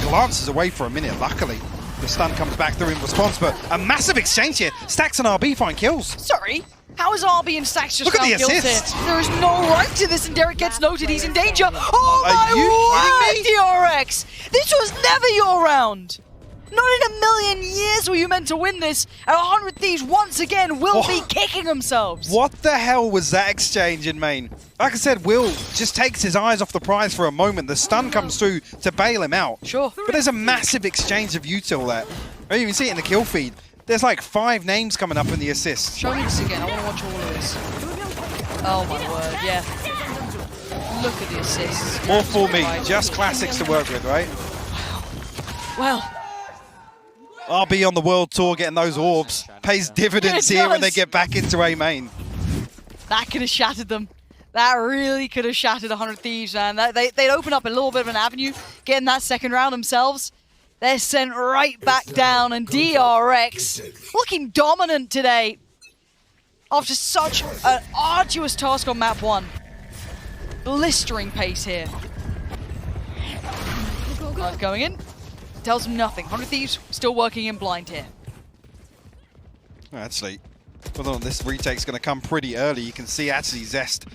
glances away for a minute, luckily. The stun comes back through in response, but a massive exchange here. Stacks and RB find kills. Sorry, how is RB and Stacks just Look at the found kills assist. here? There is no right to this, and Derek gets noted. He's in danger. Oh Are my you word, DRX! This was never your round. Not in a million years were you meant to win this. And 100 Thieves once again will be kicking themselves. What the hell was that exchange in main? Like I said, Will just takes his eyes off the prize for a moment. The stun comes through to bail him out. Sure. But there's a massive exchange of util there. I even see it in the kill feed. There's like 5 names coming up in the assists. Show me this again. I want to watch all of this. Oh my word, yeah. Look at the assists. More for me. Just classics to work with, right? Well, RB on the world tour getting those orbs. Pays dividends It here when does. they get back into A main. that could have shattered them. That really could have shattered 100 Thieves, man. They'd open up a little bit of an avenue, getting that second round themselves. They're sent right back down, and DRX looking dominant today after such an arduous task on map 1. Blistering pace here. Going in. Tells them nothing. 100 Thieves still working in blind here. Actually, well, this retake's going to come pretty early. You can see actually Zest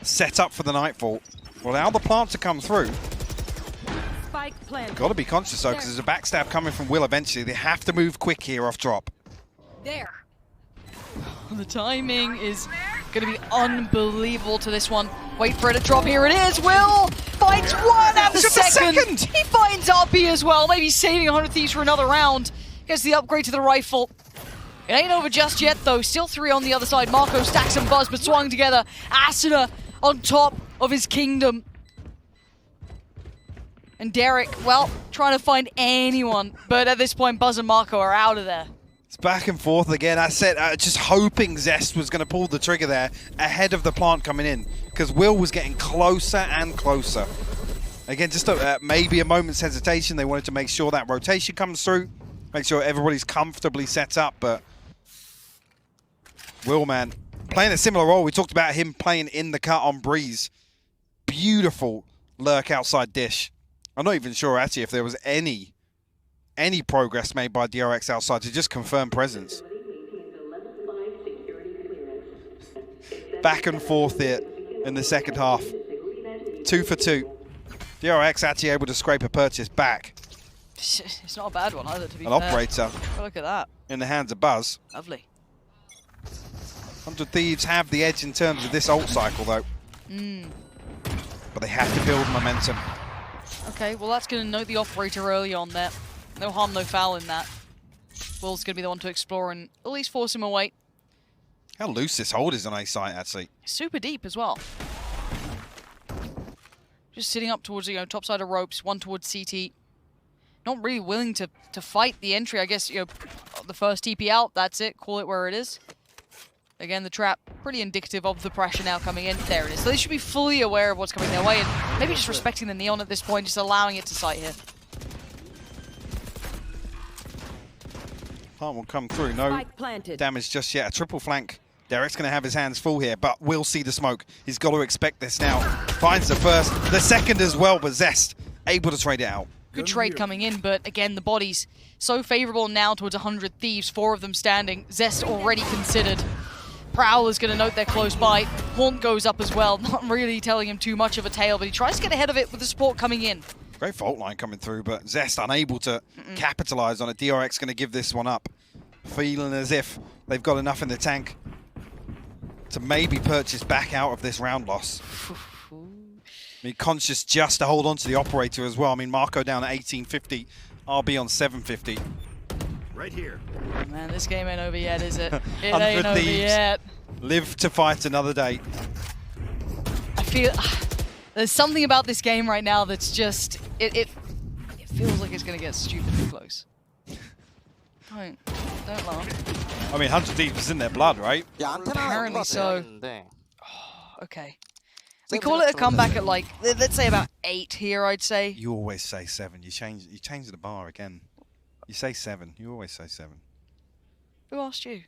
set up for the Nightfall. Well, now the plant to come through. Spike planted. Got to be conscious though, because there's a backstab coming from Will eventually. They have to move quick here off drop. There. The timing is going to be unbelievable to this one. Wait for it to drop. Here it is. Will finds one and the Just a second. second. He finds RB as well. Maybe saving 100 Thieves for another round. Gets the upgrade to the rifle. It ain't over just yet though. Still 3 on the other side. Marco, Stacks and Buzz, but swung together. Asuna on top of his kingdom. And Derek, well, trying to find anyone. But at this point, Buzz and Marco are out of there. It's back and forth again. I said, just hoping Zest was going to pull the trigger there ahead of the plant coming in, because Will was getting closer and closer. Again, just maybe a moment's hesitation. They wanted to make sure that rotation comes through, make sure everybody's comfortably set up, but Will, man, playing a similar role. We talked about him playing in the cut on Breeze. Beautiful lurk outside dish. I'm not even sure, actually, if there was any progress made by DRX outside to just confirm presence. Back and forth here in the second half. 2 for 2. DRX actually able to scrape a purchase back. It's not a bad one either, to be An fair. operator Oh, look at that. in the hands of Buzz. Lovely. 100 Thieves have the edge in terms of this ult cycle, though. But they have to build momentum. Okay, well that's going to note the operator early on there. No harm, no foul in that. Will's going to be the one to explore and at least force him away. How loose this hold is on A site, actually. Super deep as well. Just sitting up towards the top side of ropes, one towards CT. Not really willing to fight the entry. I guess, the first TP out, that's it. Call it where it is. Again, the trap, pretty indicative of the pressure now coming in. There it is. So they should be fully aware of what's coming their way and maybe just respecting the neon at this point, just allowing it to sight here. Plant will come through. No Spike planted. damage just yet. A triple flank. Derek's going to have his hands full here, but will see the smoke. He's got to expect this now. Finds the first, the second as well, but Zest able to trade it out. Good trade coming in, but again, the bodies so favorable now towards 100 Thieves, 4 of them standing. Zest already considered. Prowler's going to note they're close by. Haunt goes up as well, not really telling him too much of a tale, but he tries to get ahead of it with the support coming in. Great fault line coming through, but Zest unable to capitalize on it. DRX going to give this one up. Feeling as if they've got enough in the tank to maybe purchase back out of this round loss. I mean, conscious just to hold on to the operator as well. I mean, Marco down at 1850, RB on 750. Right here. Man, this game ain't over yet, is it? It 100 ain't over Thieves. yet. Live to fight another day. I feel there's something about this game right now that's just it feels like it's gonna get stupidly close. Don't. Don't laugh. I mean, 100 Thieves is in their blood, right? Apparently so. Okay. We call it a comeback at like, let's say about 8 here, I'd say. You always say 7. You change the bar again. You say 7. You always say 7. Who asked you?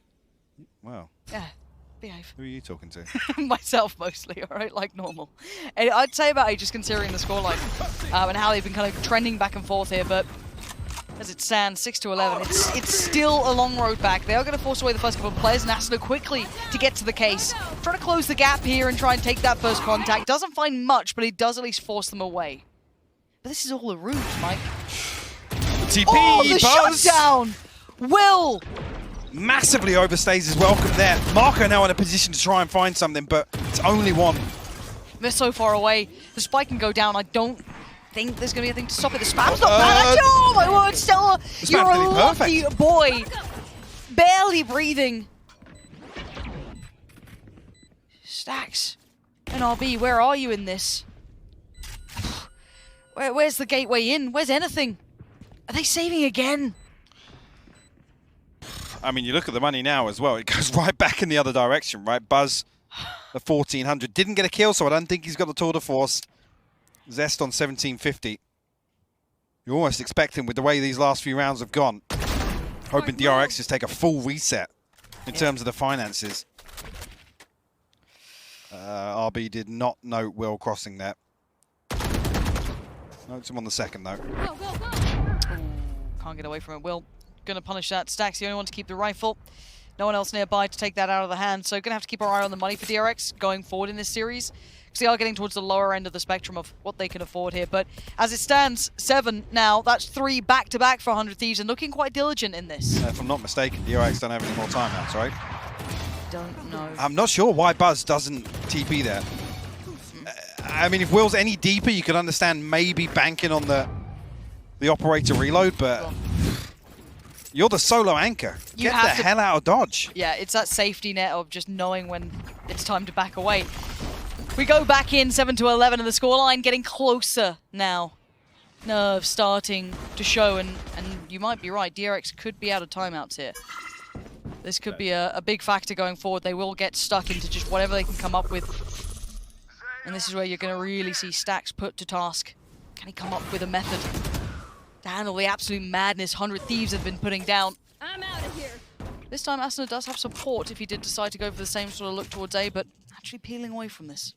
Well, Yeah, behave. who are you talking to? Myself mostly, alright, like normal. And I'd say about 8 just considering the scoreline and how they've been kind of trending back and forth here, but as it stands, 6-11, it's still a long road back. They are going to force away the first couple of players, and Asuna quickly to get to the case. Trying to close the gap here and try and take that first contact. Doesn't find much, but he does at least force them away. But this is all a ruse, Mike. TP, oh, the Buzz! shutdown! Will! Massively overstays his welcome there. Marco now in a position to try and find something, but it's only one. They're so far away. The spike can go down. I don't think there's going to be anything to stop it. The spam's not bad at all! Oh my word, Stella! You're a lucky boy. Barely breathing. Stacks and RB, where are you in this? Where's the gateway in? Where's anything? Are they saving again? I mean, you look at the money now as well. It goes right back in the other direction, right? Buzz, the 1400. Didn't get a kill, so I don't think he's got the tour de force. Zest on 1750. You almost expect him with the way these last few rounds have gone. Hoping DRX just take a full reset in terms of the finances. RB did not note Will crossing that. Notes him on the second, though. Can't get away from it. Will gonna punish that. Stack's the only one to keep the rifle. No one else nearby to take that out of the hand. So gonna have to keep our eye on the money for DRX going forward in this series. Because they are getting towards the lower end of the spectrum of what they can afford here. But as it stands, 7 now. That's 3 back-to-back for 100 Thieves and looking quite diligent in this. If I'm not mistaken, DRX don't have any more timeouts, right? Don't know. I'm not sure why Buzz doesn't TP there. I mean, if Will's any deeper, you could understand maybe banking on the operator reload, but you're the solo anchor. Get the hell out of Dodge. Yeah, it's that safety net of just knowing when it's time to back away. We go back in 7-11 and the scoreline getting closer now. Nerves starting to show, and you might be right, DRX could be out of timeouts here. This could be a big factor going forward. They will get stuck into just whatever they can come up with. And this is where you're going to really see Stacks put to task. Can he come up with a method to handle the absolute madness 100 Thieves have been putting down? I'm out of here. This time Asuna does have support if he did decide to go for the same sort of look towards A, but actually peeling away from this.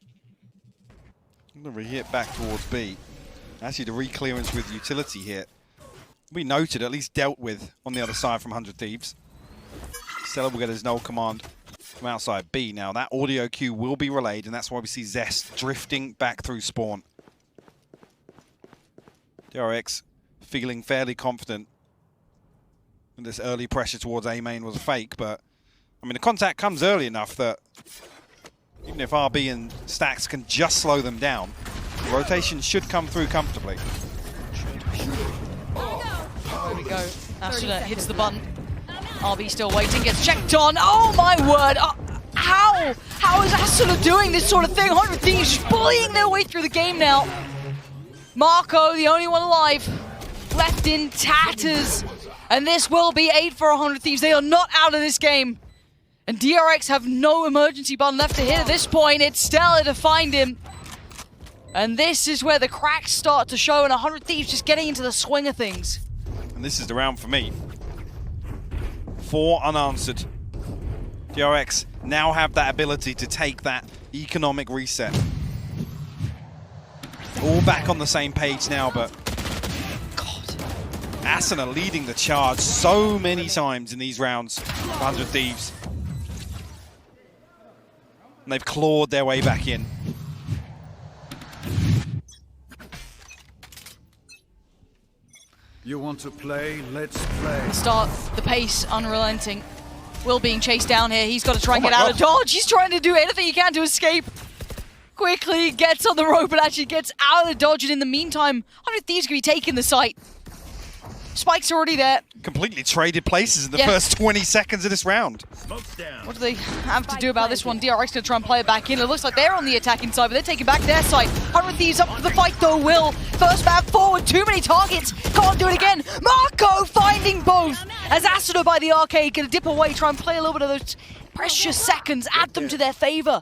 The re-hit back towards B. Actually, the re-clearance with utility hit. We noted, at least dealt with on the other side from 100 Thieves. Stella will get his null command from outside B. Now, that audio cue will be relayed, and that's why we see Zest drifting back through spawn. DRX feeling fairly confident. And this early pressure towards A main was fake, but I mean, the contact comes early enough that even if RB and Stacks can just slow them down, the rotation should come through comfortably. There we go. Asuna hits the button. RB still waiting, gets checked on. Oh my word! How? How is Asuna doing this sort of thing? 100 Thieves just bullying their way through the game now. Marco, the only one alive, left in tatters. And this will be 8 for 100 Thieves. They are not out of this game. And DRX have no emergency button left to hit at this point. It's Stella to find him. And this is where the cracks start to show, and 100 Thieves just getting into the swing of things. And this is the round for me. 4 unanswered. DRX now have that ability to take that economic reset. All back on the same page now, but God, Asuna leading the charge so many times in these rounds. 100 Thieves. And they've clawed their way back in. You want to play? Let's play. Start the pace unrelenting. Will being chased down here. He's got to try and get out of dodge. He's trying to do anything he can to escape. Quickly gets on the rope and actually gets out of the dodge. And in the meantime, 100 Thieves can be taking the site. Spike's already there. Completely traded places in the Yeah. first 20 seconds of this round. What do they have to do about this one? DRX gonna try and play it back in. It looks like they're on the attacking side, but they're taking back their side. 100 Thieves up for the fight though, Will. First man forward, too many targets. Can't do it again. Marco finding both. As Asuna by the arcade gonna dip away, try and play a little bit of those precious seconds, add them to their favor.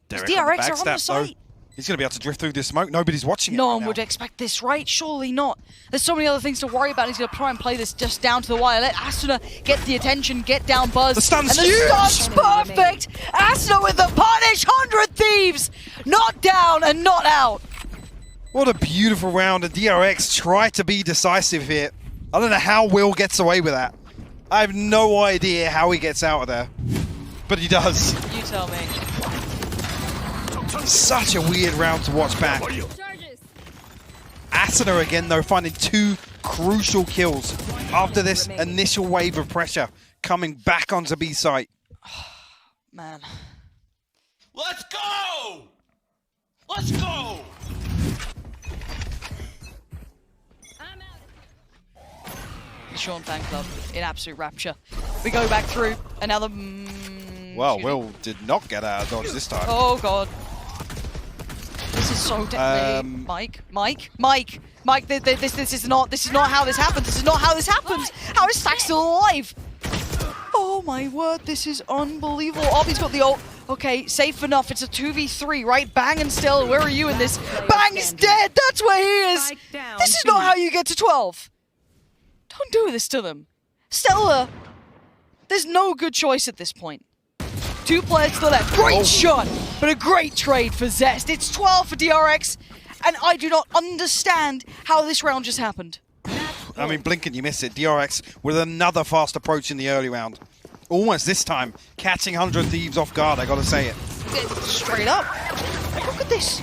Derek DRX on the are on the backstab, though. site. He's going to be able to drift through this smoke. Nobody's watching it No right one now. would expect this, right? Surely not. There's so many other things to worry about. He's going to try and play this just down to the wire. Let Asuna get the attention, get down Buzz. The stun's and the huge! stun's perfect! Asuna with the punish! 100 Thieves! Not down and not out! What a beautiful round, and DRX try to be decisive here. I don't know how Will gets away with that. I have no idea how he gets out of there. But he does. You tell me. Such a weird round to watch back. Asuna again, though, finding 2 crucial kills after this initial wave of pressure coming back onto B site. Man. Let's go! Let's go! The Sean fan club in absolute rapture. We go back through another. Well, excuse me. Will did not get out of dodge this time. Oh god. This is so deadly. Mike. This is not how this happens. This is not how this happens. How is Stack still alive? Oh my word, this is unbelievable. Obby's got the ult. Okay, safe enough. It's a 2v3, right? Bang and Stella, where are you in this? Bang is dead. That's where he is. This is not how you get to 12. Don't do this to them. Stella, there's no good choice at this point. 2 players to the left. Great shot, but a great trade for Zest. It's 12 for DRX, and I do not understand how this round just happened. I mean, blink and you miss it. DRX with another fast approach in the early round. Almost this time, catching 100 Thieves off guard, I gotta say it. Straight up. Look at this.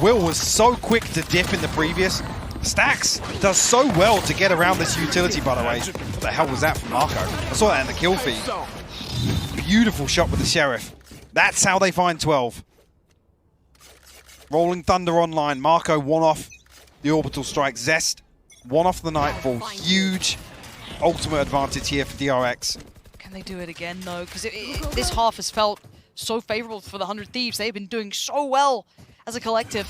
Will was so quick to dip in the previous. Stacks does so well to get around this utility, by the way. What the hell was that from Marco? I saw that in the kill feed. Beautiful shot with the Sheriff. That's how they find 12. Rolling Thunder online. Marco one off the orbital strike. Zest one off the Nightfall. Huge ultimate advantage here for DRX. Can they do it again, though? Because this half has felt so favorable for the 100 Thieves. They've been doing so well as a collective.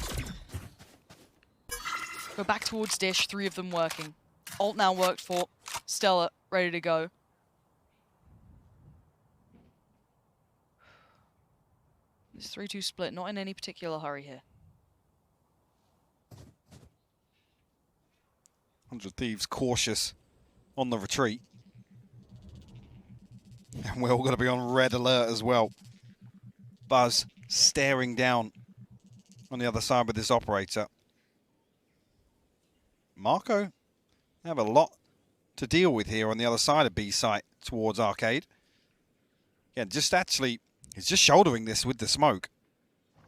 Go back towards Dish, 3 of them working. Ult now worked for Stella, ready to go. This 3-2 split, not in any particular hurry here. 100 Thieves cautious on the retreat. And we're all going to be on red alert as well. Buzz staring down on the other side with this operator. Marco have a lot to deal with here on the other side of B site towards Arcade. Yeah, just actually, he's just shouldering this with the smoke.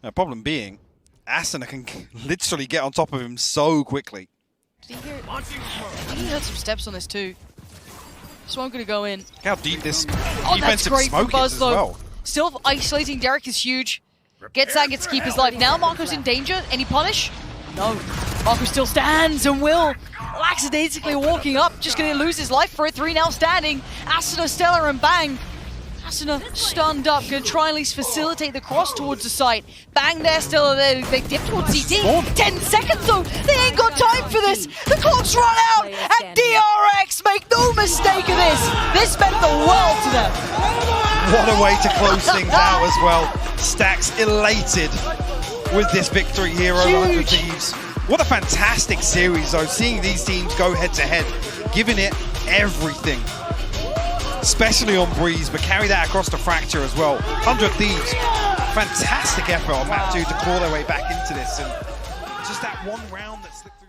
The problem being, Asuna can literally get on top of him so quickly. Did he hear it? I think he heard some steps on this too. Smoke gonna go in. Look how deep this Oh, that's defensive great smoke from Buzz, is as though. well. Still isolating Derek is huge. Gets that, gets to keep his life. Now Marco's in danger. Any punish? No. Marco still stands and will lackadaisically walking up. Just going to lose his life for it. 3 now standing. Asuna, Stella, and Bang. Asuna stunned up. Going to try and at least facilitate the cross towards the site. Bang there, Stella. They dip towards CT. 10 seconds though. They ain't got time for this. The clock's run out. And DRX, make no mistake of this. This meant the world to them. What a way to close things out as well. Stacks elated with this victory here over 100 Thieves. What a fantastic series though, seeing these teams go head to head, giving it everything. Especially on Breeze, but carry that across the Fracture as well. 100 Thieves, fantastic effort on map 2 to claw their way back into this. And just that one round that slipped through.